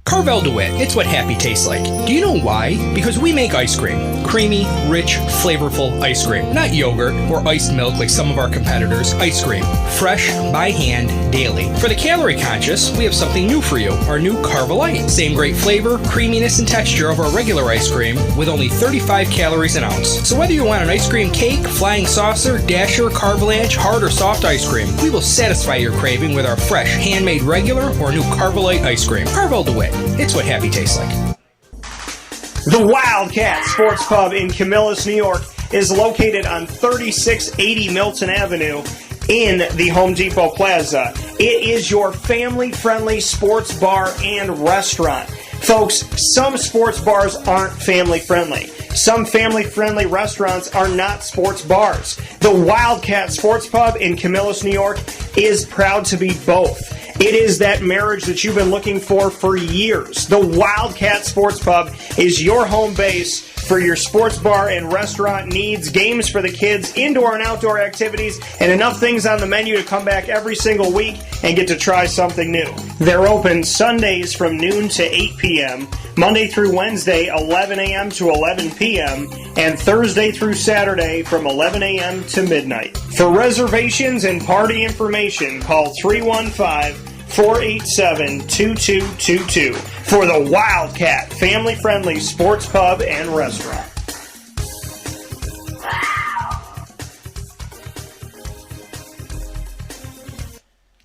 Carvel DeWitt, it's what happy tastes like. Do you know why? Because we make ice cream. Creamy, rich, flavorful ice cream. Not yogurt or iced milk like some of our competitors. Ice cream. Fresh, by hand, daily. For the calorie conscious, we have something new for you. Our new Carvelite. Same great flavor, creaminess, and texture of our regular ice cream with only 35 calories an ounce. So whether you want an ice cream cake, flying saucer, dasher, carvalanche, hard or soft ice cream, we will satisfy your craving with our fresh, handmade regular or new Carvelite ice cream. Carvel DeWitt. It's what happy tastes like. The Wildcat Sports Pub in Camillus, New York is located on 3680 Milton Avenue in the Home Depot Plaza. It is your family-friendly sports bar and restaurant. Folks, some sports bars aren't family-friendly. Some family-friendly restaurants are not sports bars. The Wildcat Sports Pub in Camillus, New York is proud to be both. It is that marriage that you've been looking for years. The Wildcat Sports Pub is your home base for your sports bar and restaurant needs, games for the kids, indoor and outdoor activities, and enough things on the menu to come back every single week and get to try something new. They're open Sundays from noon to 8 p.m., Monday through Wednesday 11 a.m. to 11 p.m., and Thursday through Saturday from 11 a.m. to midnight. For reservations and party information, call 315-487-2222 for the Wildcat family-friendly sports pub and restaurant.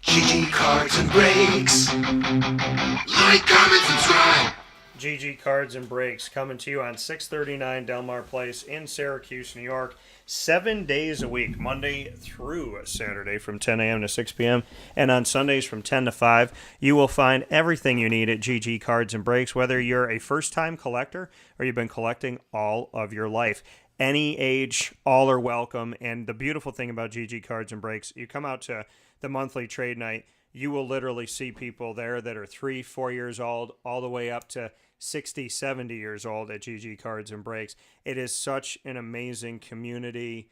GG Cards and Breaks. Like, comment, subscribe. GG Cards and Breaks, coming to you on 639 Delmar Place in Syracuse, New York, 7 days a week, Monday through Saturday from 10 a.m. to 6 p.m., and on Sundays from 10 to 5. You will find everything you need at GG Cards and Breaks, whether you're a first-time collector or you've been collecting all of your life. Any age, all are welcome, and the beautiful thing about GG Cards and Breaks, you come out to the monthly trade night, you will literally see people there that are 3, 4 years old, all the way up to 60, 70 years old at GG Cards and Breaks. It is such an amazing community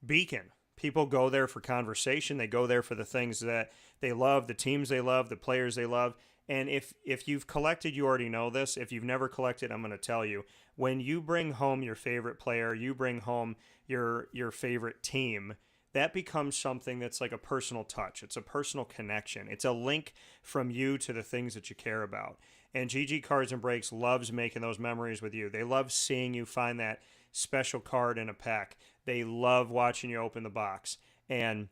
beacon. People go there for conversation. They go there for the things that they love, the teams they love, the players they love. And if you've collected, you already know this. If you've never collected, I'm going to tell you. When you bring home your favorite player, you bring home your favorite team, that becomes something that's like a personal touch. It's a personal connection. It's a link from you to the things that you care about. And GG Cards and Breaks loves making those memories with you. They love seeing you find that special card in a pack. They love watching you open the box. And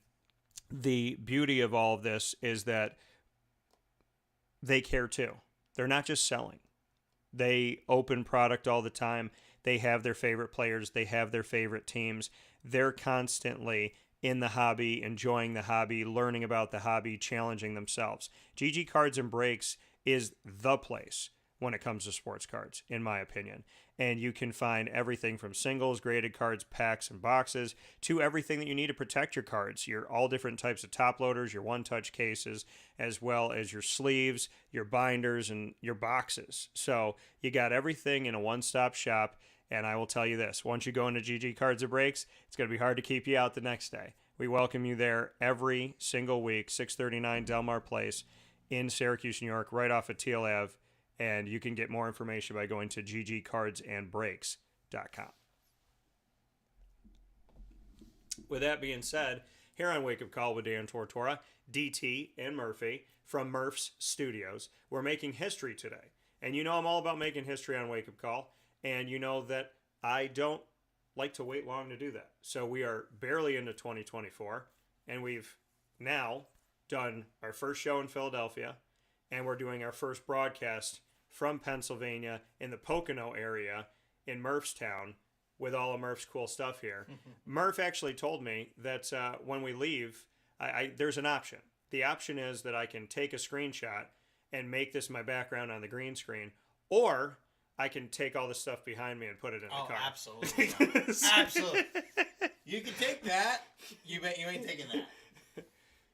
the beauty of all of this is that they care too. They're not just selling. They open product all the time. They have their favorite players. They have their favorite teams. They're constantly in the hobby, enjoying the hobby, learning about the hobby, challenging themselves. GG Cards and Breaks is the place when it comes to sports cards, in my opinion. And you can find everything from singles, graded cards, packs, and boxes, to everything that you need to protect your cards. Your all different types of top loaders, your one-touch cases, as well as your sleeves, your binders, and your boxes. So you got everything in a one-stop shop. And I will tell you this, once you go into GG Cards and Breaks, it's going to be hard to keep you out the next day. We welcome you there every single week, 639 Delmar Place in Syracuse, New York, right off of Teal Ave. And you can get more information by going to ggcardsandbreaks.com. With that being said, here on Wake Up Call with Dan Tortora, DT, and Murphy from Murph's Studios, we're making history today. And you know I'm all about making history on Wake Up Call. And you know that I don't like to wait long to do that. So we are barely into 2024, and we've now done our first show in Philadelphia, and we're doing our first broadcast from Pennsylvania in the Pocono area in Murphstown with all of Murph's cool stuff here. Murph actually told me that when we leave, there's an option. The option is that I can take a screenshot and make this my background on the green screen, or I can take all the stuff behind me and put it in the car. Absolutely. Absolutely. You can take that. You ain't taking that.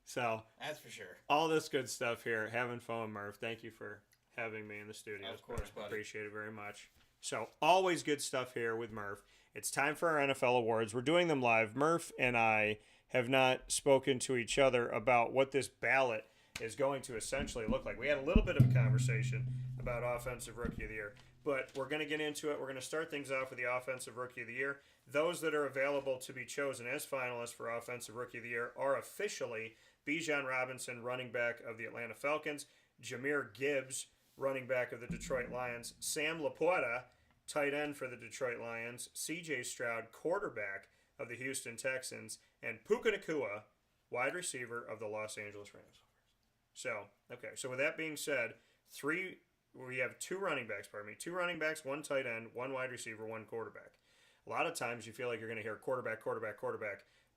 So that's for sure. All this good stuff here. Having fun, Murph. Thank you for having me in the studio. Of course, buddy. Appreciate it very much. So always good stuff here with Murph. It's time for our NFL awards. We're doing them live. Murph and I have not spoken to each other about what this ballot is going to essentially look like. We had a little bit of a conversation about Offensive Rookie of the Year. But we're going to get into it. We're going to start things off with the Offensive Rookie of the Year. Those that are available to be chosen as finalists for Offensive Rookie of the Year are officially Bijan Robinson, running back of the Atlanta Falcons, Jahmyr Gibbs, running back of the Detroit Lions, Sam Laporta, tight end for the Detroit Lions, C.J. Stroud, quarterback of the Houston Texans, and Puka Nacua, wide receiver of the Los Angeles Rams. So with that being said, we have two running backs, one tight end, one wide receiver, one quarterback. A lot of times you feel like you're going to hear quarterback,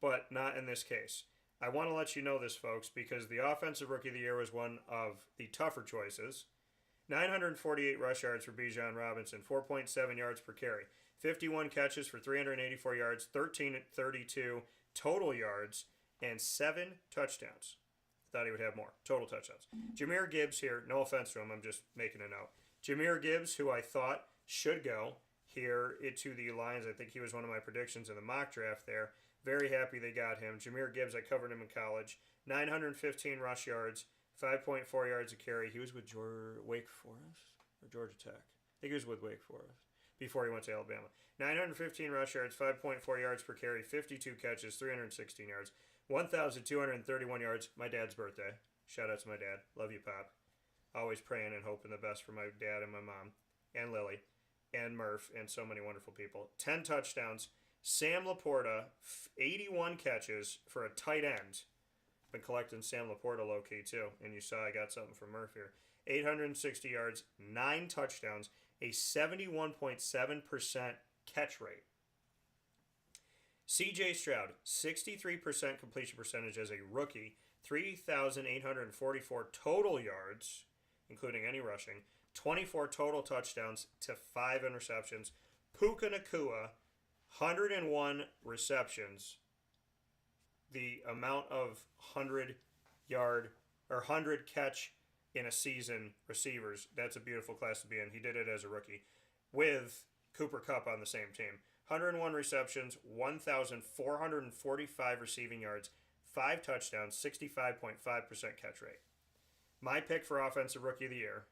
but not in this case. I want to let you know this, folks, because the Offensive Rookie of the Year was one of the tougher choices. 948 rush yards for Bijan Robinson, 4.7 yards per carry, 51 catches for 384 yards, 13-32 total yards, and 7 touchdowns. Thought he would have more total touchdowns. Jahmyr Gibbs here, no offense to him, I'm just making a note. Jahmyr Gibbs, who I thought should go here to the Lions. I think he was one of my predictions in the mock draft there. Very happy they got him. Jahmyr Gibbs, I covered him in college. 915 rush yards, 5.4 yards a carry. He was with Wake Forest or Georgia Tech. I think he was with Wake Forest before he went to Alabama. 915 rush yards, 5.4 yards per carry, 52 catches, 316 yards. 1,231 yards. My dad's birthday. Shout out to my dad. Love you, Pop. Always praying and hoping the best for my dad and my mom and Lily and Murph and so many wonderful people. 10 touchdowns. Sam Laporta, 81 catches for a tight end. Been collecting Sam Laporta low-key, too. And you saw I got something from Murph here. 860 yards, 9 touchdowns, a 71.7% catch rate. C.J. Stroud, 63% completion percentage as a rookie, 3,844 total yards, including any rushing, 24 total touchdowns to 5 interceptions. Puka Nacua, 101 receptions, the amount of 100 catch in a season receivers. That's a beautiful class to be in. He did it as a rookie with Cooper Kupp on the same team. 101 receptions, 1,445 receiving yards, 5 touchdowns, 65.5% catch rate. My pick for Offensive Rookie of the Year,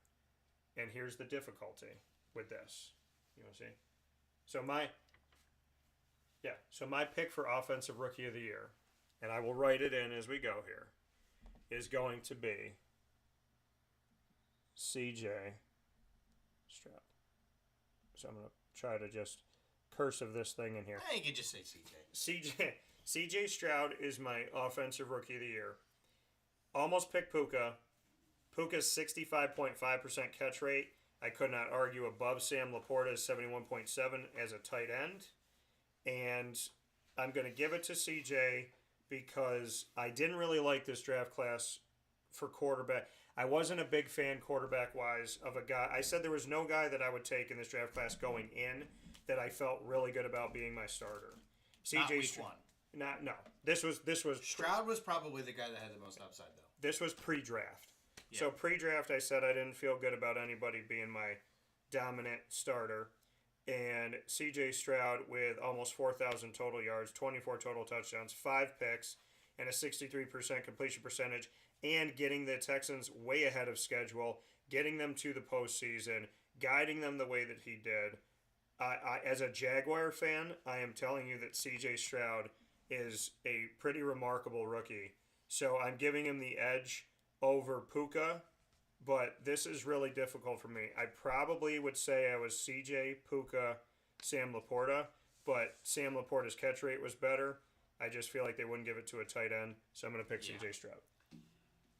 and here's the difficulty with this. You want to see? So my pick for Offensive Rookie of the Year, and I will write it in as we go here, is going to be C.J. Stroud. So I'm going to try to just cursive this thing in here. You could just say CJ. C.J. Stroud is my Offensive Rookie of the Year. Almost picked Puka. Puka's 65.5% catch rate. I could not argue above Sam Laporta's 71.7 as a tight end. And I'm going to give it to CJ because I didn't really like this draft class for quarterback. I wasn't a big fan quarterback-wise of a guy. I said there was no guy that I would take in this draft class going in that I felt really good about being my starter. Not week one. No. This was Stroud was probably the guy that had the most upside, though. This was pre-draft. Yeah. So pre-draft, I said I didn't feel good about anybody being my dominant starter. And C.J. Stroud with almost 4,000 total yards, 24 total touchdowns, 5 picks, and a 63% completion percentage, and getting the Texans way ahead of schedule, getting them to the postseason, guiding them the way that he did. As a Jaguar fan, I am telling you that C.J. Stroud is a pretty remarkable rookie. So I'm giving him the edge over Puka, but this is really difficult for me. I probably would say I was C.J., Puka, Sam Laporta, but Sam Laporta's catch rate was better. I just feel like they wouldn't give it to a tight end, so I'm going to pick C.J. Stroud.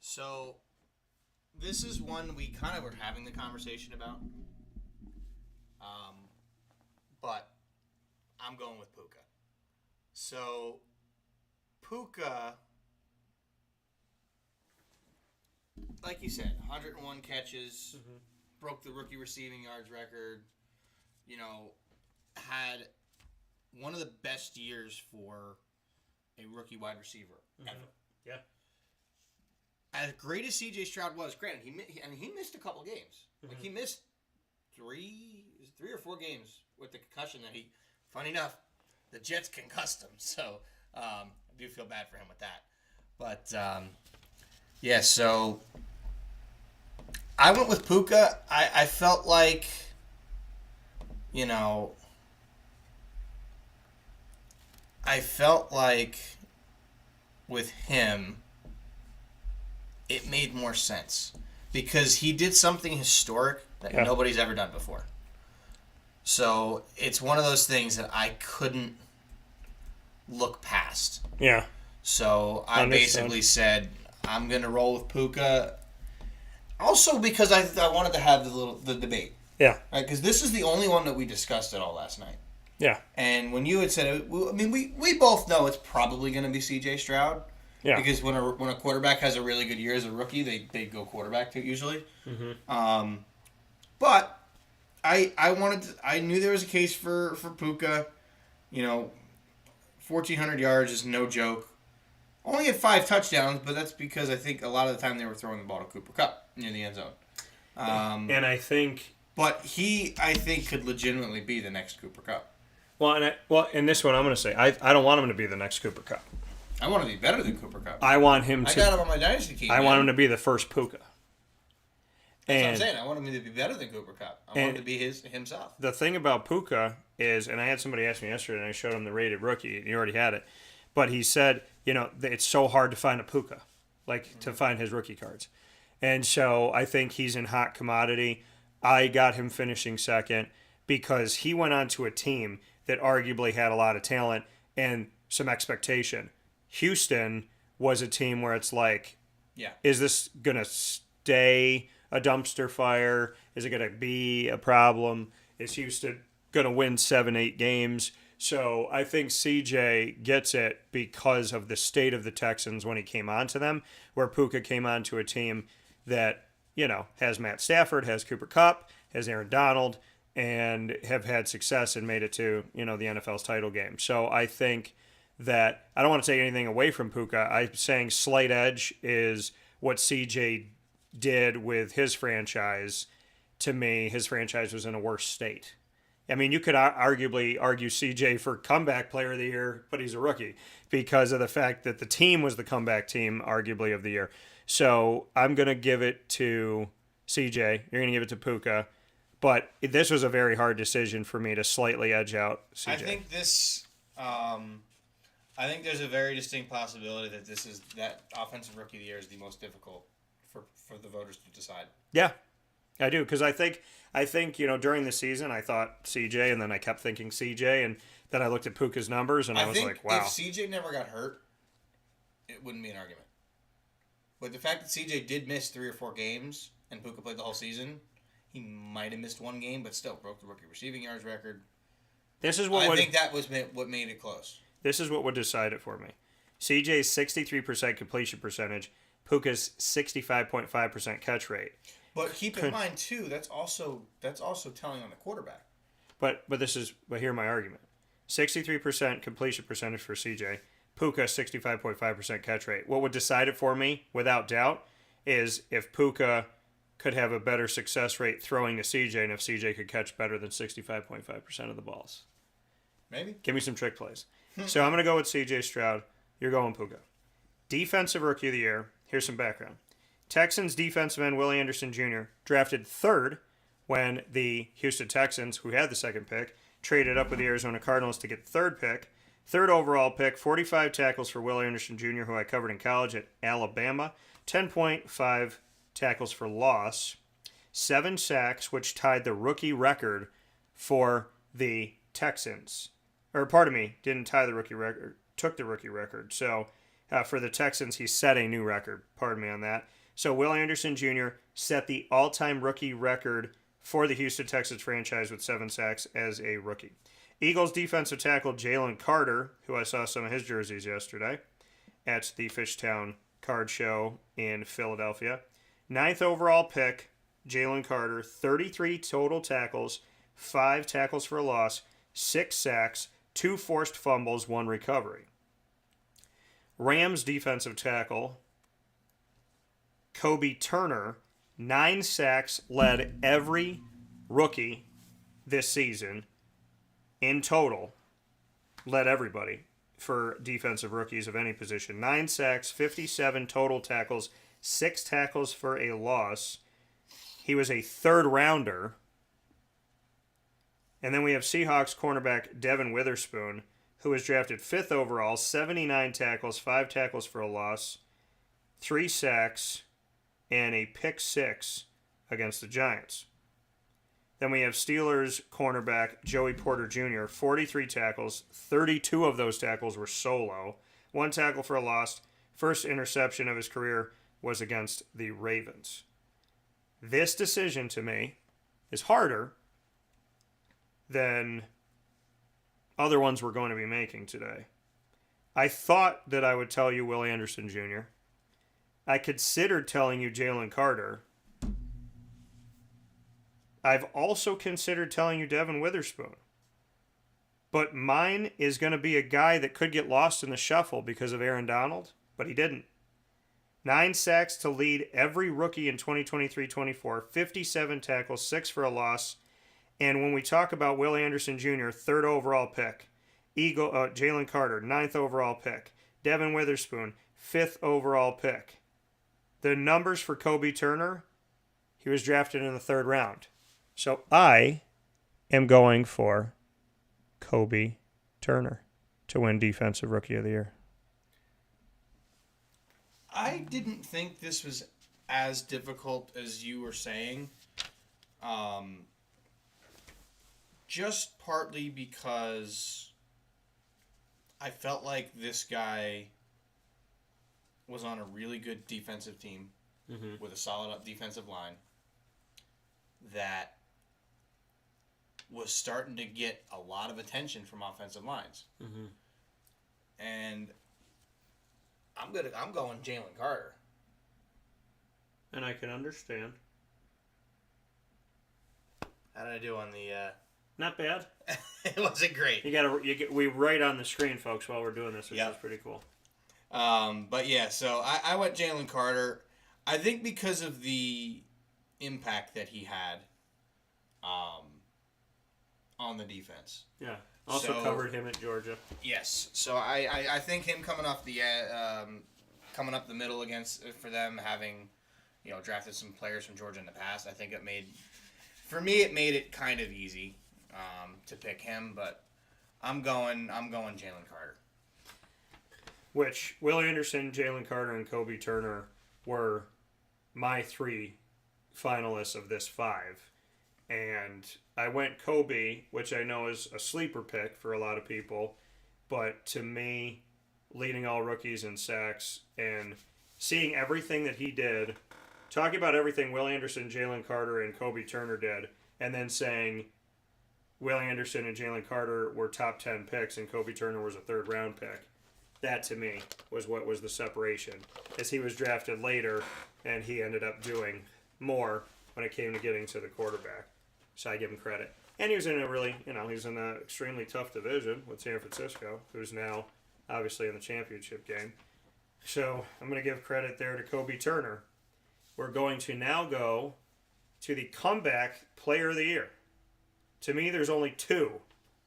So this is one we kind of were having the conversation about. But I'm going with Puka. So Puka, like you said, 101 catches, broke the rookie receiving yards record, had one of the best years for a rookie wide receiver ever. Yeah. As great as C.J. Stroud was, granted, he missed a couple games. Like, he missed three or 4 games with the concussion that he, funny enough, the Jets concussed him. So, I do feel bad for him with that. But, so I went with Puka. I felt like, with him, it made more sense because he did something historic that nobody's ever done before. So it's one of those things that I couldn't look past. Yeah. So I basically said I'm gonna roll with Puka. Also because I wanted to have the debate. Yeah. Right, because this is the only one that we discussed at all last night. Yeah. And when you had said it, we both know it's probably going to be C.J. Stroud. Yeah. Because when a quarterback has a really good year as a rookie, they go quarterback usually. Mm-hmm. But I knew there was a case for Puka. 1,400 yards is no joke. Only had 5 touchdowns, but that's because I think a lot of the time they were throwing the ball to Cooper Kupp near the end zone. And I think... But I think, could legitimately be the next Cooper Kupp. Well, in this one, I'm going to say, I don't want him to be the next Cooper Kupp. I want to be better than Cooper Kupp. I want him to... I got him on my dynasty team. I want him to be the first Puka. That's what I'm saying. I want him to be better than Cooper Kupp. I want him to be himself. The thing about Puka is, and I had somebody ask me yesterday, and I showed him the rated rookie, and he already had it, but he said, it's so hard to find a Puka, to find his rookie cards. And so I think he's in hot commodity. I got him finishing second because he went on to a team that arguably had a lot of talent and some expectation. Houston was a team where it's like, is this going to stay a dumpster fire? Is it going to be a problem? Is Houston going to win 7-8 games? So I think CJ gets it because of the state of the Texans when he came onto them, where Puka came onto a team that, has Matt Stafford, has Cooper Kupp, has Aaron Donald, and have had success and made it to, the NFL's title game. So I think that I don't want to take anything away from Puka. I'm saying slight edge is what CJ did with his franchise. To me, his franchise was in a worse state. I mean, you could arguably argue CJ for comeback player of the year, but he's a rookie because of the fact that the team was the comeback team, arguably, of the year. So I'm going to give it to CJ. You're going to give it to Puka. But this was a very hard decision for me to slightly edge out CJ. I think this. I think there's a very distinct possibility that that offensive rookie of the year is the most difficult for the voters to decide. Yeah, I do, because I think during the season I thought CJ, and then I kept thinking CJ, and then I looked at Puka's numbers and I was like, wow. If CJ never got hurt, it wouldn't be an argument. But the fact that CJ did miss 3 or 4 games and Puka played the whole season, he might have missed 1 game, but still broke the rookie receiving yards record. I think that was what made it close. This is what would decide it for me. CJ's 63% completion percentage, Puka's 65.5% catch rate. But keep in mind too, that's also telling on the quarterback. But here's my argument. 63% completion percentage for CJ, Puka 65.5% catch rate. What would decide it for me, without doubt, is if Puka could have a better success rate throwing to CJ, and if CJ could catch better than 65.5% of the balls. Maybe. Give me some trick plays. So I'm going to go with CJ Stroud. You're going Puka. Defensive Rookie of the Year. Here's some background. Texans defensive end Willie Anderson Jr. drafted 3rd when the Houston Texans, who had the 2nd pick, traded up with the Arizona Cardinals to get 3rd pick. 3rd overall pick, 45 tackles for Willie Anderson Jr., who I covered in college at Alabama. 10.5 tackles for loss. 7 sacks, which tied the rookie record for the Texans. Or, pardon me, didn't tie the rookie record, took the rookie record. So, for the Texans, he set a new record. Pardon me on that. So, Will Anderson Jr. set the all-time rookie record for the Houston Texans franchise with 7 sacks as a rookie. Eagles defensive tackle Jalen Carter, who I saw some of his jerseys yesterday at the Fishtown Card Show in Philadelphia. 9th overall pick, Jalen Carter, 33 total tackles, 5 tackles for a loss, 6 sacks, 2 forced fumbles, 1 recovery. Rams defensive tackle Kobe Turner, 9 sacks, led every rookie this season in total. Led everybody for defensive rookies of any position. 9 sacks, 57 total tackles, 6 tackles for a loss. He was a 3rd rounder. And then we have Seahawks cornerback Devin Witherspoon, who was drafted 5th overall, 79 tackles, 5 tackles for a loss, 3 sacks, and a pick 6 against the Giants. Then we have Steelers cornerback Joey Porter Jr., 43 tackles, 32 of those tackles were solo, 1 tackle for a loss. First interception of his career was against the Ravens. This decision, to me, is harder than other ones we're going to be making today. I thought that I would tell you Willie Anderson Jr. I considered telling you Jalen Carter. I've also considered telling you Devin Witherspoon. But mine is going to be a guy that could get lost in the shuffle because of Aaron Donald, but he didn't. 9 sacks to lead every rookie in 2023-24, 57 tackles, 6 for a loss. And when we talk about Willie Anderson Jr., 3rd overall pick, Jalen Carter, 9th overall pick, Devin Witherspoon, 5th overall pick. The numbers for Kobe Turner, he was drafted in the 3rd round. So I am going for Kobe Turner to win Defensive Rookie of the Year. I didn't think this was as difficult as you were saying. Just partly because I felt like this guy was on a really good defensive team with a solid defensive line. that was starting to get a lot of attention from offensive lines. Mm-hmm. And I'm going Jalen Carter. And I can understand. How did I do on the? Not bad. It wasn't great. We write on the screen, folks, while we're doing this, which Yep. is pretty cool. But yeah, so I went Jalen Carter. I think because of the impact that he had, on the defense. Yeah. Also covered him at Georgia. Yes. So I think him coming off the coming up the middle for them having, drafted some players from Georgia in the past. I think it made it kind of easy to pick him, but I'm going Jalen Carter. Which Will Anderson, Jalen Carter, and Kobe Turner were my 3 finalists of this 5. And I went Kobe, which I know is a sleeper pick for a lot of people. But to me, leading all rookies in sacks and seeing everything that he did, talking about everything Will Anderson, Jalen Carter, and Kobe Turner did, and then saying Will Anderson and Jalen Carter were top 10 picks and Kobe Turner was a 3rd round pick. That, to me, was what was the separation. As he was drafted later, and he ended up doing more when it came to getting to the quarterback. So I give him credit. And he was in a really, he's in an extremely tough division with San Francisco, who's now obviously in the championship game. So I'm going to give credit there to Kobe Turner. We're going to now go to the comeback player of the year. To me, there's only 2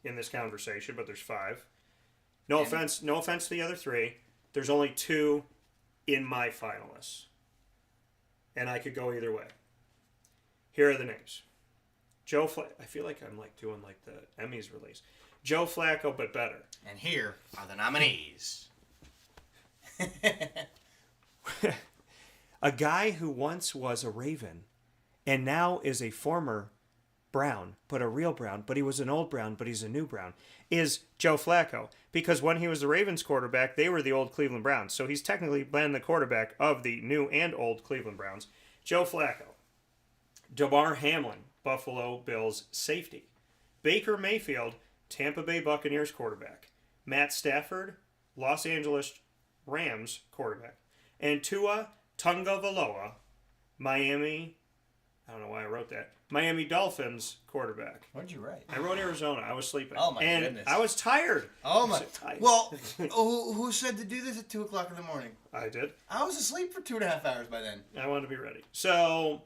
in this conversation, but there's 5. No offense to the other 3. There's only 2 in my finalists. And I could go either way. Here are the names. I feel like I'm doing the Emmys release. Joe Flacco, but better. And here are the nominees. A guy who once was a Raven and now is a former Brown, but a real Brown, but he was an old Brown, but he's a new Brown, is Joe Flacco. Because when he was the Ravens quarterback, they were the old Cleveland Browns. So he's technically been the quarterback of the new and old Cleveland Browns. Joe Flacco. Damar Hamlin, Buffalo Bills safety. Baker Mayfield, Tampa Bay Buccaneers quarterback. Matt Stafford, Los Angeles Rams quarterback. And Tua Tagovailoa, Miami Dolphins quarterback. What did you write? I wrote Arizona. I was sleeping. Oh, my goodness. I was tired. Oh, my. Well, who said to do this at 2 o'clock in the morning? I did. I was asleep for 2.5 hours by then. I wanted to be ready. So,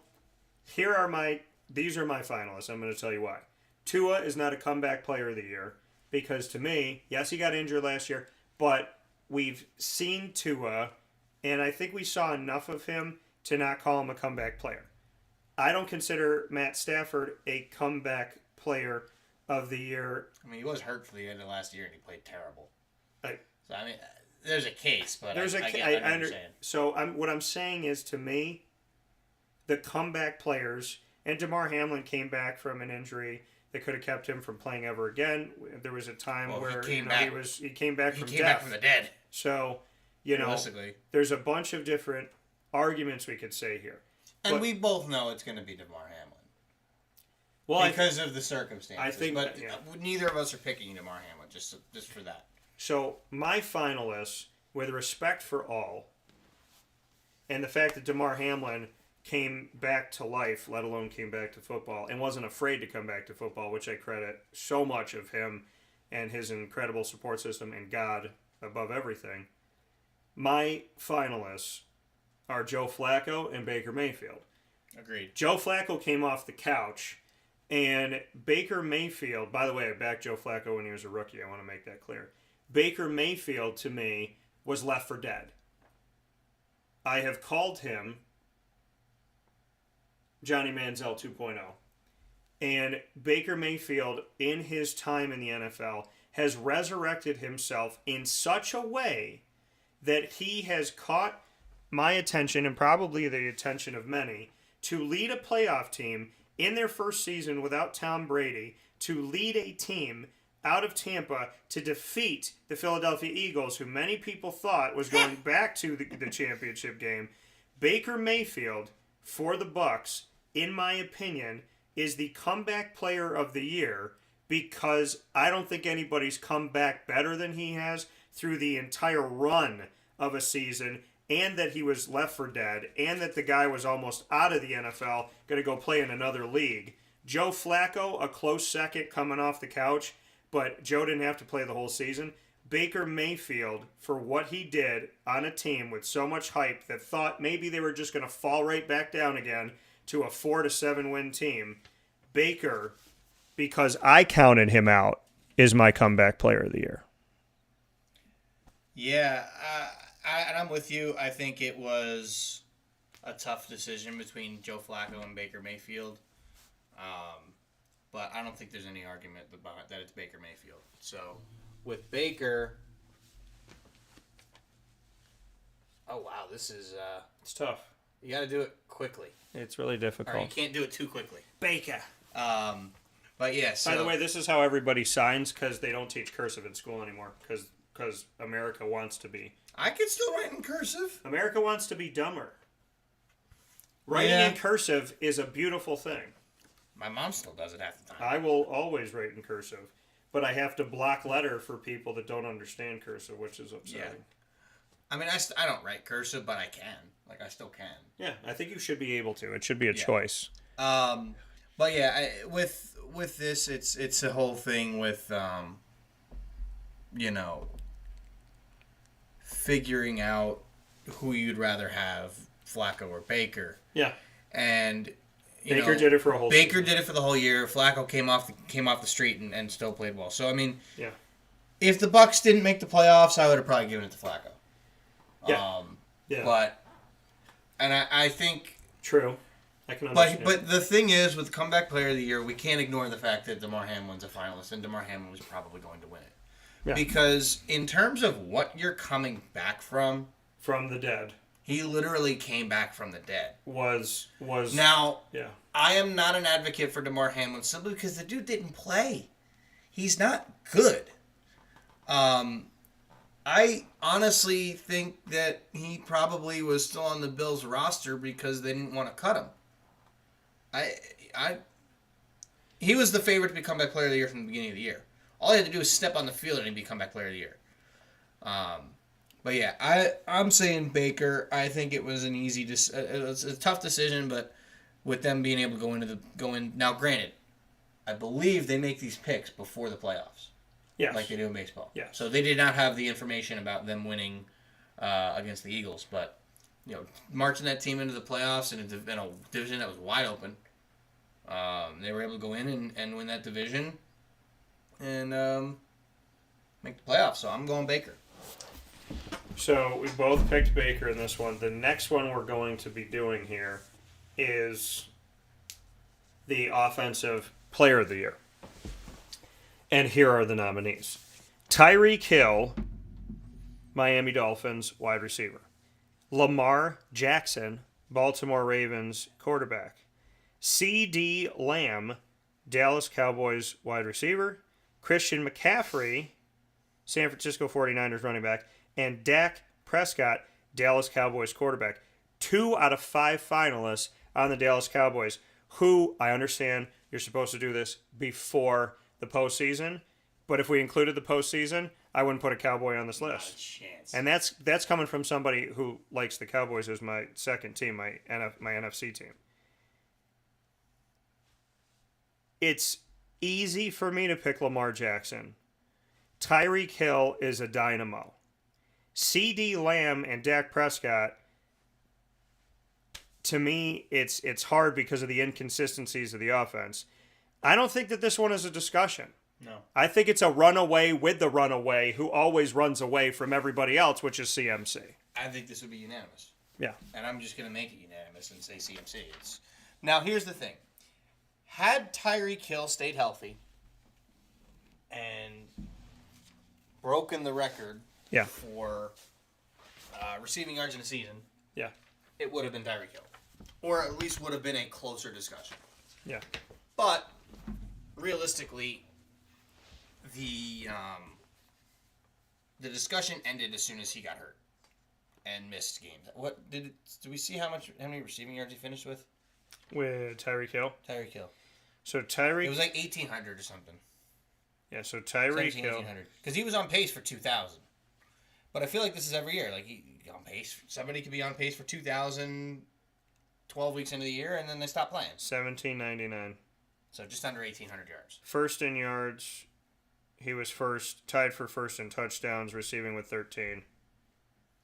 these are my finalists. I'm going to tell you why. Tua is not a comeback player of the year because to me, yes, he got injured last year, but we've seen Tua, and I think we saw enough of him to not call him a comeback player. I don't consider Matt Stafford a comeback player of the year. I mean, he was hurt for the end of last year, and he played terrible. I mean, there's a case, but there's I get what you're saying. So what I'm saying is, to me, the comeback players, and Damar Hamlin came back from an injury that could have kept him from playing ever again. There was a time where he came back from the dead. So, there's a bunch of different arguments we could say here. And we both know it's going to be Damar Hamlin. Well, because of the circumstances. I think, but neither of us are picking Damar Hamlin, just for that. So, my finalists, with respect for all, and the fact that Damar Hamlin came back to life, let alone came back to football, and wasn't afraid to come back to football, which I credit so much of him and his incredible support system and God above everything. My finalists are Joe Flacco and Baker Mayfield. Agreed. Joe Flacco came off the couch, and Baker Mayfield, by the way, I backed Joe Flacco when he was a rookie. I want to make that clear. Baker Mayfield, to me, was left for dead. I have called him Johnny Manziel 2.0. And Baker Mayfield, in his time in the NFL, has resurrected himself in such a way that he has caught my attention, and probably the attention of many, to lead a playoff team in their first season without Tom Brady, to lead a team out of Tampa to defeat the Philadelphia Eagles, who many people thought was going back to the championship game. Baker Mayfield, for the Bucs, in my opinion, is the comeback player of the year because I don't think anybody's come back better than he has through the entire run of a season, and that he was left for dead, and that the guy was almost out of the NFL, going to go play in another league. Joe Flacco, a close second coming off the couch, but Joe didn't have to play the whole season. Baker Mayfield, for what he did on a team with so much hype that thought maybe they were just going to fall right back down again to a 4-7 win team. Baker, because I counted him out, is my comeback player of the year. Yeah, and I'm with you. I think it was a tough decision between Joe Flacco and Baker Mayfield. But I don't think there's any argument about that it's Baker Mayfield. So with Baker, oh wow, this is It's tough. you got to do it quickly. It's really Or difficult. you can't do it too quickly. Baker. But yeah. So, By the way, this is how everybody signs because they don't teach cursive in school anymore because America wants to be. I can still write in cursive. America wants to be dumber. Writing Yeah. in cursive is a beautiful thing. My mom still does it half the time. I will always write in cursive, but I have to block letter for people that don't understand cursive, which is upsetting. I mean, I don't write cursive, but I can. Like, I still can. Yeah, I think you should be able to. It should be a choice. But yeah, with this, it's a whole thing with, figuring out who you'd rather have, Flacco or Baker. Yeah. And Baker did it for a whole Baker season. did it for the whole year. Flacco came off the street and still played well. So I mean, Yeah. if the Bucs didn't make the playoffs, I would have probably given it to Flacco. Yeah. Yeah. But I think. True. I can understand. But the thing is, with comeback player of the year, we can't ignore the fact that DeMar Hamlin's a finalist, and DeMar Hamlin was probably going to win it. Yeah. Because in terms of what you're coming back from the dead he literally came back from the dead. was Now, yeah. I am not an advocate for DeMar Hamlin simply because the dude didn't play. He's not good. I honestly think that he probably was still on the Bills roster because they didn't want to cut him. He was the favorite to be comeback player of the year from the beginning of the year. All he had to do was step on the field and he'd be comeback player of the year. But yeah, I'm saying Baker. I think it was it was a tough decision, but with them being able to go in now, granted, I believe they make these picks before the playoffs. Yes. Like they do in baseball. Yes. So they did not have the information about them winning against the Eagles, but marching that team into the playoffs in a division that was wide open, they were able to go in and win that division and make the playoffs. So I'm going Baker. So we both picked Baker in this one. The next one we're going to be doing here is the Offensive Player of the Year. And here are the nominees. Tyreek Hill, Miami Dolphins wide receiver. Lamar Jackson, Baltimore Ravens quarterback. C.D. Lamb, Dallas Cowboys wide receiver. Christian McCaffrey, San Francisco 49ers running back. And Dak Prescott, Dallas Cowboys quarterback. 2 out of 5 finalists on the Dallas Cowboys, who, I understand you're supposed to do this before the postseason, but if we included the postseason, I wouldn't put a Cowboy on this list. Not a chance. And that's coming from somebody who likes the Cowboys as my second team, my NFC team. It's easy for me to pick Lamar Jackson. Tyreek Hill is a dynamo. C.D. Lamb and Dak Prescott, to me, it's hard because of the inconsistencies of the offense. I don't think that this one is a discussion. No. I think it's a runaway with the runaway who always runs away from everybody else, which is CMC. I think this would be unanimous. Yeah. And I'm just going to make it unanimous and say CMC. Now, here's the thing. Had Tyreek Hill stayed healthy and broken the record Yeah. for receiving yards in a season, Yeah. it would have been Tyreek Hill. Or at least would have been a closer discussion. Yeah. But, realistically, the discussion ended as soon as he got hurt and missed games. Do we see how many receiving yards he finished with? With Tyreek Hill. Tyreek Hill. So It Tyreek. was like 1,800 or something. Yeah, so Tyreek Hill. 1,800. Because he was on pace for 2,000. But I feel like this is every year. Like, he on pace. Somebody could be on pace for 2,000 12 weeks into the year, and then they stop playing. 1799. So just under 1,800 yards. First in yards. He was tied for first in touchdowns, receiving with 13.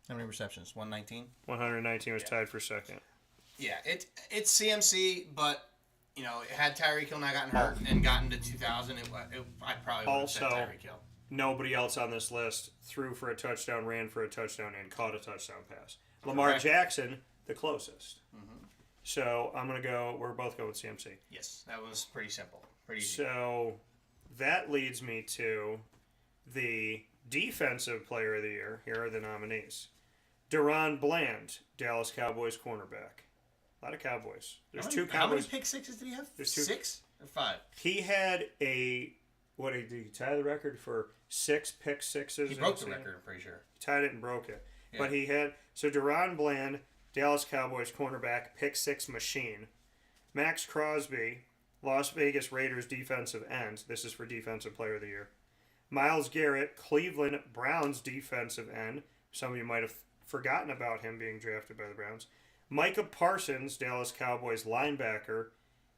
How many receptions? 119? 119 was tied for second. Yeah, it's CMC, but, you know, had Tyreek Hill not gotten hurt and gotten to 2,000, I probably would have said Also, Tyreek Hill. Nobody else on this list threw for a touchdown, ran for a touchdown, and caught a touchdown pass. Lamar Correct. Jackson, the closest. So I'm going to go, we're both going with CMC. Yes, that was pretty simple. Pretty easy. So that leads me to the defensive player of the year. Here are the nominees. Deron Bland, Dallas Cowboys cornerback. A lot of Cowboys. There's two How many Cowboys. pick sixes did he have? There's two. 6 or 5? He had did he tie the record for 6 pick sixes? He broke the record, I'm pretty sure. He tied it and broke it. Yeah. But he had, so Deron Bland, Dallas Cowboys cornerback, pick 6 machine. Max Crosby, Las Vegas Raiders defensive end. This is for defensive player of the year. Myles Garrett, Cleveland Browns defensive end. Some of you might have forgotten about him being drafted by the Browns. Micah Parsons, Dallas Cowboys linebacker.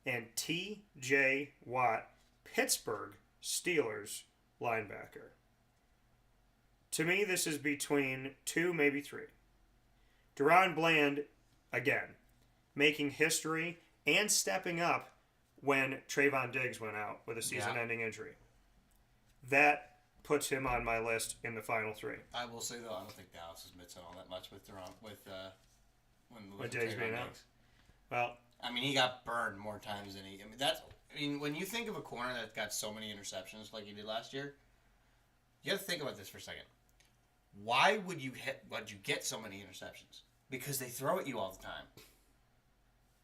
And T.J. Watt, Pittsburgh Steelers linebacker. To me, this is between 2, maybe 3. Deron Bland, again, making history and stepping up when Trayvon Diggs went out with a season-ending injury. That puts him on my list in the final 3. I will say, though, I don't think Dallas is missing all that much with With Diggs being out. Well, I mean, he got burned more times than when you think of a corner that got so many interceptions like he did last year, you got to think about this for a second. Why would you get so many interceptions? Because they throw at you all the time.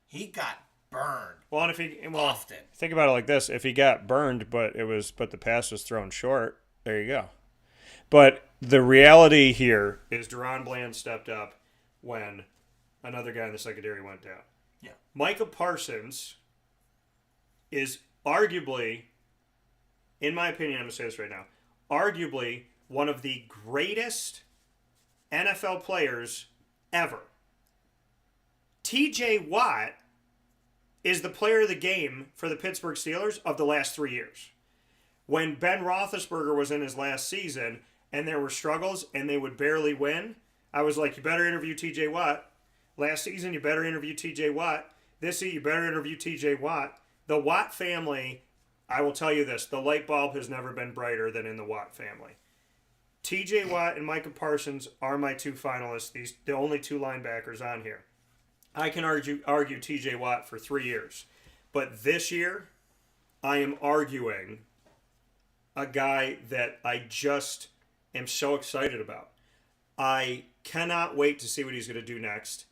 He got burned. well, and if he often. think about it like this: if he got burned, but the pass was thrown short, there you go. But the reality here is Deron Bland stepped up when another guy in the secondary went down. Yeah. Micah Parsons is arguably, in my opinion, I'm going to say this right now, arguably one of the greatest NFL players ever. T.J. Watt is the player of the game for the Pittsburgh Steelers of the last 3 years. When Ben Roethlisberger was in his last season and there were struggles and they would barely win, I was like, you better interview T.J. Watt. Last season, you better interview T.J. Watt. This season, you better interview T.J. Watt. The Watt family, I will tell you this, the light bulb has never been brighter than in the Watt family. T.J. Watt and Micah Parsons are my 2 finalists, the only 2 linebackers on here. I can argue T.J. Watt for 3 years. But this year, I am arguing a guy that I just am so excited about. I cannot wait to see what he's going to do next.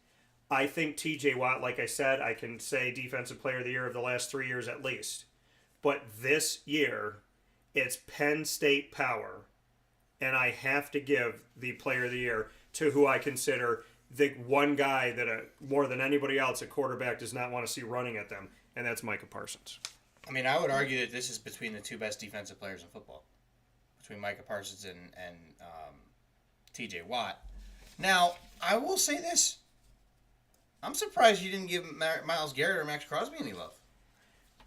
I think T.J. Watt, like I said, I can say Defensive Player of the Year of the last 3 years at least. But this year, it's Penn State power. And I have to give the Player of the Year to who I consider the one guy that more than anybody else, a quarterback does not want to see running at them, and that's Micah Parsons. I mean, I would argue that this is between the 2 best defensive players in football, between Micah Parsons and T.J. Watt. Now, I will say this. I'm surprised you didn't give Myles Garrett or Max Crosby any love.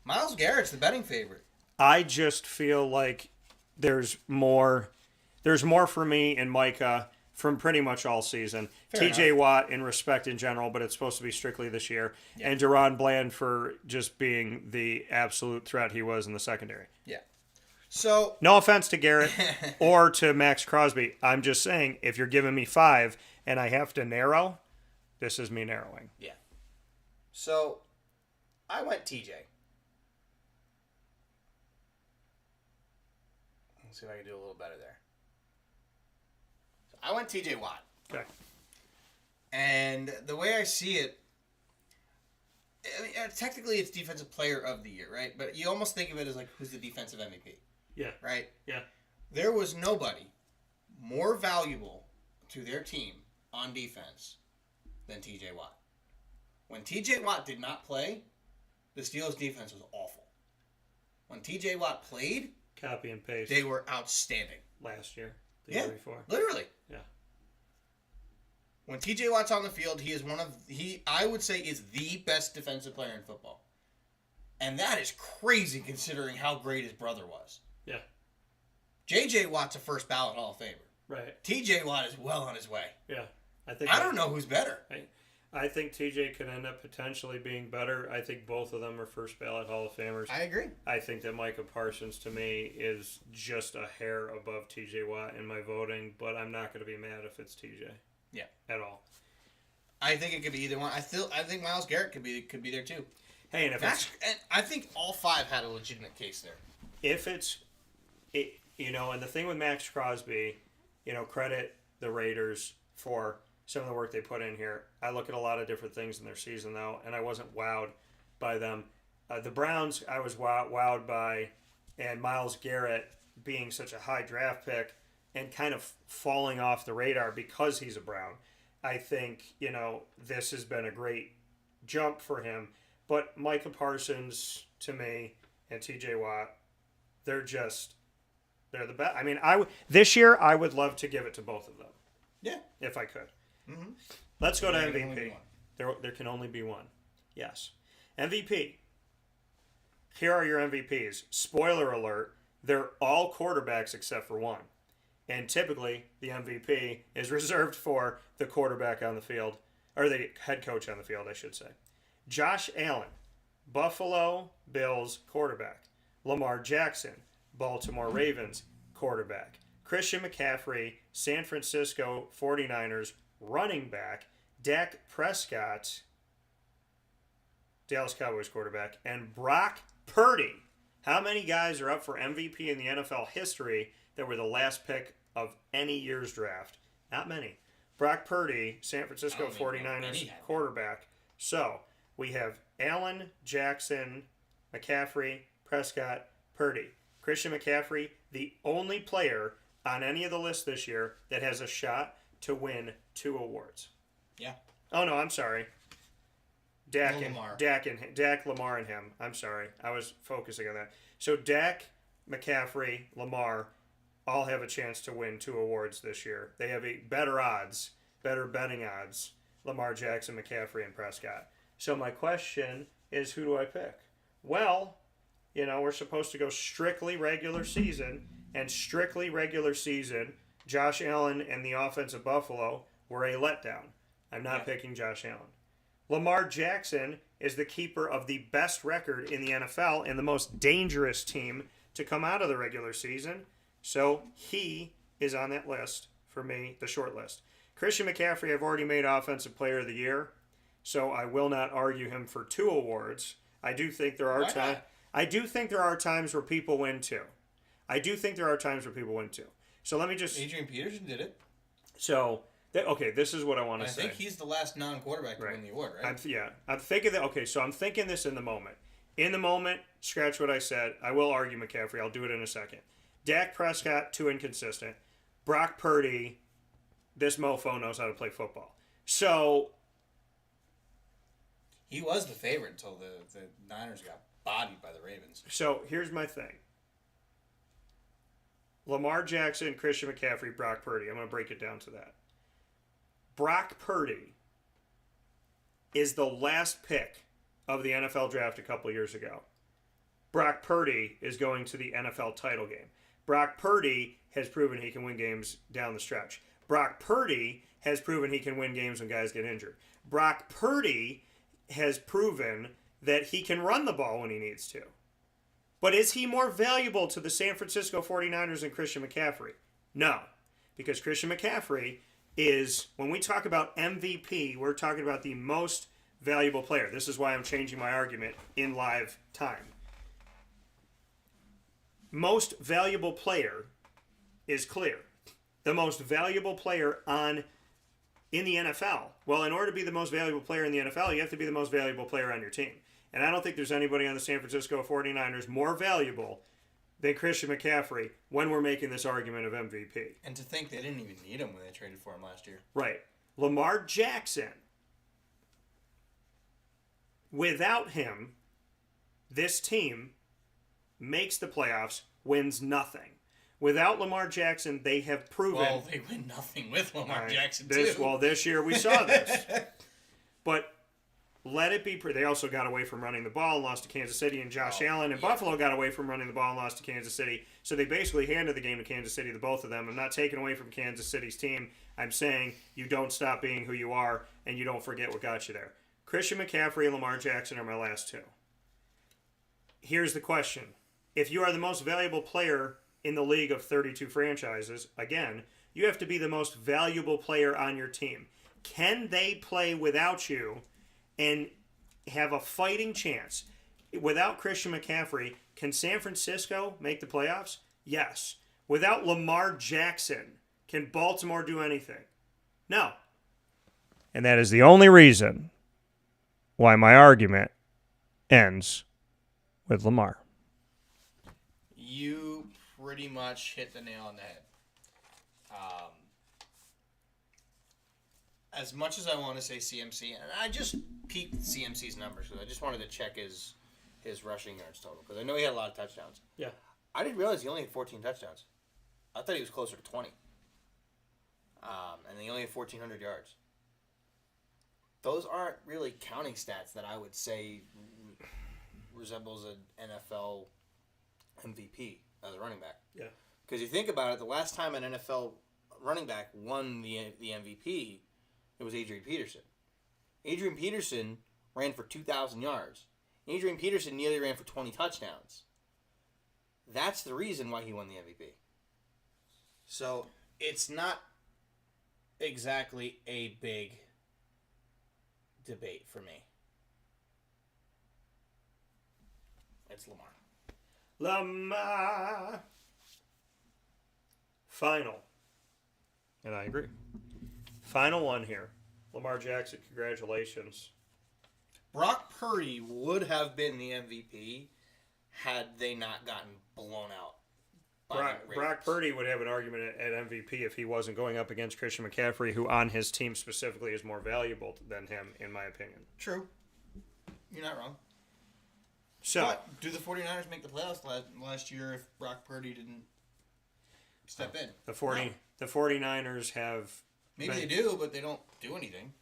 Myles Garrett's the betting favorite. I just feel like there's more for me in Micah from pretty much all season. T.J. Watt in respect in general, but it's supposed to be strictly this year. Yeah. And Deron Bland for just being the absolute threat he was in the secondary. Yeah. So no offense to Garrett or to Max Crosby. I'm just saying, if you're giving me 5 and I have to narrow, this is me narrowing. Yeah. So I went TJ. Let's see if I can do a little better there. So I went TJ Watt. Okay. And the way I see it, I mean, technically it's Defensive Player of the Year, right? But you almost think of it as like, who's the defensive MVP? Yeah. Right? Yeah. There was nobody more valuable to their team on defense than TJ Watt. When TJ Watt did not play, the Steelers' defense was awful. When TJ Watt played, Copy and paste. they were outstanding. Last year. The year before. Literally. Yeah. When TJ Watt's on the field, he is I would say is the best defensive player in football. And that is crazy considering how great his brother was. Yeah. JJ Watt's a first ballot Hall of Famer. Right. TJ Watt is well on his way. Yeah. I don't know who's better. I think TJ could end up potentially being better. I think both of them are first ballot Hall of Famers. I agree. I think that Micah Parsons, to me, is just a hair above TJ Watt in my voting, but I'm not going to be mad if it's TJ. Yeah. At all. I think it could be either one. I think Myles Garrett could be there too. Hey, and and I think all five had a legitimate case there. If and the thing with Max Crosby, credit the Raiders for some of the work they put in here. I look at a lot of different things in their season, though, and I wasn't wowed by them. The Browns, I was wowed by, and Myles Garrett being such a high draft pick and kind of falling off the radar because he's a Brown. I think, this has been a great jump for him. But Micah Parsons, to me, and TJ Watt, they're the best. I mean, this year, I would love to give it to both of them. Yeah. If I could. Mm-hmm. Let's go to MVP. There can only be one. Yes. MVP. Here are your MVPs. Spoiler alert, they're all quarterbacks except for one. And typically, the MVP is reserved for the quarterback on the field, or the head coach on the field, I should say. Josh Allen, Buffalo Bills quarterback. Lamar Jackson, Baltimore Ravens quarterback. Christian McCaffrey, San Francisco 49ers running back. Dak Prescott, Dallas Cowboys quarterback. And Brock Purdy. How many guys are up for MVP in the NFL history that were the last pick of any year's draft? Not many. Brock Purdy, San Francisco 49ers quarterback. So, we have Allen, Jackson, McCaffrey, Prescott, Purdy. Christian McCaffrey, the only player on any of the lists this year that has a shot to win 2 awards. Yeah. Oh, no, I'm sorry. Dak, Lamar. Lamar, and him. I'm sorry. I was focusing on that. So Dak, McCaffrey, Lamar all have a chance to win 2 awards this year. They have better betting odds, Lamar Jackson, McCaffrey, and Prescott. So my question is, who do I pick? Well, we're supposed to go strictly regular season, and strictly regular season, Josh Allen and the offense of Buffalo were a letdown. I'm not picking Josh Allen. Lamar Jackson is the keeper of the best record in the NFL and the most dangerous team to come out of the regular season. So he is on that list for me, the short list. Christian McCaffrey, I've already made Offensive Player of the Year, so I will not argue him for 2 awards. I do think there are times where people win 2. So let me just. Adrian Peterson did it. So this is what I want to say. I think he's the last non-quarterback to win the award, right? I'm thinking that. Okay, so I'm thinking this in the moment. In the moment, scratch what I said. I will argue McCaffrey. I'll do it in a second. Dak Prescott, too inconsistent. Brock Purdy, this mofo knows how to play football. So he was the favorite until the Niners got bodied by the Ravens. So here's my thing. Lamar Jackson, Christian McCaffrey, Brock Purdy. I'm going to break it down to that. Brock Purdy is the last pick of the NFL draft a couple years ago. Brock Purdy is going to the NFL title game. Brock Purdy has proven he can win games down the stretch. Brock Purdy has proven he can win games when guys get injured. Brock Purdy has proven that he can run the ball when he needs to. But is he more valuable to the San Francisco 49ers than Christian McCaffrey? No. Because Christian McCaffrey is, when we talk about MVP, we're talking about the most valuable player. This is why I'm changing my argument in live time. Most valuable player is clear. The most valuable player in the NFL. Well, in order to be the most valuable player in the NFL, you have to be the most valuable player on your team. And I don't think there's anybody on the San Francisco 49ers more valuable than Christian McCaffrey when we're making this argument of MVP. And to think they didn't even need him when they traded for him last year. Right. Lamar Jackson. Without him, this team makes the playoffs, wins nothing. Without Lamar Jackson, they have proven... Well, they win nothing with Lamar Jackson, too. too. Well, this year we saw this. But let it be... They also got away from running the ball and lost to Kansas City, and Josh Allen and Buffalo got away from running the ball and lost to Kansas City. So they basically handed the game to Kansas City, the both of them. I'm not taking away from Kansas City's team. I'm saying you don't stop being who you are, and you don't forget what got you there. Christian McCaffrey and Lamar Jackson are my last two. Here's the question. If you are the most valuable player in the league of 32 franchises, again, you have to be the most valuable player on your team. Can they play without you and have a fighting chance? Without Christian McCaffrey, can San Francisco make the playoffs? Yes. Without Lamar Jackson, can Baltimore do anything? No. And that is the only reason why my argument ends with Lamar. You pretty much hit the nail on the head. As much as I want to say CMC, and I just peeked CMC's numbers because I just wanted to check his rushing yards total because I know he had a lot of touchdowns. Yeah. I didn't realize he only had 14 touchdowns. I thought he was closer to 20. And he only had 1,400 yards. Those aren't really counting stats that I would say resembles an NFL MVP as a running back. Yeah. Because you think about it, the last time an NFL running back won the MVP, it was Adrian Peterson. Adrian Peterson ran for 2,000 yards. Adrian Peterson nearly ran for 20 touchdowns. That's the reason why he won the MVP. So it's not exactly a big debate for me. It's Lamar. Lamar. Final. And I agree. Final one here. Lamar Jackson, congratulations. Brock Purdy would have been the MVP had they not gotten blown out. Brock Purdy would have an argument at MVP if he wasn't going up against Christian McCaffrey, who on his team specifically is more valuable than him, in my opinion. True. You're not wrong. So, but do the 49ers make the playoffs last year if Brock Purdy didn't step in? The 49ers have... Maybe they do, but they don't do anything.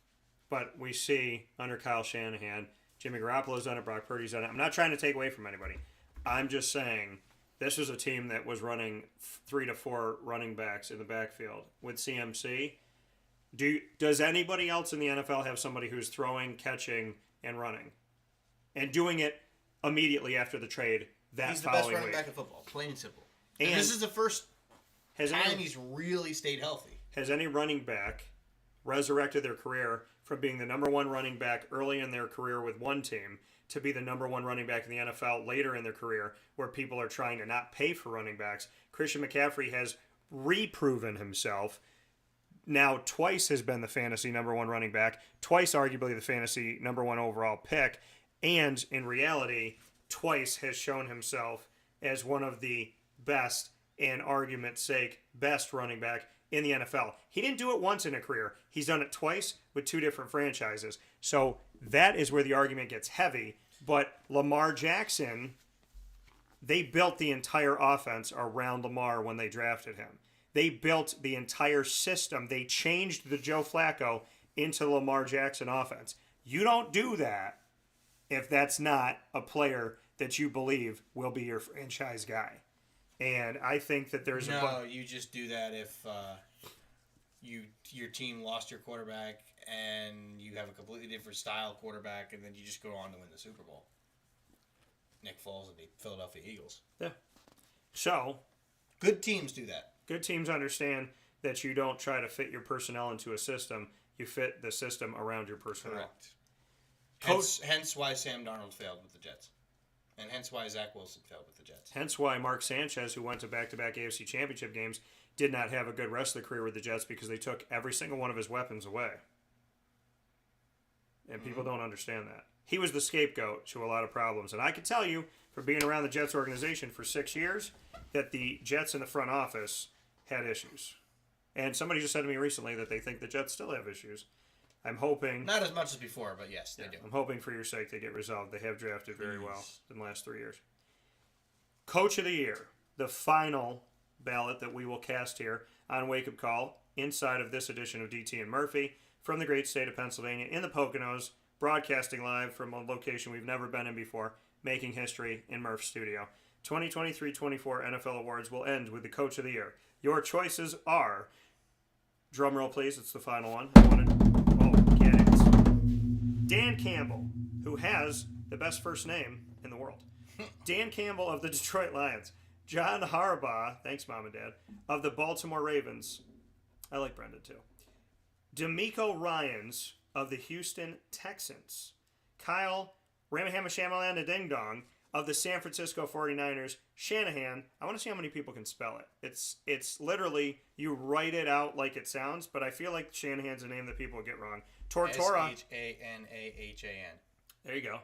But we see under Kyle Shanahan, Jimmy Garoppolo's done it, Brock Purdy's done it. I'm not trying to take away from anybody. I'm just saying this was a team that was running 3 to 4 running backs in the backfield with CMC. Does anybody else in the NFL have somebody who's throwing, catching, and running? And doing it immediately after the trade that He's the following best running week. back in football, plain and simple. And this is the first time he's really stayed healthy. Has any running back resurrected their career from being the number one running back early in their career with one team to be the number one running back in the NFL later in their career where people are trying to not pay for running backs? Christian McCaffrey has reproven himself. Now twice has been the fantasy number one running back, twice arguably the fantasy number one overall pick, and in reality, twice has shown himself as one of the best, and argument's sake, best running back in the NFL. He didn't do it once in a career. He's done it twice with 2 different franchises. So that is where the argument gets heavy. But Lamar Jackson, they built the entire offense around Lamar when they drafted him. They built the entire system. They changed the Joe Flacco into the Lamar Jackson offense. You don't do that if that's not a player that you believe will be your franchise guy. And I think that there's you just do that if your team lost your quarterback and you have a completely different style quarterback, and then you just go on to win the Super Bowl. Nick Foles and the Philadelphia Eagles. Yeah. So, good teams do that. Good teams understand that you don't try to fit your personnel into a system. You fit the system around your personnel. Correct. Hence why Sam Darnold failed with the Jets. And hence why Zach Wilson failed with the Jets. Hence why Mark Sanchez, who went to back-to-back AFC Championship games, did not have a good rest of the career with the Jets because they took every single one of his weapons away. And people don't understand that. He was the scapegoat to a lot of problems. And I can tell you, from being around the Jets organization for 6 years, that the Jets in the front office had issues. And somebody just said to me recently that they think the Jets still have issues. I'm hoping... Not as much as before, but yes, they do. I'm hoping for your sake they get resolved. They have drafted very well in the last 3 years. Coach of the Year, the final ballot that we will cast here on Wake Up Call inside of this edition of DT and Murphy from the great state of Pennsylvania in the Poconos, broadcasting live from a location we've never been in before, making history in Murph's studio. 2023-24 NFL Awards will end with the Coach of the Year. Your choices are, drum roll please, it's the final one. Get it. Dan Campbell, who has the best first name in the world. Dan Campbell of the Detroit Lions. John Harbaugh, thanks Mom and Dad, of the Baltimore Ravens. I like Brendan too. D'Amico Ryans of the Houston Texans. Kyle Ramahama Ding Dong of the San Francisco 49ers. Shanahan, I want to see how many people can spell it. It's literally, you write it out like it sounds, but I feel like Shanahan's a name that people get wrong. Tortora. Shanahan. There you go.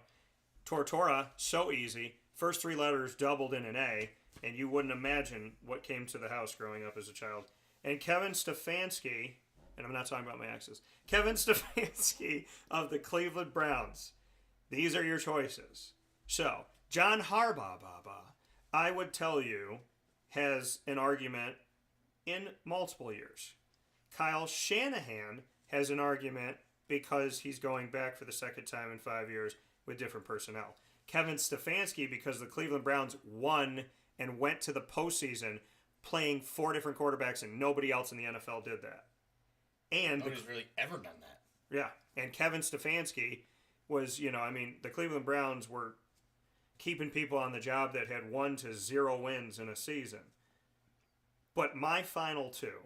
Tortora, so easy. First three letters doubled in an A, and you wouldn't imagine what came to the house growing up as a child. And Kevin Stefanski, and I'm not talking about my exes, Kevin Stefanski of the Cleveland Browns. These are your choices. So, John Harbaugh, I would tell you, has an argument in multiple years. Kyle Shanahan has an argument because he's going back for the second time in 5 years with different personnel. Kevin Stefanski, because the Cleveland Browns won and went to the postseason playing 4 different quarterbacks and nobody else in the NFL did that. And nobody's really ever done that. Yeah, and Kevin Stefanski was, the Cleveland Browns were keeping people on the job that had 1 to 0 wins in a season. But my final two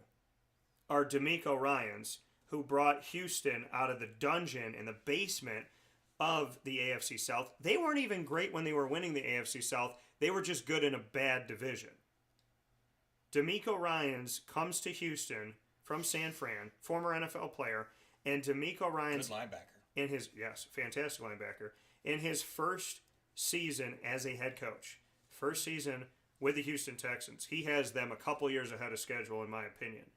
are D'Amico Ryans, who brought Houston out of the dungeon in the basement of the AFC South. They weren't even great when they were winning the AFC South. They were just good in a bad division. D'Amico Ryans comes to Houston from San Fran, former NFL player, and D'Amico Ryans, good linebacker. Fantastic linebacker, in his first season as a head coach, first season with the Houston Texans. He has them a couple years ahead of schedule, in my opinion.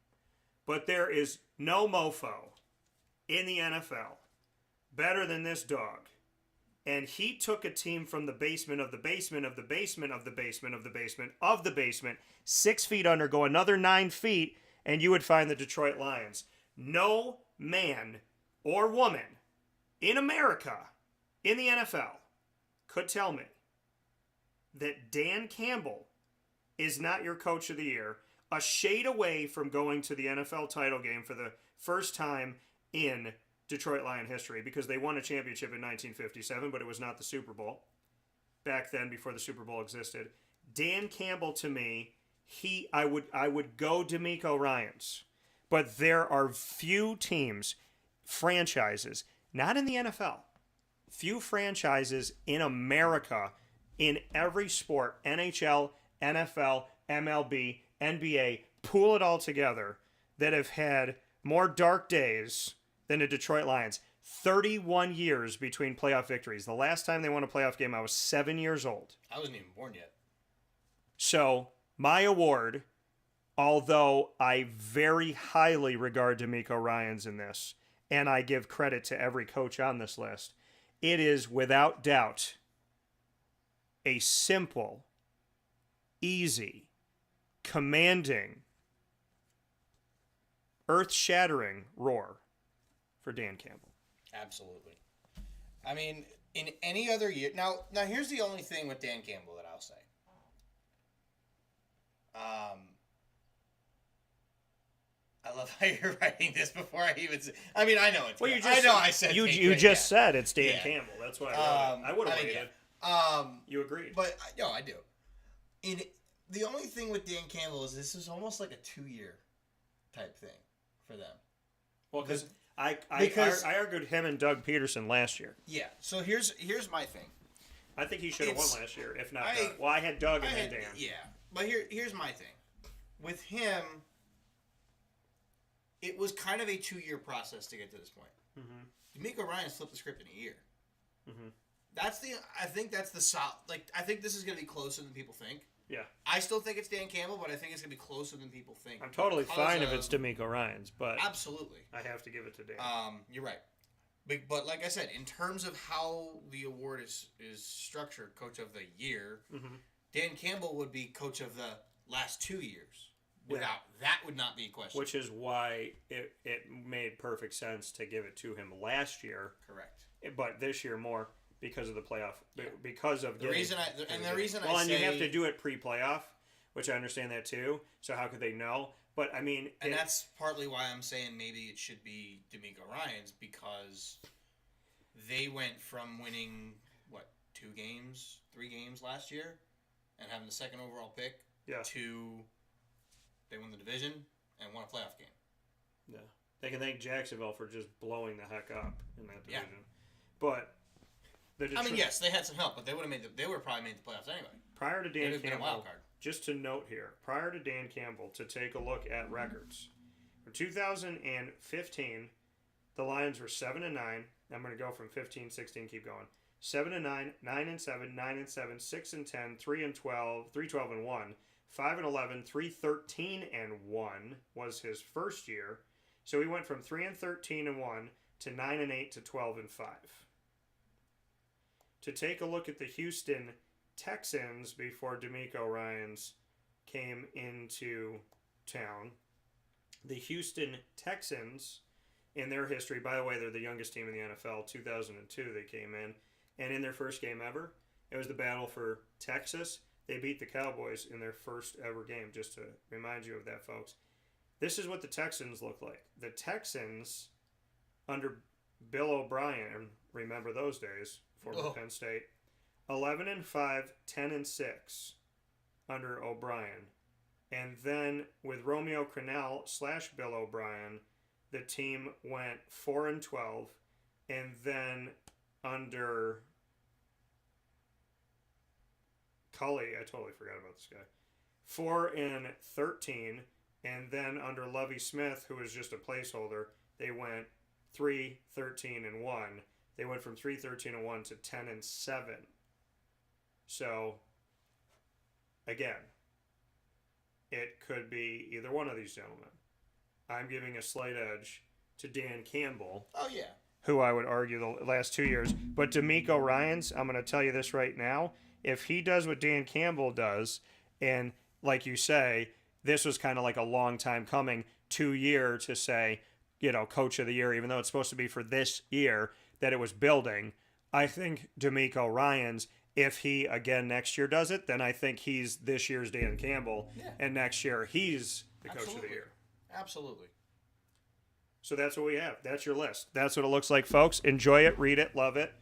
But there is no mofo in the NFL better than this dog. And he took a team from the basement of the basement of the basement of the basement of the basement of the basement, 6 feet under, go another 9 feet, and you would find the Detroit Lions. No man or woman in America, in the NFL, could tell me that Dan Campbell is not your coach of the year, a shade away from going to the NFL title game for the first time in Detroit Lion history, because they won a championship in 1957, but it was not the Super Bowl back then, before the Super Bowl existed. Dan Campbell, to me, I would go D'Amico Ryans, but there are few teams, franchises, not in the NFL, few franchises in America in every sport, NHL, NFL, MLB, NBA, pool it all together, that have had more dark days than the Detroit Lions. 31 years between playoff victories. The last time they won a playoff game, I was 7 years old. I wasn't even born yet. So, my award, although I very highly regard D'Amico Ryans in this, and I give credit to every coach on this list, it is without doubt a simple, easy, commanding, earth-shattering roar for Dan Campbell. Absolutely. I mean, in any other year... Now here's the only thing with Dan Campbell that I'll say. I love how you're writing this before I even say... I mean, I know it's... Well, I said... You just said it's Dan Campbell. That's why I wrote it. I would have waited. You agreed. But, no, I do. The only thing with Dan Campbell is this is almost like a 2-year type thing for them. Well, because I argued him and Doug Peterson last year. Yeah. So here's my thing. I think he should have won last year, if not Doug. Well, I had Doug and then Dan. Yeah. But here's my thing. With him, it was kind of a 2-year process to get to this point. Mm-hmm. D'Amico Ryans flipped the script in a year. Mm-hmm. I think that's the solid. Like, I think this is going to be closer than people think. Yeah. I still think it's Dan Campbell, but I think it's going to be closer than people think. I'm totally fine if it's D'Amico Ryans, but absolutely, I have to give it to Dan. You're right. But like I said, in terms of how the award is structured, Coach of the Year, mm-hmm. Dan Campbell would be coach of the last 2 years. That would not be a question. Which is why it made perfect sense to give it to him last year. Correct. But this year more because of the playoff. Because of the reason I and you have to do it pre-playoff, which I understand that too. So how could they know? But I mean, and that's partly why I'm saying maybe it should be D'Amico Ryans, because they went from winning 3 games last year, and having the second overall pick to they won the division and won a playoff game. Yeah, they can thank Jacksonville for just blowing the heck up in that division. Yeah. But yes, they had some help, but they would have they would have probably made the playoffs anyway. Prior to Dan Campbell, been a wild card. Just to note here, prior to Dan Campbell, to take a look at records. For 2015, the Lions were 7-9. I'm going to go from 15, 16, keep going. 7-9, 9-7, 9-7, 6-10, 3-12, 3-12-1, 5-11, 3-13-1 was his first year. So he went from 3-13-1 to 9-8 to 12-5. To take a look at the Houston Texans before D'Amico Ryans came into town. The Houston Texans, in their history, by the way, they're the youngest team in the NFL. 2002 they came in, and in their first game ever, it was the battle for Texas. They beat the Cowboys in their first ever game, just to remind you of that, folks. This is what the Texans look like. The Texans, under Bill O'Brien, remember those days, former Penn State, 11-5, 10-6 under O'Brien. And then with Romeo Crennel / Bill O'Brien, the team went 4-12. And then under Cully, I totally forgot about this guy, 4-13. And then under Lovie Smith, who was just a placeholder, they went 3-13-1. They went from 3-13-1 to 10-7. So, again, it could be either one of these gentlemen. I'm giving a slight edge to Dan Campbell. Oh, yeah. Who I would argue the last 2 years. But D'Amico Ryans, I'm going to tell you this right now. If he does what Dan Campbell does, and like you say, this was kind of like a long time coming, 2 year to say, coach of the year, even though it's supposed to be for this year, that it was building. I think D'Amico Ryans, if he again next year does it, then I think he's this year's Dan Campbell, and next year he's the coach of the year. Absolutely. So that's what we have. That's your list. That's what it looks like, folks. Enjoy it, read it, love it.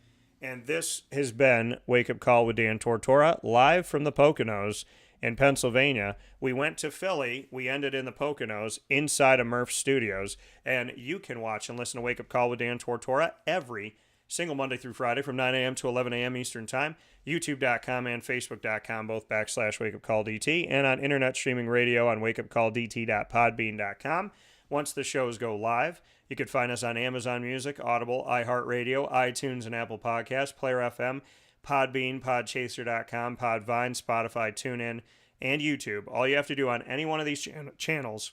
And this has been Wake Up Call with Dan Tortora, live from the Poconos in Pennsylvania. We went to Philly. We ended in the Poconos inside of Murph Studios. And you can watch and listen to Wake Up Call with Dan Tortora every single Monday through Friday from 9 a.m. to 11 a.m. Eastern Time. YouTube.com and Facebook.com, both /WakeUpCallDT. And on internet streaming radio on WakeUpCallDT.podbean.com. Once the shows go live, you can find us on Amazon Music, Audible, iHeartRadio, iTunes, and Apple Podcasts, Player FM, Podbean, Podchaser.com, Podvine, Spotify, TuneIn, and YouTube. All you have to do on any one of these channels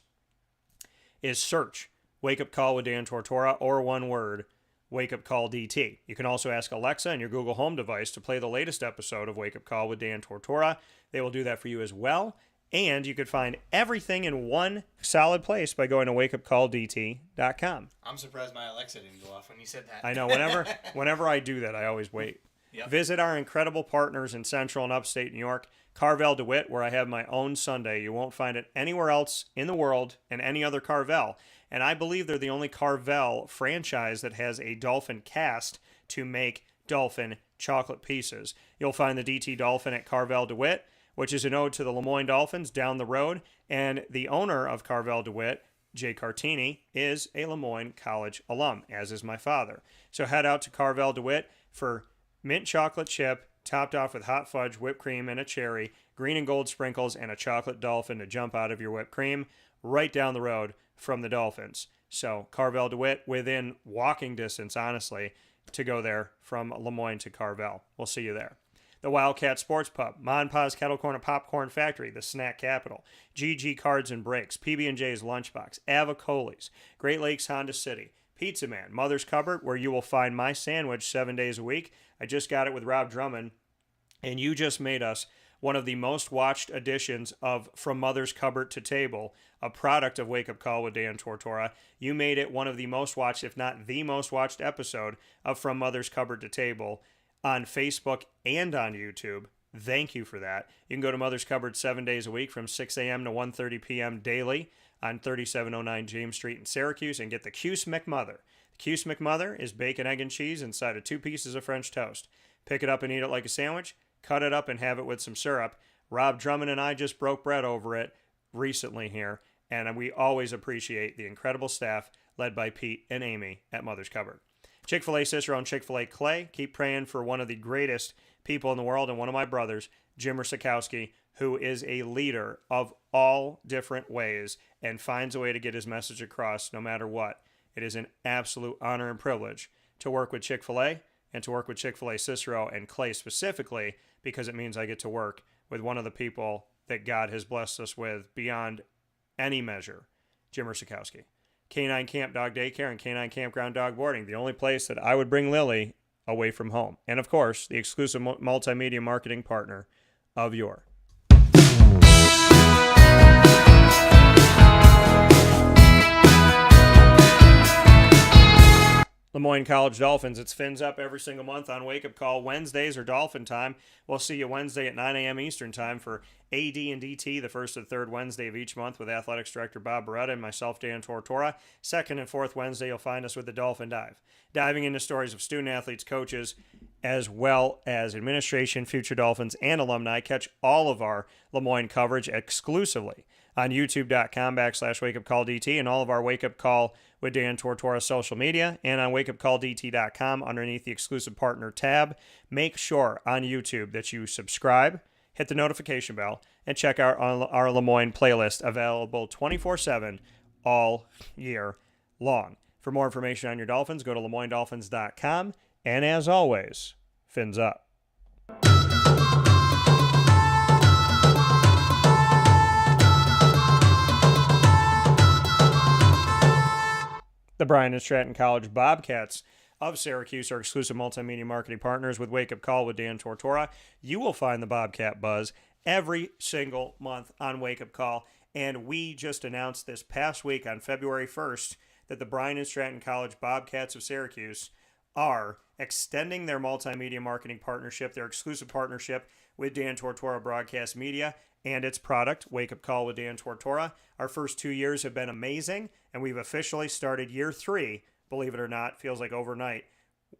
is search Wake Up Call with Dan Tortora, or one word, Wake Up Call DT. You can also ask Alexa and your Google Home device to play the latest episode of Wake Up Call with Dan Tortora. They will do that for you as well. And you could find everything in one solid place by going to wakeupcalldt.com. I'm surprised my Alexa didn't go off when you said that. I know. Whenever I do that, I always wait. Yep. Visit our incredible partners in Central and Upstate New York, Carvel DeWitt, where I have my own sundae. You won't find it anywhere else in the world and any other Carvel. And I believe they're the only Carvel franchise that has a dolphin cast to make dolphin chocolate pieces. You'll find the DT Dolphin at Carvel DeWitt, which is an ode to the Lemoyne Dolphins down the road. And the owner of Carvel DeWitt, Jay Cartini, is a Lemoyne College alum, as is my father. So head out to Carvel DeWitt for mint chocolate chip, topped off with hot fudge, whipped cream, and a cherry, green and gold sprinkles, and a chocolate dolphin to jump out of your whipped cream, right down the road from the Dolphins. So Carvel DeWitt, within walking distance, honestly, to go there from Lemoyne to Carvel. We'll see you there. The Wildcat Sports Pub, Mon Pa's Kettle Corn and Popcorn Factory, the Snack Capital, GG Cards and Breaks, PB&J's Lunchbox, Avicoli's, Great Lakes Honda City, Pizza Man, Mother's Cupboard, where you will find my sandwich 7 days a week. I just got it with Rob Drummond, and you just made us one of the most watched editions of From Mother's Cupboard to Table, a product of Wake Up Call with Dan Tortora. You made it one of the most watched, if not the most watched episode of From Mother's Cupboard to Table on Facebook and on YouTube. Thank you for that. You can go to Mother's Cupboard 7 days a week from 6 a.m. to 1:30 p.m. daily on 3709 James Street in Syracuse and get the Cuse McMother. The Cuse McMother is bacon, egg, and cheese inside of 2 pieces of French toast. Pick it up and eat it like a sandwich. Cut it up and have it with some syrup. Rob Drummond and I just broke bread over it recently here, and we always appreciate the incredible staff led by Pete and Amy at Mother's Cupboard. Chick-fil-A Cicero and Chick-fil-A Clay, keep praying for one of the greatest people in the world and one of my brothers, Jim Rusakowski, who is a leader of all different ways and finds a way to get his message across no matter what. It is an absolute honor and privilege to work with Chick-fil-A and to work with Chick-fil-A Cicero and Clay specifically, because it means I get to work with one of the people that God has blessed us with beyond any measure, Jim Rusakowski. Canine Camp Dog Daycare and Canine Campground Dog Boarding, the only place that I would bring Lily away from home. And of course, the exclusive multimedia marketing partner of your Lemoyne College Dolphins. It's Fins Up every single month on Wake Up Call. Wednesdays are Dolphin time. We'll see you Wednesday at 9 a.m. Eastern time for AD and DT, the first and third Wednesday of each month with Athletics Director Bob Beretta and myself, Dan Tortora. Second and fourth Wednesday, you'll find us with the Dolphin Dive, diving into stories of student athletes, coaches, as well as administration, future Dolphins, and alumni. Catch all of our Lemoyne coverage exclusively on youtube.com/wakeupcalldt and all of our Wake Up Call with Dan Tortora social media and on wakeupcalldt.com underneath the exclusive partner tab. Make sure on YouTube that you subscribe, hit the notification bell, and check out our Lemoyne playlist available 24/7 all year long. For more information on your Dolphins, go to LeMoyneDolphins.com. And as always, Fins Up. The Bryan and Stratton College Bobcats of Syracuse are exclusive multimedia marketing partners with Wake Up Call with Dan Tortora. You will find the Bobcat Buzz every single month on Wake Up Call. And we just announced this past week on February 1st that the Bryan and Stratton College Bobcats of Syracuse are extending their multimedia marketing partnership, their exclusive partnership with Dan Tortora Broadcast Media and its product, Wake Up Call with Dan Tortora. Our first 2 years have been amazing, and we've officially started year 3, believe it or not, feels like overnight,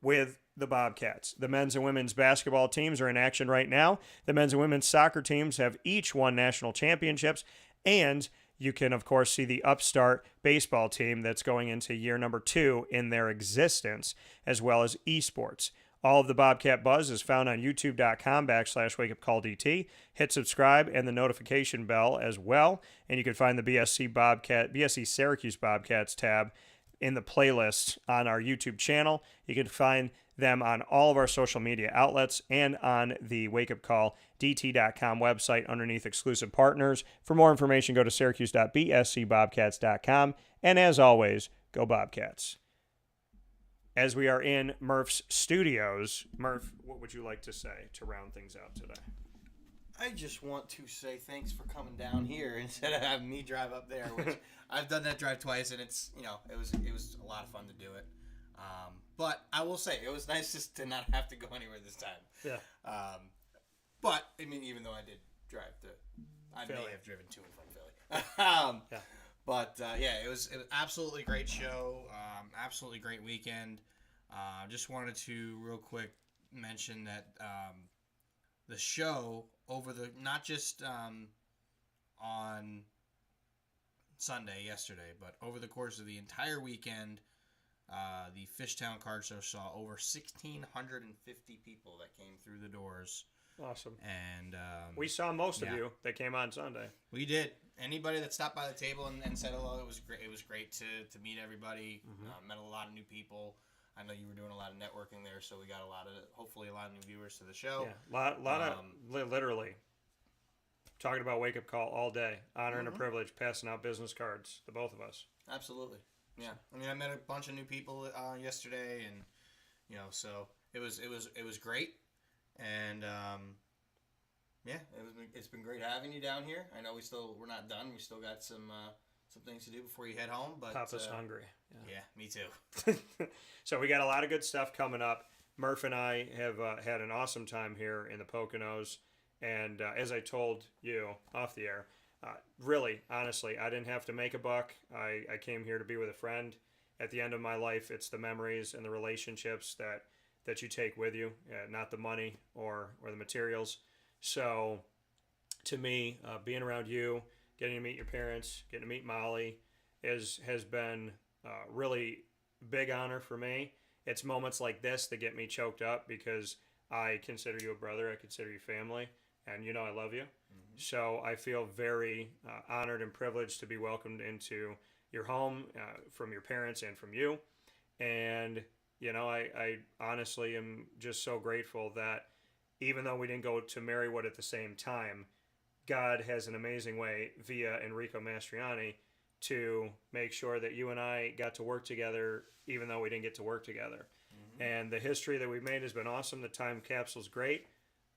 with the Bobcats. The men's and women's basketball teams are in action right now. The men's and women's soccer teams have each won national championships, and you can, of course, see the upstart baseball team that's going into year number 2 in their existence, as well as esports. All of the Bobcat Buzz is found on youtube.com/wakeupcalldt. Hit subscribe and the notification bell as well. And you can find the BSC Syracuse Bobcats tab in the playlist on our YouTube channel. You can find them on all of our social media outlets and on the wakeupcalldt.com website underneath exclusive partners. For more information, go to syracuse.bscbobcats.com. And as always, go Bobcats. As we are in Murph's studios, Murph, what would you like to say to round things out today? I just want to say thanks for coming down here instead of having me drive up there, which I've done that drive twice, and it's, it was a lot of fun to do it. But I will say, it was nice just to not have to go anywhere this time. Yeah. But, I mean, even though I did drive I Philly. may have driven to and from Philly. Yeah. But, it was absolutely great show, absolutely great weekend. Just wanted to real quick mention that the show not just on Sunday yesterday, but over the course of the entire weekend, the Fishtown Card Show saw over 1,650 people that came through the doors. Awesome. And we saw most of you that came on Sunday. We did. Anybody that stopped by the table and said hello, it was great. It was great to meet everybody. Met a lot of new people. I know you were doing a lot of networking there, so we got hopefully a lot of new viewers to the show. Yeah, lot of literally talking about Wake Up Call all day. Honor and a privilege, passing out business cards, the both of us. Absolutely. Yeah. I mean, I met a bunch of new people yesterday, and so it was great. And Yeah, it's been great having you down here. I know we're not done. We still got some things to do before you head home. But Papa's hungry. Yeah, me too. So we got a lot of good stuff coming up. Murph and I have had an awesome time here in the Poconos. And as I told you off the air, really, honestly, I didn't have to make a buck. I came here to be with a friend. At the end of my life, it's the memories and the relationships that you take with you, not the money or the materials. So to me, being around you, getting to meet your parents, getting to meet Molly has been really big honor for me. It's moments like this that get me choked up because I consider you a brother. I consider you family. And you know I love you. Mm-hmm. So I feel very honored and privileged to be welcomed into your home from your parents and from you. And, you know, I honestly am just so grateful that even though we didn't go to Marywood at the same time, God has an amazing way via Enrico Mastriani to make sure that you and I got to work together even though we didn't get to work together. Mm-hmm. And the history that we've made has been awesome. The time capsule's great.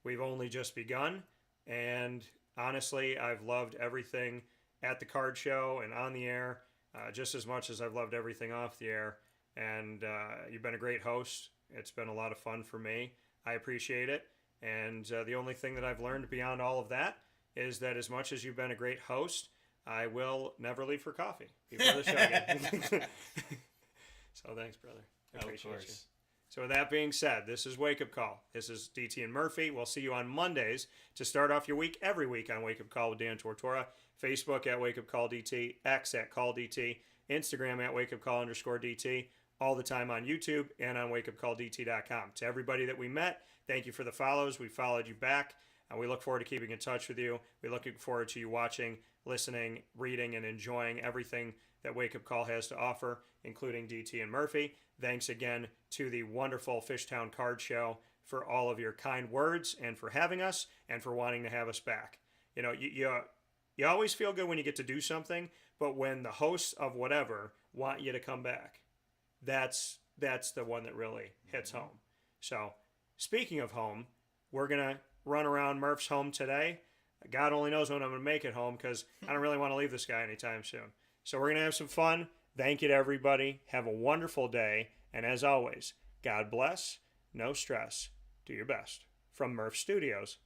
We've only just begun, and honestly, I've loved everything at the card show and on the air, just as much as I've loved everything off the air. And you've been a great host. It's been a lot of fun for me. I appreciate it. And the only thing that I've learned beyond all of that is that as much as you've been a great host, I will never leave for coffee before the show again. So thanks, brother. I appreciate you. So with that being said, this is Wake Up Call. This is DT and Murphy. We'll see you on Mondays to start off your week every week on Wake Up Call with Dan Tortora. Facebook at Wake Up Call DT, X at Call DT, Instagram at Wake Up Call _DT, all the time on YouTube and on wakeupcalldt.com. To everybody that we met, thank you for the follows. We followed you back. We look forward to keeping in touch with you. We look forward to you watching, listening, reading, and enjoying everything that Wake Up Call has to offer, including DT and Murphy. Thanks again to the wonderful Fishtown Card Show for all of your kind words and for having us and for wanting to have us back. You know, you always feel good when you get to do something, but when the hosts of whatever want you to come back, that's the one that really hits home. So, speaking of home, we're going to run around Murph's home today. God only knows when I'm going to make it home because I don't really want to leave this guy anytime soon. So we're going to have some fun. Thank you to everybody. Have a wonderful day. And as always, God bless. No stress. Do your best. From Murph Studios.